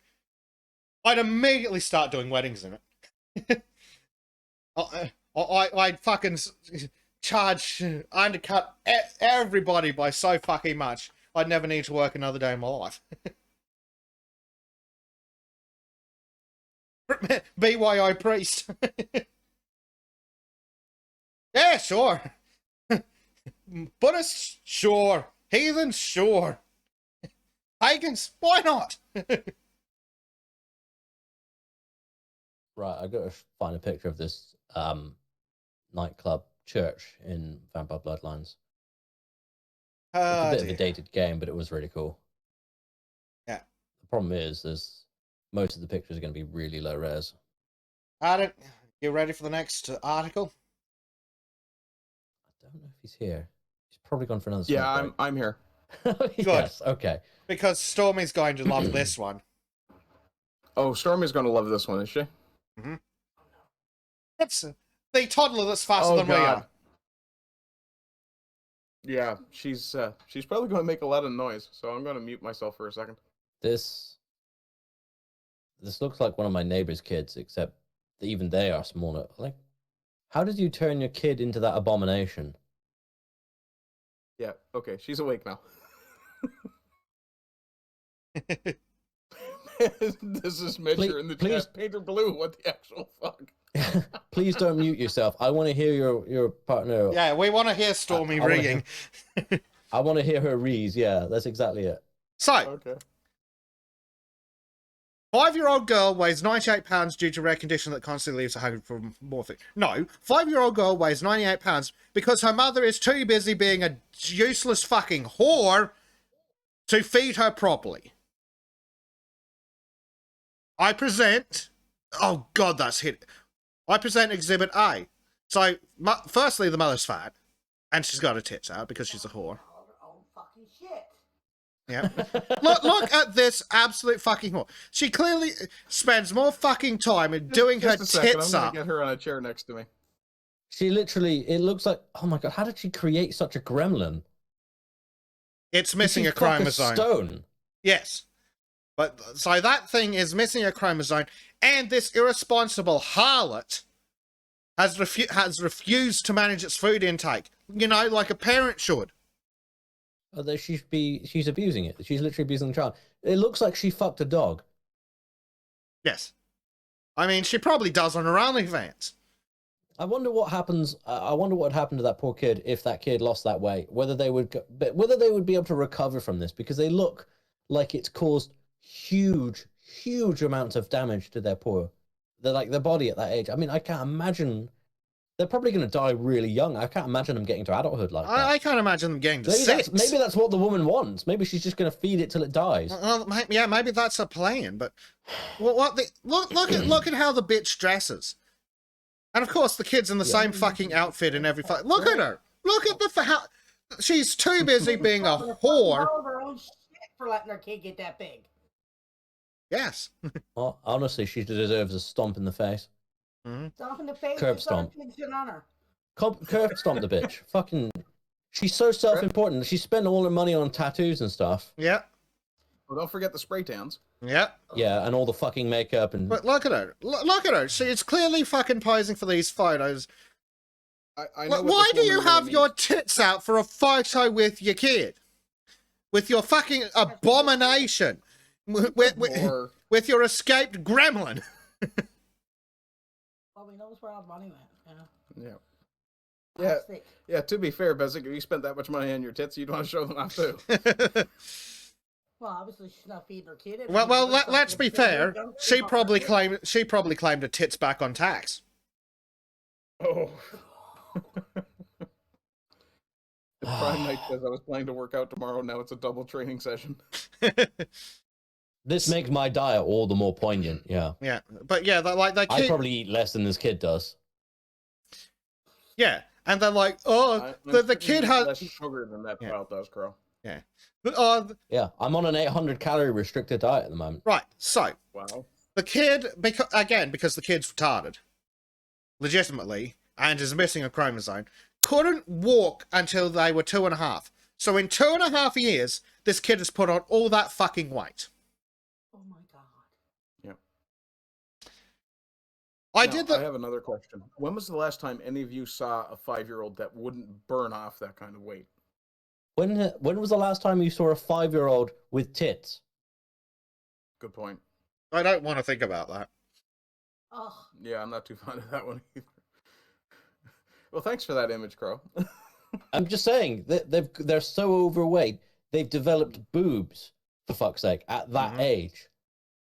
I'd immediately start doing weddings in it. I'd fucking undercut everybody by so fucking much. I'd never need to work another day in my life. BYO priest. Yeah, sure. Buddhists, sure. Heathens, sure. Pagans, why not? Right, I gotta find a picture of this nightclub church in Vampire Bloodlines. It's a bit of a dated game, but it was really cool. Yeah. The problem is, most of the pictures are going to be really low res. Adam, you ready for the next article? I don't know if he's here. He's probably gone for another. Yeah, I'm here. Yes, okay. Because Stormy's going to love this one. Oh, Stormy's going to love this one, is she? Mm-hmm. It's the toddler that's faster than we are. Yeah, she's probably going to make a lot of noise, so I'm going to mute myself for a second. This looks like one of my neighbor's kids, except that even they are smaller. Like, how did you turn your kid into that abomination? Yeah, okay, she's awake now. This is Mitcher in the chat. Painter Blue, what the actual fuck? Please don't mute yourself. I want to hear your partner. Yeah, we want to hear Stormy reading. I want to hear her reads. Yeah, that's exactly it. So, okay. 5-year-old girl weighs 98 pounds due to rare condition that constantly leaves her hungry for more things. No, 5-year-old girl weighs 98 pounds because her mother is too busy being a useless fucking whore to feed her properly. I present... Oh, God, that's hit. I present Exhibit A. So, firstly, the mother's fat, and she's got her tits out because she's a whore. Yeah. Look at this absolute fucking whore. She clearly spends more fucking time in doing her tits I'm up. gonna get her on a chair next to me. She literally, it looks like, oh my God, how did she create such a gremlin? It's Did missing she a fuck chromosome. stone. Yes. But so that thing is missing a chromosome, and this irresponsible harlot has refused to manage its food intake. You know, like a parent should. Although she's abusing it. She's literally abusing the child. It looks like she fucked a dog. Yes. I mean, she probably does on her OnlyFans. I wonder what happens. I wonder what happened to that poor kid if that kid lost that weight. Whether they would be able to recover from this, because they look like it's caused huge amounts of damage to their their body at that age. I mean, I can't imagine. They're probably going to die really young. I can't imagine them getting to adulthood like that. I can't imagine them getting to maybe 6. Maybe that's what the woman wants. Maybe she's just going to feed it till it dies. Well, yeah, maybe that's a plan. But look at how the bitch dresses, and of course the kid's in the same fucking outfit in every fight. Look at her. Look at how she's too busy being a whore. Her own shit for letting her kid get that big. Yes. Well, honestly, she deserves a stomp in the face. Stomp in the face. Curb stomp. On her. Curb stomp the bitch. Fucking. She's so self-important. She spent all her money on tattoos and stuff. Yeah. Well, don't forget the spray tans. Yeah. Yeah, and all the fucking makeup and. But look at her. Look at her. She's clearly fucking posing for these photos. I know Why do you really have needs. your tits out for a photo with your kid? With your fucking abomination. With your escaped gremlin. Well, we know where all the money went. Yeah, to be fair, Bezic, if you spent that much money on your tits, you'd want to show them off too. Well, obviously she's not feeding her kid. Well, let's be fair. She probably claimed her tits back on tax. Oh. Prime Night says I was planning to work out tomorrow. Now it's a double training session. This makes my diet all the more poignant. Yeah. Yeah, but yeah, I probably eat less than this kid does. Yeah, and they're like, oh, the kid has less sugar than that child does, Crow. Yeah. Yeah, I'm on an 800 calorie restricted diet at the moment. Right. So, wow. The kid, because the kid's retarded, legitimately, and is missing a chromosome, couldn't walk until they were 2.5. So in 2.5 years, this kid has put on all that fucking weight. Oh my god. Yep. I have another question. When was the last time any of you saw a 5-year-old that wouldn't burn off that kind of weight? When was the last time you saw a 5-year-old with tits? Good point. I don't want to think about that. Oh. Yeah, I'm not too fond of that one either. Well, thanks for that image, Crow. I'm just saying that they're so overweight. They've developed boobs, for fuck's sake, at that age.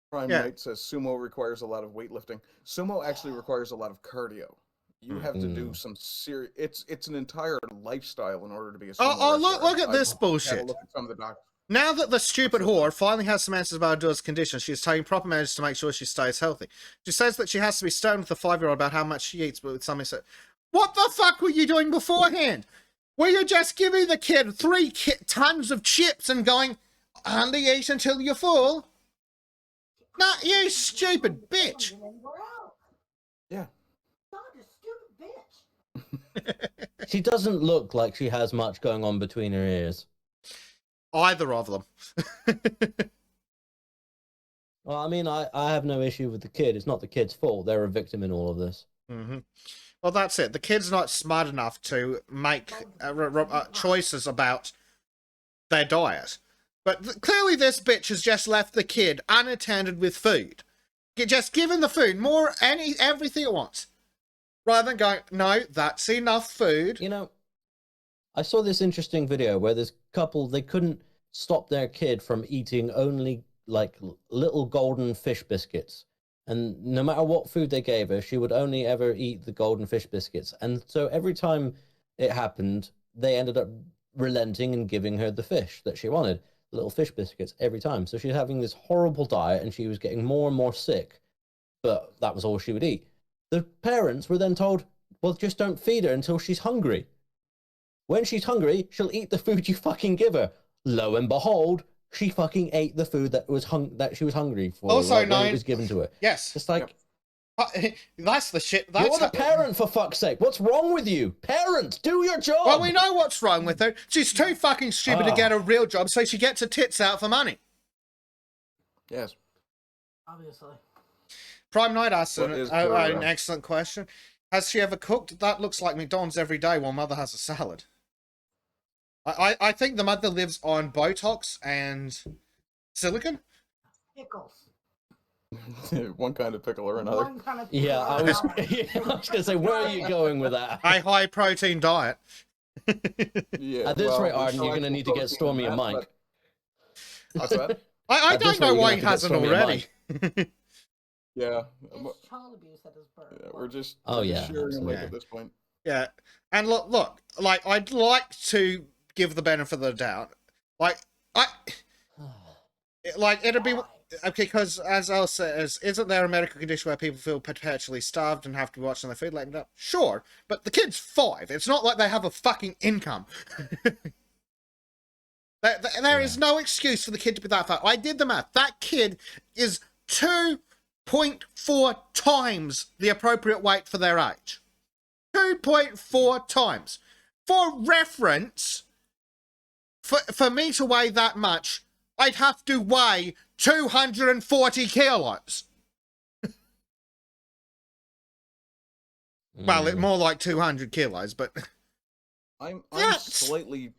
Prime Knight says sumo requires a lot of weightlifting. Sumo actually requires a lot of cardio. You have to do some serious. It's an entire lifestyle in order to be a sumo wrestler. Look at this bullshit. Have a look at some of the doctors. Now that the stupid whore finally has some answers about Adura's condition, she is taking proper measures to make sure she stays healthy. She says that she has to be stern with the 5-year-old about how much she eats, but with something said, what the fuck were you doing beforehand? Were you just giving the kid 3 tons of chips and going, only eat until you're full? Not you, stupid bitch. Yeah. God, you stupid bitch. She doesn't look like she has much going on between her ears. Either of them. Well, I mean, I have no issue with the kid. It's not the kid's fault. They're a victim in all of this. Mm-hmm. Well, that's it. The kid's not smart enough to make choices about their diet. But clearly this bitch has just left the kid unattended with food. Just given the food everything it wants. Rather than going, no, that's enough food. You know, I saw this interesting video where this couple, they couldn't stop their kid from eating only like little golden fish biscuits. And no matter what food they gave her, she would only ever eat the golden fish biscuits. And so every time it happened, they ended up relenting and giving her the fish that she wanted, little fish biscuits every time. So she's having this horrible diet and she was getting more and more sick, but that was all she would eat. The parents were then told, well, just don't feed her until she's hungry. When she's hungry, she'll eat the food you fucking give her. Lo and behold, she fucking ate the food that she was hungry for. Also when it was given to her. Yes. It's like, That's the shit. You're That's the parent, for fuck's sake. What's wrong with you? Parent, do your job. Well, we know what's wrong with her. She's too fucking stupid to get a real job, so she gets her tits out for money. Yes. Obviously. Prime Knight asks What an is her, excellent question. Has she ever cooked? That looks like McDonald's every day while mother has a salad. I think the mother lives on Botox and silicon. Pickles. One kind of pickle or another. One kind of Yeah, I was going to say, where are you going with that? A high protein diet. Yeah. At this well, rate, there's Arden, no you're going to actual need to get protein Stormy in a that, mic. but- What's that? I At don't this know rate, you're why gonna he have to get hasn't Stormy a already. Yeah. It's child abuse at this birth. Yeah, we're just Oh, we're yeah, just sharing a mic absolutely. at this point. Yeah, and look, like I'd like to give the benefit of the doubt. Like it'd be Why? okay because as Al says, isn't there a medical condition where people feel perpetually starved and have to be watching their food? Like, no, sure, but the kid's 5. It's not like they have a fucking income. There is no excuse for the kid to be that fat. I did the math. That kid is 2.4 times the appropriate weight for their age. 2.4 times. For reference, for me to weigh that much, I'd have to weigh 240 kilos. Well, more like 200 kilos, but... I'm That's- slightly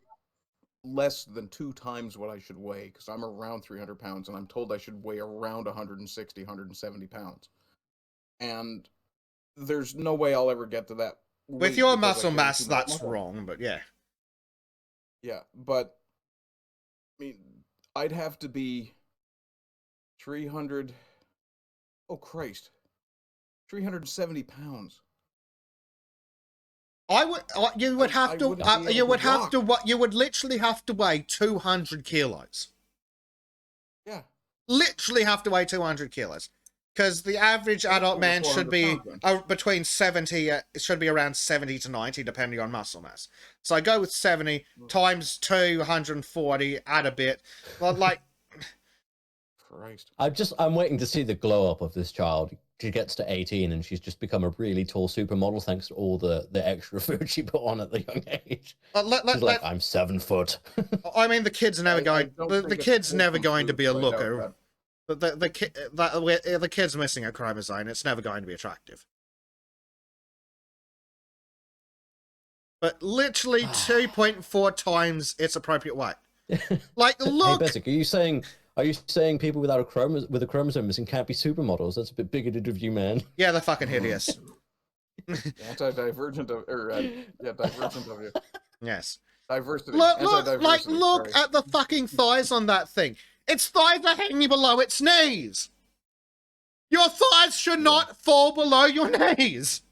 less than 2 times what I should weigh because I'm around 300 pounds and I'm told I should weigh around 160, 170 pounds. And there's no way I'll ever get to that. With weight your because I muscle carry mass, too much that's muscle. wrong, but yeah. Yeah, but I mean, I'd have to be 300. Oh Christ, 370 pounds. You would have to. wouldn't be able You to would have to. walk. You would literally have to weigh 200 kilos. Yeah. Literally have to weigh 200 kilos, because the average adult over man should 400 be pounds, between 70. It should be around 70 to 90, depending on muscle mass. So I go with 70 times 240. Add a bit, like. Christ. I'm waiting to see the glow up of this child. She gets to 18 and she's just become a really tall supermodel thanks to all the extra food she put on at the young age. She's like, I'm 7 foot. I mean, the kid's never going. don't The think it's kid's wholesome never going to food, be a so I doubt looker. The kid's missing a chromosome. It's never going to be attractive. But literally 2.4 times its appropriate weight. Like, look. Hey, Bessic, are you saying people without with a chromosome missing can't be supermodels? That's a bit bigoted of you, man. Yeah, they're fucking hideous. Anti-divergent of, divergent of you. Yes. Diversity. Look, Anti-diversity, look sorry. at the fucking thighs on that thing. Its thighs are hanging below its knees. Your thighs should not fall below your knees.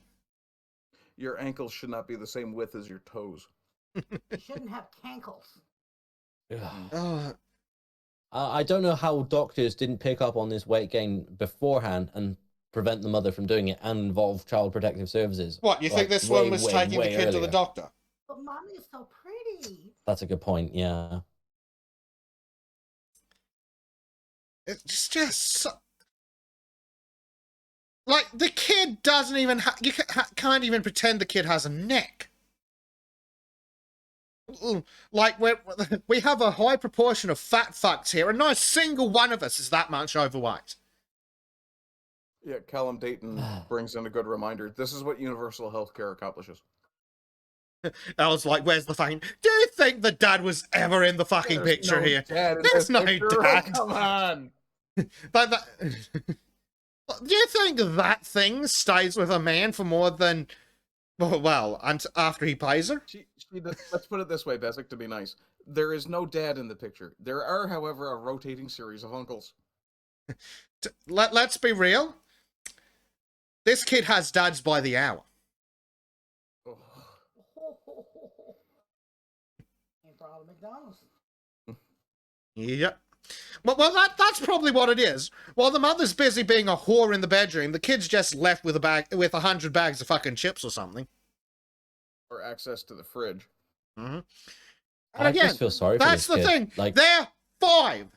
Your ankles should not be the same width as your toes. You shouldn't have cankles. Oh, I don't know how doctors didn't pick up on this weight gain beforehand and prevent the mother from doing it and involve Child Protective Services. what, you think this one was taking the kid to the doctor? But mommy is so pretty. That's a good point, yeah. It's just so... Like, the kid doesn't even you can't even pretend the kid has a neck. Like, we have a high proportion of fat fucks here, and not a single one of us is that much overweight. Yeah, Callum Dayton brings in a good reminder. This is what universal healthcare accomplishes. I was like, where's the fucking... Do you think the dad was ever in the fucking There's picture no here? dad in There's this no picture. dad. Oh, come on. But do you think that thing stays with a man for more than... Well, after he pays her? Let's put it this way, Besic, to be nice. There is no dad in the picture. There are, however, a rotating series of uncles. Let's be real. This kid has dads by the hour. Oh. Ain't proud of McDonald's. Yep. Well, that's probably what it is. While the mother's busy being a whore in the bedroom, the kid's just left with 100 bags of fucking chips or something. Or access to the fridge. Mm-hmm. I just feel sorry for that's this the kid. thing. Like, They're 5.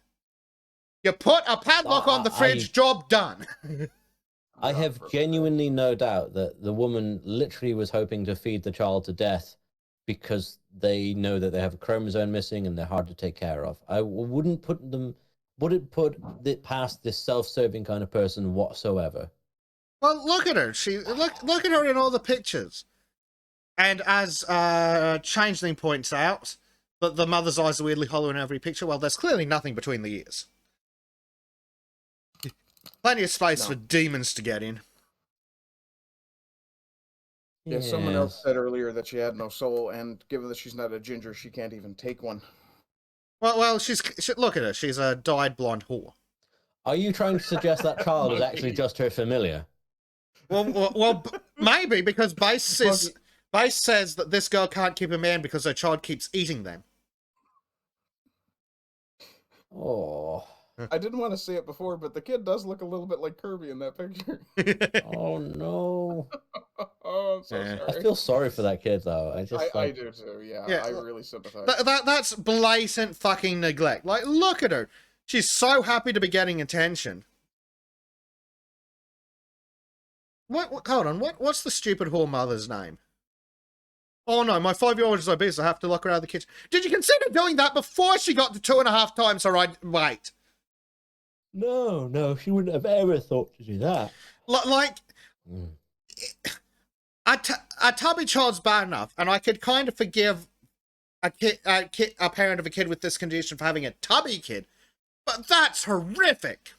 You put a padlock on the fridge, job done. I have genuinely no doubt that the woman literally was hoping to feed the child to death because they know that they have a chromosome missing and they're hard to take care of. I wouldn't put it past this self-serving kind of person whatsoever. Well, look at her. Look at her in all the pictures. And as Changeling points out, that the mother's eyes are weirdly hollow in every picture. Well, there's clearly nothing between the ears. Plenty of space for demons to get in. Yeah, someone else said earlier that she had no soul, and given that she's not a ginger, she can't even take one. Well, look at her. She's a dyed blonde whore. Are you trying to suggest that child is actually just her familiar? Well, maybe, because Base says that this girl can't keep a man because her child keeps eating them. Oh. I didn't want to say it before, but the kid does look a little bit like Kirby in that picture. Oh, no. Oh, I'm so sorry. I feel sorry for that kid, though. I do, too, yeah. I really sympathize. That's blatant fucking neglect. Like, look at her. She's so happy to be getting attention. Hold on, what's the stupid whore mother's name? Oh no, my 5-year-old is obese, I have to lock her out of the kitchen. Did you consider doing that before she got to 2.5 times her weight? No, she wouldn't have ever thought to do that. A tubby child's bad enough, and I could kind of forgive a parent of a kid with this condition for having a tubby kid, but that's horrific.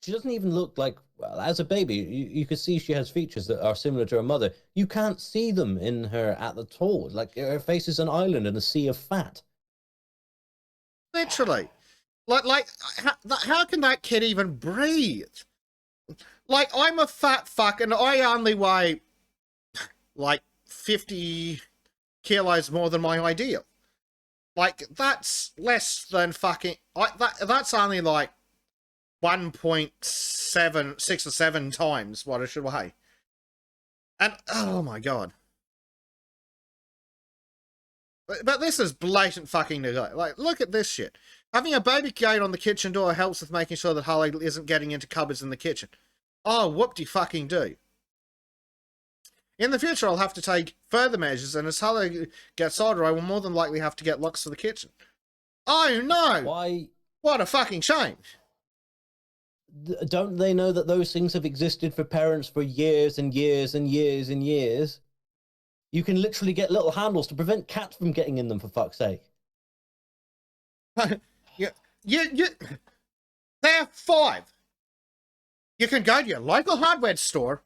She doesn't even look like, well, as a baby, you could see she has features that are similar to her mother. You can't see them in her at all. Like, her face is an island in a sea of fat. Literally. How can that kid even breathe? Like, I'm a fat fuck and I only weigh, like, 50 kilos more than my ideal. Like, that's less than fucking... that's only, like, 1.6 or 7 times what I should weigh. And, oh my god. But this is blatant fucking neglect. Like, look at this shit. Having a baby gate on the kitchen door helps with making sure that Harley isn't getting into cupboards in the kitchen. Oh, whoop-de-fucking-do. In the future, I'll have to take further measures, and as Harley gets older, I will more than likely have to get locks for the kitchen. Oh, no! Why? What a fucking shame. Don't they know that those things have existed for parents for years and years and years and years? You can literally get little handles to prevent cats from getting in them, for fuck's sake. They're 5. You can go to your local hardware store,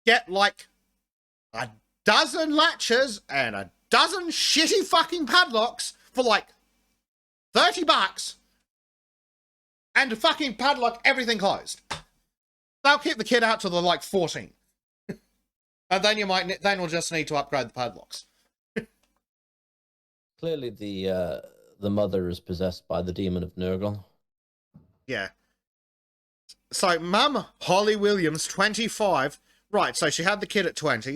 get like a dozen latches and a dozen shitty fucking padlocks for like $30, and to fucking padlock everything closed. They'll keep the kid out till they're like 14. And then you'll just need to upgrade the padlocks. Clearly the mother is possessed by the demon of Nurgle. Yeah. So, Mum, Holly Williams, 25. Right, so she had the kid at 20.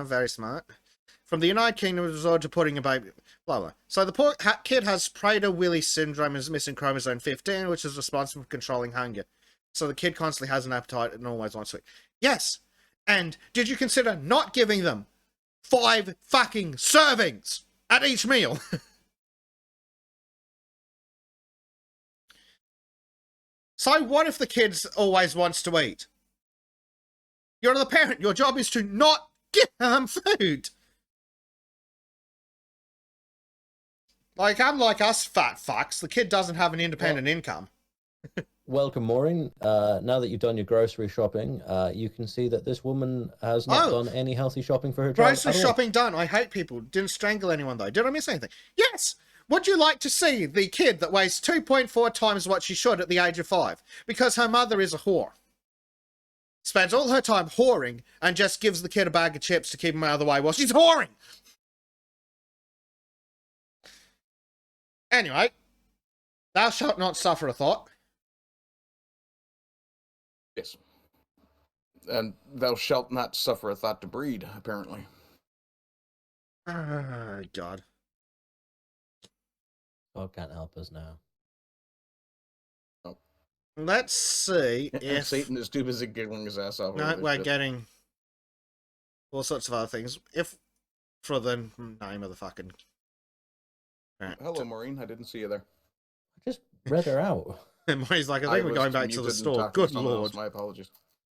Very smart. From the United Kingdom, resorted to putting a baby... Blah, blah. So the poor kid has Prader-Willi syndrome and is missing chromosome 15, which is responsible for controlling hunger. So the kid constantly has an appetite and always wants to eat. Yes! And did you consider not giving them 5 fucking servings at each meal? So what if the kid always wants to eat? You're the parent. Your job is to not give them food. Like, unlike us fat fucks, the kid doesn't have an independent income. Welcome, Maureen. Now that you've done your grocery shopping, you can see that this woman has not done any healthy shopping for her child. Grocery shopping done. I hate people. Didn't strangle anyone, though. Did I miss anything? Yes! Would you like to see the kid that weighs 2.4 times what she should at the age of 5? Because her mother is a whore. Spends all her time whoring and just gives the kid a bag of chips to keep him out of the way while she's whoring! Anyway, thou shalt not suffer a thought. Yes. And thou shalt not suffer a thought to breed, apparently. Oh, God. God can't help us now. Oh. Let's see And if... Satan is too busy giggling his ass off. No, over this we're shit. getting all sorts of other things. If for the name of the fucking... Right. Hello, Maureen. I didn't see you there. I just read her out. He's like, I think we're going back to the muted and store. talking to Good someone lord. else. My apologies.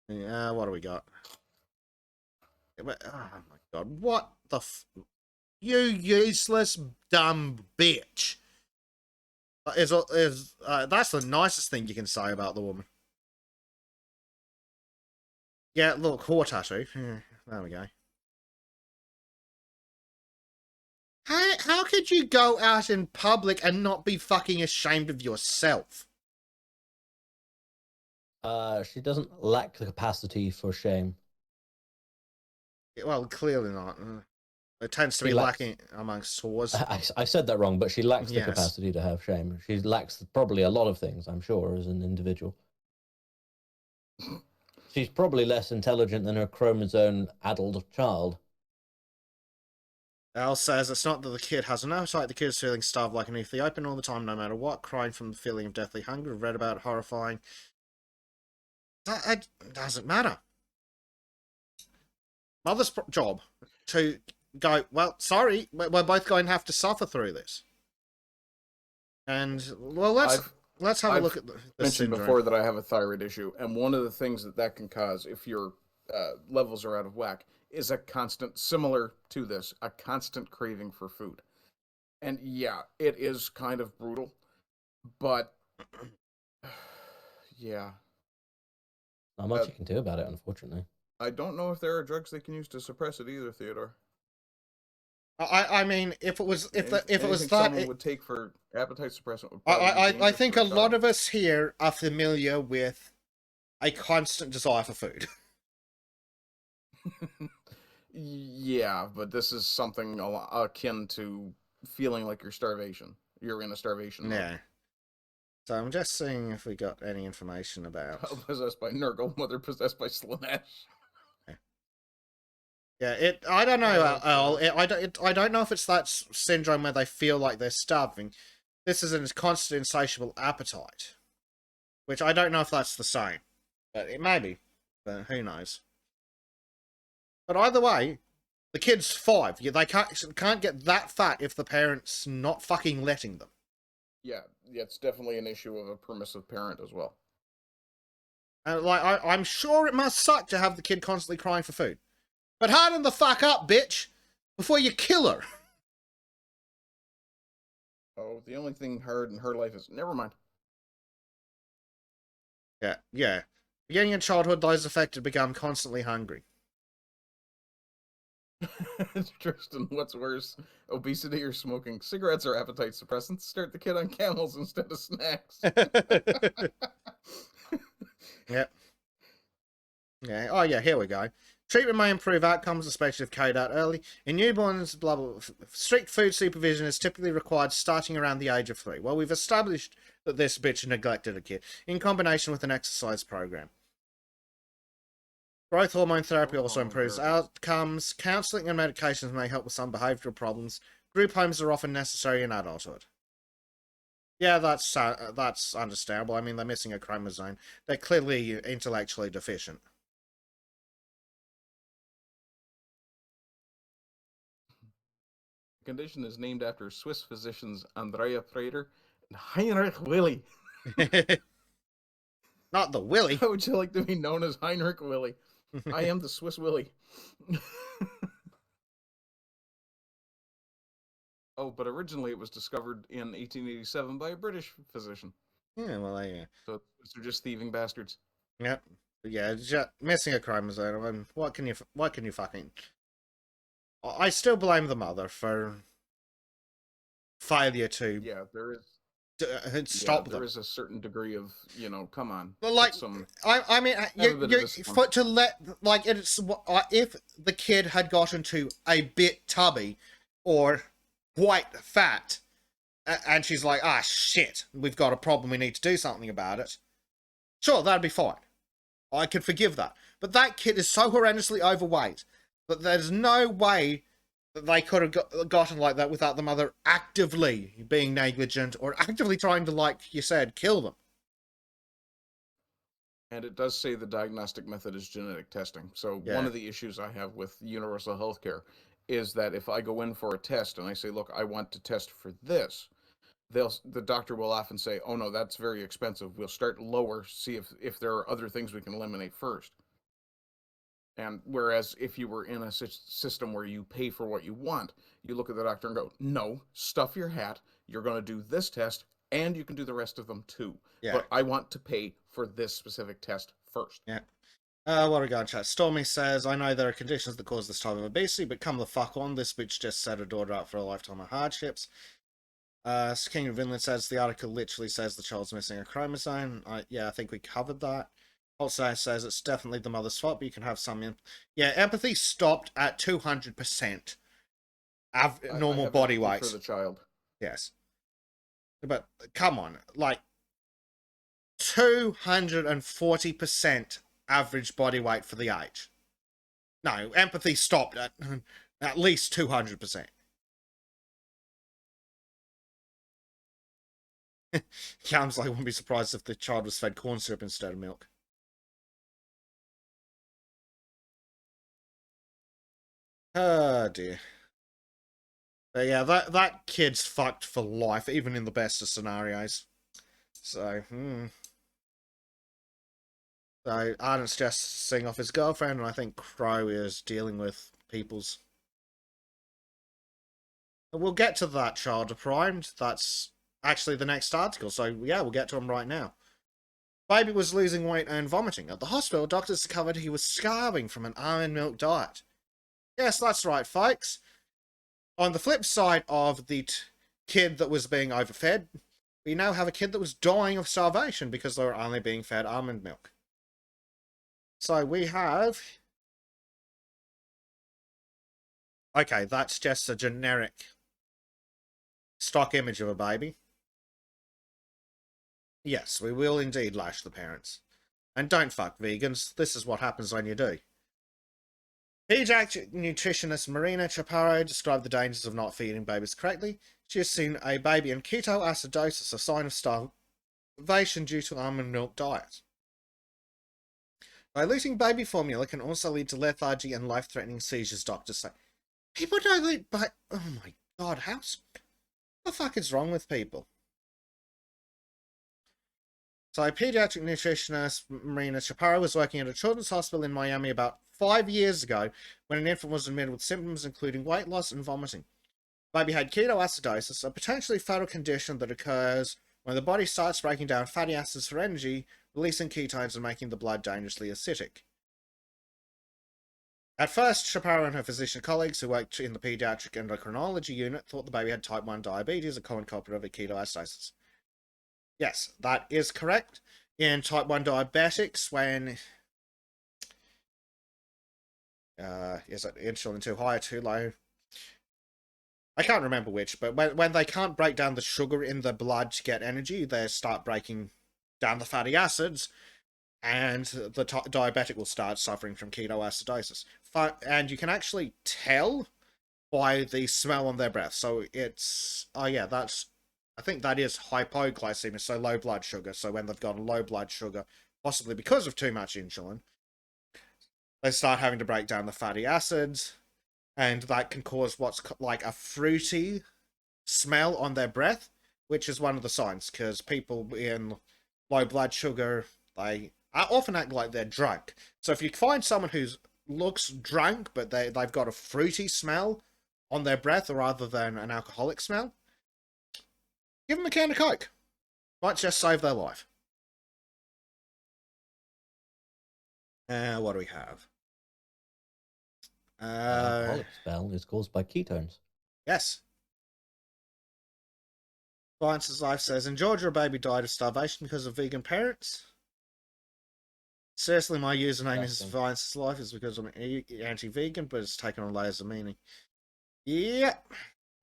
Yeah, what do we got? Oh my god, what the you useless dumb bitch. That's the nicest thing you can say about the woman. Yeah, look, whore tattoo. Yeah, there we go. How could you go out in public and not be fucking ashamed of yourself? She doesn't lack the capacity for shame. Well, clearly not. It tends to be lacking amongst whores. I said that wrong, but she lacks the Yes. capacity to have shame. She lacks probably a lot of things, I'm sure, as an individual. She's probably less intelligent than her chromosome addled child. Al says it's not that the kid has an appetite, the kid is feeling starved like an Ethiopian all the time, no matter what, crying from the feeling of deathly hunger. I've read about horrifying. That doesn't matter. Mother's job to go, well, sorry, we're both going to have to suffer through this. And, well, let's have a look at the mentioned syndrome. before that I have a thyroid issue, and one of the things that can cause, if your levels are out of whack, is a constant, similar to this, a constant craving for food. And yeah, it is kind of brutal, but yeah. Not much you can do about it, unfortunately. I don't know if there are drugs they can use to suppress it either, Theodore. I mean, if it was that someone would take for appetite suppressant would I think a lot of us here are familiar with a constant desire for food. Yeah, but this is something akin to feeling like you're in a starvation mode. Yeah. So I'm just seeing if we got any information about... Child possessed by Nurgle, mother possessed by Slanesh. Yeah, I don't know, Al. I don't know if it's that syndrome where they feel like they're starving. This is a constant insatiable appetite. Which I don't know if that's the same. But it may be. But who knows. But either way, the kid's 5. They can't get that fat if the parent's not fucking letting them. Yeah, it's definitely an issue of a permissive parent as well. And I'm sure it must suck to have the kid constantly crying for food. But harden the fuck up, bitch, before you kill her. Oh, the only thing hard in her life is... Never mind. Yeah. Beginning in childhood, those affected become constantly hungry. Tristan, what's worse? Obesity or smoking? Cigarettes are appetite suppressants. Start the kid on camels instead of snacks. Yep. Yeah. Oh, yeah, here we go. Treatment may improve outcomes, especially if carried out early. In newborns, blah, blah, blah. Strict food supervision is typically required starting around the age of 3. Well, we've established that this bitch neglected a kid, in combination with an exercise program. Growth hormone therapy also improves outcomes. Counseling and medications may help with some behavioral problems. Group homes are often necessary in adulthood. Yeah, that's understandable. I mean, they're missing a chromosome. They're clearly intellectually deficient. The condition is named after Swiss physicians Andrea Prater and Heinrich Willi. Not the Willy. How would you like to be known as Heinrich Willi? I am the Swiss Willy. Oh, but originally it was discovered in 1887 by a British physician. Yeah, well, yeah. So they're just thieving bastards. Yep. Yeah, just missing a chromosome. And what can you fucking... I still blame the mother for failure to... Yeah, there is... stop them. There is a certain degree of, come on. But like, I mean, if the kid had gotten to a bit tubby or quite fat, and she's like, ah, shit, we've got a problem, we need to do something about it. Sure, that'd be fine. I could forgive that. But that kid is so horrendously overweight that there's no way that they could have gotten like that without the mother actively being negligent or actively trying to, like you said, kill them. And it does say the diagnostic method is genetic testing. So Yeah. one of the issues I have with universal healthcare is that if I go in for a test and I say, look, I want to test for this, the doctor will often say, oh no, that's very expensive. We'll start lower, see if there are other things we can eliminate first. And whereas if you were in a system where you pay for what you want, you look at the doctor and go, no, stuff your hat. You're going to do this test and you can do the rest of them too. Yeah. But I want to pay for this specific test first. Yeah. What are we going to chat? Stormy says, I know there are conditions that cause this type of obesity, but come the fuck on. This bitch just set her daughter up for a lifetime of hardships. King of Vinland says, the article literally says the child's missing a chromosome. Yeah, I think we covered that. Also says it's definitely the mother's fault, but you can have some... Yeah, empathy stopped at 200% normal body weight. For the child. Yes. But, come on, like, 240% average body weight for the age. No, empathy stopped at least 200%. Cam's like, wouldn't be surprised if the child was fed corn syrup instead of milk. Oh dear. But yeah, that kid's fucked for life, even in the best of scenarios. So, So, Arden's just seeing off his girlfriend, and I think Crow is dealing with people's... We'll get to that, child deprimed. That's actually the next article, so yeah, we'll get to him right now. Baby was losing weight and vomiting. At the hospital, doctors discovered he was starving from an almond milk diet. Yes, that's right, folks. On the flip side of the kid that was being overfed, we now have a kid that was dying of starvation because they were only being fed almond milk. So we have... Okay, that's just a generic stock image of a baby. Yes, we will indeed lash the parents. And don't fuck vegans. This is what happens when you do. Pediatric nutritionist Marina Chaparro described the dangers of not feeding babies correctly. She has seen a baby in ketoacidosis, a sign of starvation due to almond milk diet. Diluting baby formula can also lead to lethargy and life-threatening seizures, doctors say. People dilute oh my god, what the fuck is wrong with people? So, pediatric nutritionist Marina Chaparro was working at a children's hospital in Miami about 5 years ago when an infant was admitted with symptoms including weight loss and vomiting. Baby had ketoacidosis, a potentially fatal condition that occurs when the body starts breaking down fatty acids for energy, releasing ketones and making the blood dangerously acidic. At first, Chaparro and her physician colleagues who worked in the pediatric endocrinology unit thought the baby had type 1 diabetes, a common culprit of ketoacidosis. Yes, that is correct. In type 1 diabetics, when is it insulin too high or too low? I can't remember which, but when they can't break down the sugar in the blood to get energy, they start breaking down the fatty acids, and the diabetic will start suffering from ketoacidosis. And you can actually tell by the smell on their breath. So it's, oh yeah, I think that is hypoglycemia, so low blood sugar. So when they've got low blood sugar, possibly because of too much insulin, they start having to break down the fatty acids, and that can cause what's like a fruity smell on their breath, which is one of the signs, because people in low blood sugar, they often act like they're drunk. So if you find someone who looks drunk, but they've got a fruity smell on their breath rather than an alcoholic smell, give them a can of Coke. Might just save their life. What do we have? Alcoholic spell is caused by ketones. Yes. Viance's Life says, in Georgia, a baby died of starvation because of vegan parents. Seriously, my username is Viance's Life is because I'm anti-vegan, but it's taken on layers of meaning. Yeah.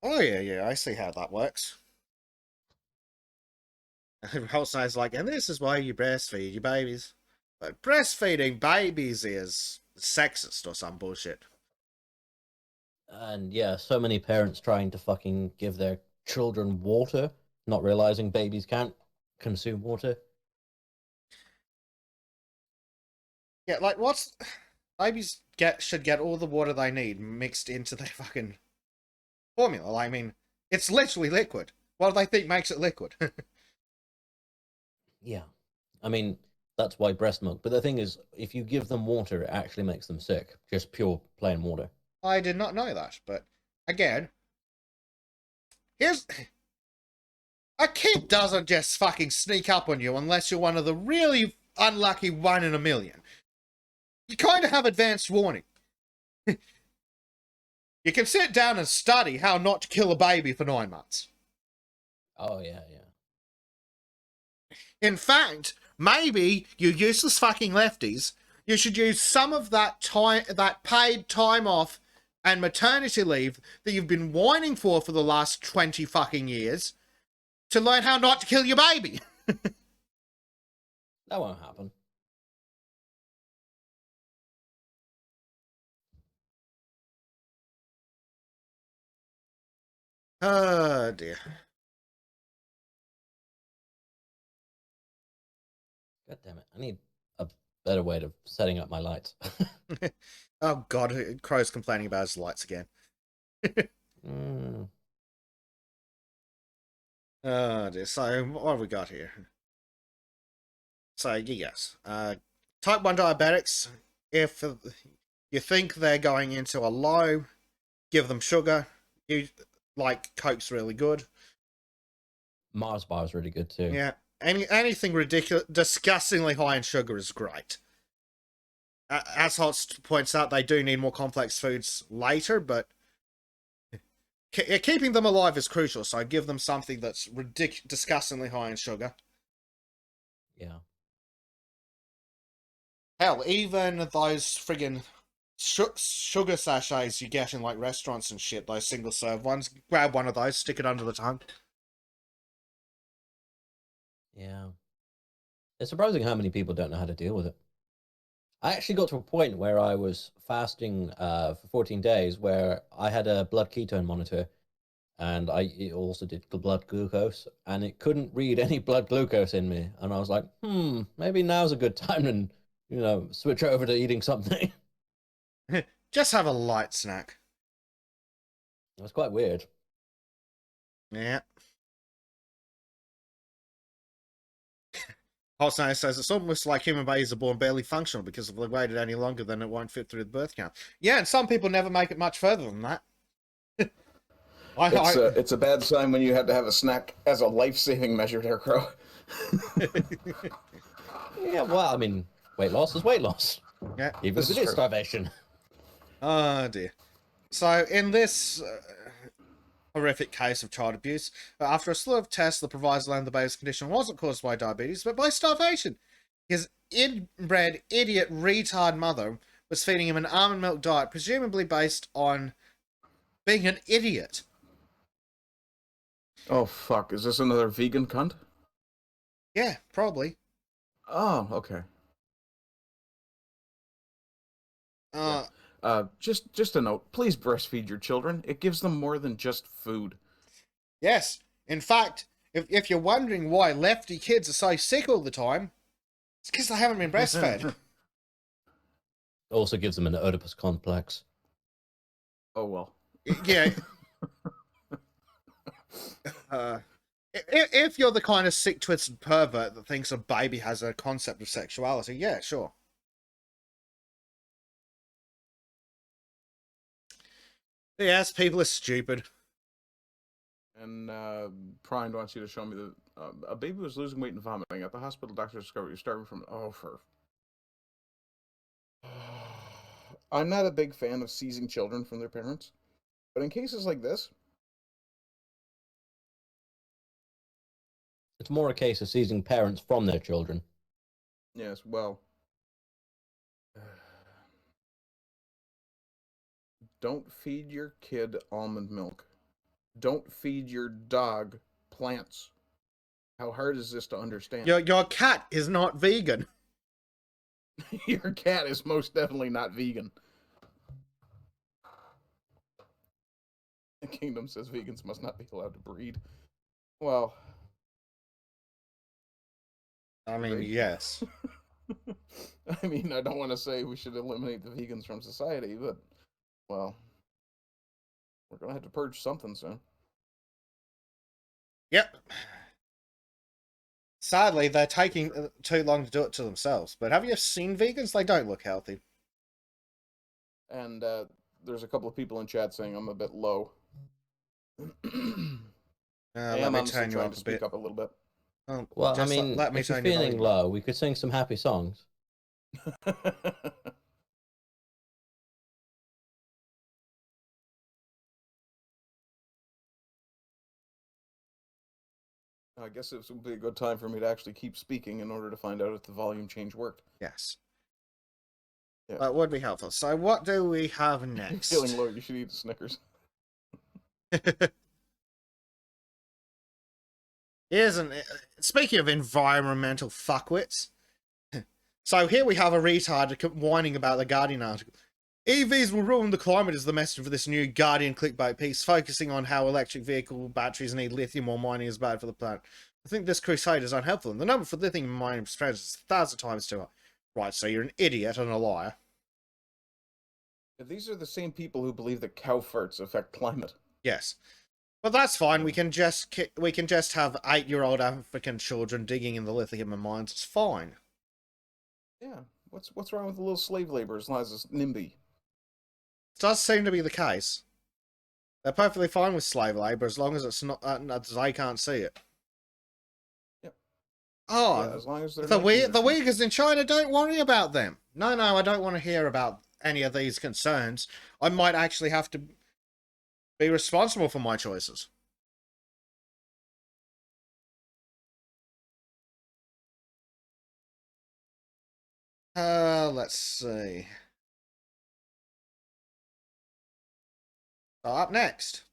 Oh, yeah, I see how that works. Holstein's like, and this is why you breastfeed your babies. But breastfeeding babies is sexist or some bullshit. And yeah, so many parents trying to fucking give their children water, not realizing babies can't consume water. Yeah, like babies should get all the water they need mixed into their fucking formula. I mean, it's literally liquid. What do they think makes it liquid? Yeah. I mean, that's why breast milk. But the thing is, if you give them water, it actually makes them sick. Just pure plain water. I did not know that, but again, here's a kid doesn't just fucking sneak up on you unless you're one of the really unlucky 1 in a million. You kind of have advanced warning. You can sit down and study how not to kill a baby for 9 months. Oh, yeah, yeah. In fact, maybe you useless fucking lefties, you should use some of that time, that paid time off and maternity leave that you've been whining for the last 20 fucking years to learn how not to kill your baby. That won't happen. Oh, dear. God damn it. I need a better way of setting up my lights. Oh, God. Crow's complaining about his lights again. Oh, dear. So, what have we got here? So, yes. Type 1 diabetics, if you think they're going into a low, give them sugar. Like, Coke's really good. Mars bar is really good too. Yeah. Anything ridiculous, disgustingly high in sugar is great. As Hots points out, they do need more complex foods later, but keeping them alive is crucial, so I give them something that's disgustingly high in sugar. Yeah. Hell, even those friggin' sugar sachets you get in like restaurants and shit, those single serve ones, grab one of those, stick it under the tongue. Yeah. It's surprising how many people don't know how to deal with it. I actually got to a point where I was fasting for 14 days where I had a blood ketone monitor and it also did blood glucose and it couldn't read any blood glucose in me. And I was like, maybe now's a good time to, switch over to eating something. Just have a light snack. It was quite weird. Yeah. Holsnay says it's almost like human babies are born barely functional because if they waited any longer, then it won't fit through the birth count. Yeah, and some people never make it much further than that. It's a bad sign when you have to have a snack as a life-saving measure there, Crow. Yeah, well, I mean, weight loss is weight loss. Yeah. Even if it is starvation. Oh, dear. So, in this horrific case of child abuse, after a slew of tests, the providers learned the baby's condition wasn't caused by diabetes, but by starvation. His inbred, idiot, retard mother was feeding him an almond milk diet, presumably based on being an idiot. Oh, fuck. Is this another vegan cunt? Yeah, probably. Oh, okay. Just a note. Please breastfeed your children. It gives them more than just food. Yes. In fact, if you're wondering why lefty kids are so sick all the time, it's because they haven't been breastfed. It also gives them an Oedipus complex. Oh, well. Yeah. If you're the kind of sick, twisted pervert that thinks a baby has a concept of sexuality, yeah, sure. Yes, people are stupid. And Prime wants you to show me the a baby was losing weight and vomiting. At the hospital, doctors discovered you're starving from. Oh, for. I'm not a big fan of seizing children from their parents, but in cases like this, it's more a case of seizing parents from their children. Yes, well, don't feed your kid almond milk. Don't feed your dog plants. How hard is this to understand? Your cat is not vegan. Your cat is most definitely not vegan. The Kingdom says vegans must not be allowed to breed. Well, I mean, yes. I mean, I don't want to say we should eliminate the vegans from society, but, well, we're going to have to purge something soon. Yep. Sadly, they're taking too long to do it to themselves. But have you seen vegans? They don't look healthy. And there's a couple of people in chat saying I'm a bit low. I Let am me honestly turn you trying up to a speak bit. up a little bit. Oh, Well, I just mean, let me if you're turn your feeling volume up. low, we could sing some happy songs. I guess this would be a good time for me to actually keep speaking in order to find out if the volume change worked. Yes. Yeah. That would be helpful. So what do we have next? Feeling low, you should eat a Snickers. Speaking of environmental fuckwits, so here we have a retard whining about the Guardian article. EVs will ruin the climate is the message for this new Guardian clickbait piece, focusing on how electric vehicle batteries need lithium while mining is bad for the planet. I think this crusade is unhelpful, and the number for lithium mining is 1,000 times too high. Right, so you're an idiot and a liar. These are the same people who believe that cow farts affect climate. Yes. But that's fine. We can just have 8-year-old African children digging in the lithium mines. It's fine. Yeah. What's wrong with the little slave labor as long as it's NIMBY? It does seem to be the case. They're perfectly fine with slave labor as long as it's not they can't see it. Yep. Oh, Yeah, as long as they're the Uyghurs in China, don't worry about them. No, I don't want to hear about any of these concerns. I might actually have to be responsible for my choices. Let's see. Up next.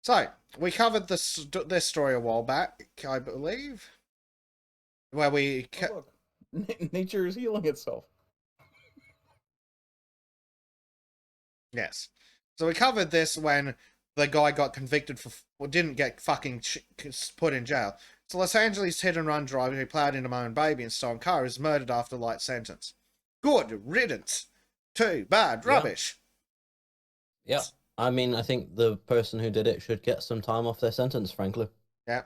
So, we covered this story a while back, I believe. Where we... Oh, look. Nature is healing itself. Yes. So we covered this when the guy got convicted for... Well, didn't get fucking put in jail. So Los Angeles hit-and-run driver who plowed into my own baby and stolen car is murdered after light sentence. Good riddance. Too bad. Rubbish. Yeah. I mean, I think the person who did it should get some time off their sentence, frankly. Yeah.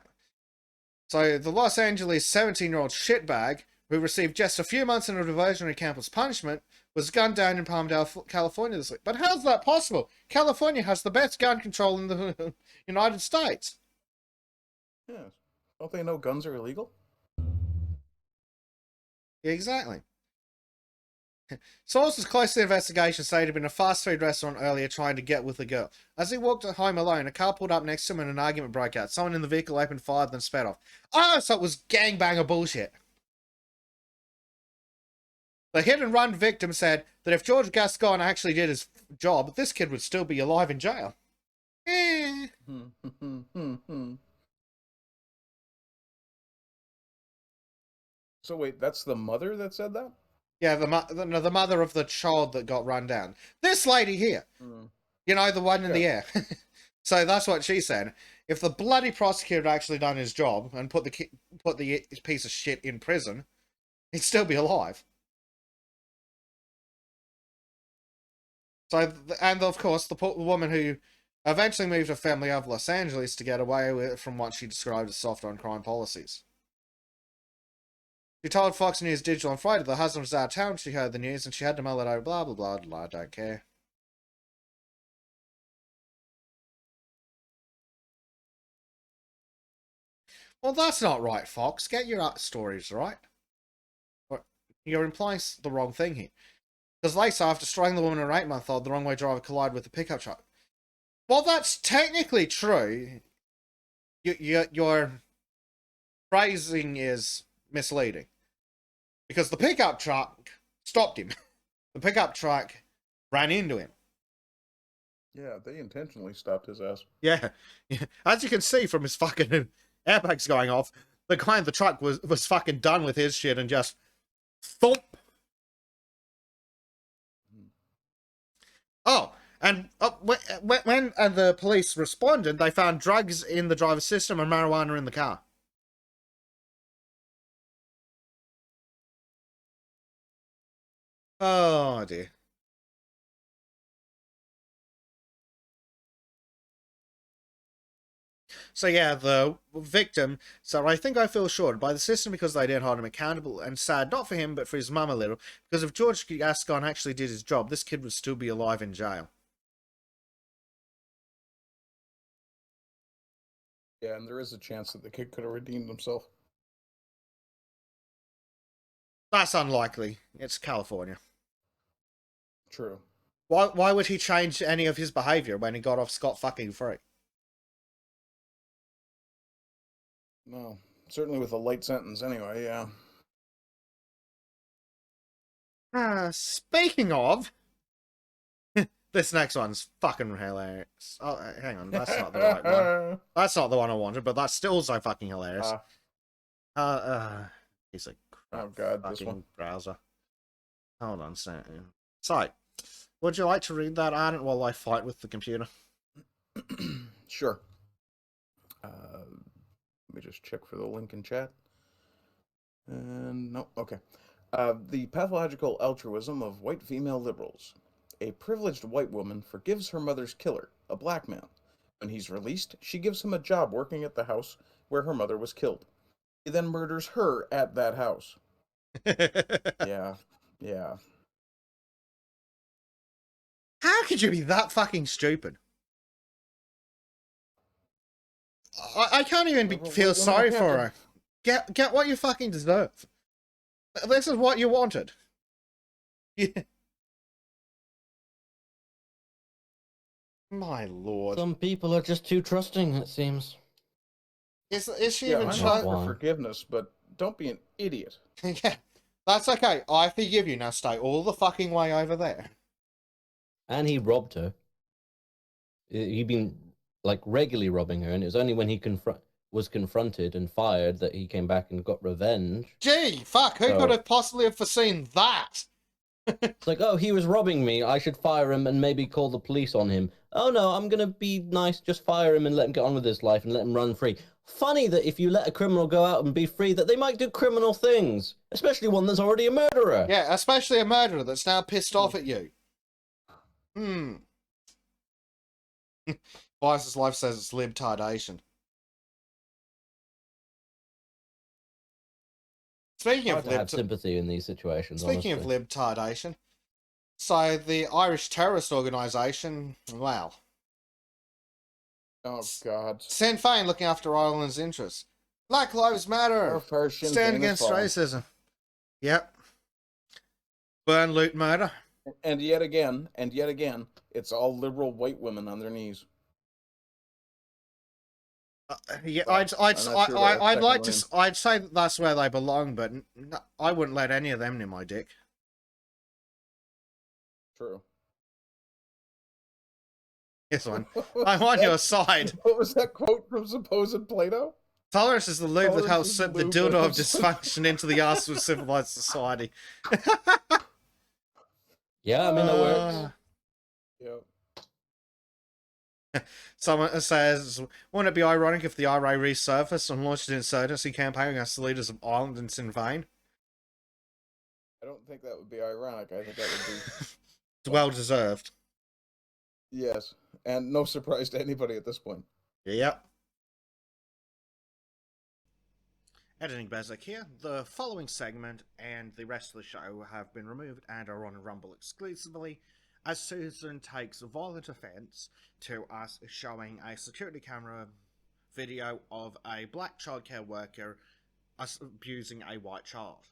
So the Los Angeles 17-year-old shitbag, who received just a few months in a diversionary camp as punishment, was gunned down in Palmdale, California this week. But how's that possible? California has the best gun control in the United States. Yes. Don't they know guns are illegal? Exactly. Sources close to the investigation say he'd been in a fast food restaurant earlier trying to get with a girl. As he walked home alone, a car pulled up next to him and an argument broke out. Someone in the vehicle opened fire, then sped off. Oh, so it was gangbanger bullshit. The hit-and-run victim said that if George Gascon actually did his job, this kid would still be alive in jail. So wait, that's the mother that said that? Yeah, the mother of the child that got run down. This lady here. You know, the one in the air. So that's what she said. If the bloody prosecutor had actually done his job and put the piece of shit in prison, he'd still be alive. So, and of course, the woman who eventually moved her family out of Los Angeles to get away from what she described as soft on crime policies. She told Fox News Digital on Friday the husband was out of town. She heard the news and she had to mull it over. Blah, blah, blah, blah. Don't care. Well, that's not right, Fox. Get your stories right. You're implying the wrong thing here. Because later, after striking the woman and her 8-month-old, the wrong-way driver collided with the pickup truck. Well, that's technically true. Your phrasing is misleading. Because the pickup truck stopped him. The pickup truck ran into him. Yeah, they intentionally stopped his ass. Yeah. As you can see from his fucking airbags going off, the guy in the truck was fucking done with his shit and just thump. Oh, and when the police responded, they found drugs in the driver's system and marijuana in the car. Oh dear. So yeah, the victim said, I think I feel shorted by the system because they didn't hold him accountable, and sad not for him but for his mum a little, because if George Gascon actually did his job, this kid would still be alive in jail. Yeah, and there is a chance that the kid could have redeemed himself. That's unlikely. It's California. True. Why would he change any of his behaviour when he got off scot-fucking-free? No, certainly with a light sentence anyway, yeah. Speaking of, this next one's fucking hilarious. Oh, hang on, that's not the right one. That's not the one I wanted, but that's still so fucking hilarious. He's a crap Oh god, this fucking one. browser. Hold on a second. So, would you like to read that, Ardent, while I fight with the computer? Sure. Let me just check for the link in chat. And no, okay. The pathological altruism of white female liberals. A privileged white woman forgives her mother's killer, a black man. When he's released, she gives him a job working at the house where her mother was killed. He then murders her at that house. Yeah. How could you be that fucking stupid? I can't even feel sorry for her. Get what you fucking deserve. This is what you wanted. Yeah. My lord. Some people are just too trusting, it seems. Is she Yeah, even I'm trying? all for forgiveness, but don't be an idiot. Yeah, that's okay. I forgive you. Now stay all the fucking way over there. And he robbed her. He'd been like regularly robbing her, and it was only when he was confronted and fired that he came back and got revenge. Gee, fuck! Who could have possibly have foreseen that? It's like, oh, he was robbing me. I should fire him and maybe call the police on him. Oh no, I'm gonna be nice. Just fire him and let him get on with his life and let him run free. Funny that if you let a criminal go out and be free, that they might do criminal things, especially one that's already a murderer. Yeah, especially a murderer that's now pissed off at you. Vice's Life says it's libtardation. Speaking of Hard to have sympathy in these situations. Speaking of libtardation, so the Irish terrorist organisation, wow. Oh god. Sinn Féin looking after Ireland's interests. Black Lives Matter. Stand against racism. Yep. Burn, loot, murder. And yet again, it's all liberal white women on their knees. Yeah, Well, I'd say that that's where they belong, but I wouldn't let any of them near my dick. True. This one. I'm on your side. What was that quote from supposed Plato? Tolerance is the lube that helps slip the dildo of dysfunction into the arse of civilized society. Yeah, I mean, that works. Yep. Someone says, wouldn't it be ironic if the IRA resurfaced and launched an insurgency campaign against the leaders of Ireland and Sinn Féin? I don't think that would be ironic. I think that would be... It's well deserved. Yes, and no surprise to anybody at this point. Yep. Editing Bezek here. The following segment and the rest of the show have been removed and are on Rumble exclusively, as Susan takes violent offence to us showing a security camera video of a black childcare worker abusing a white child.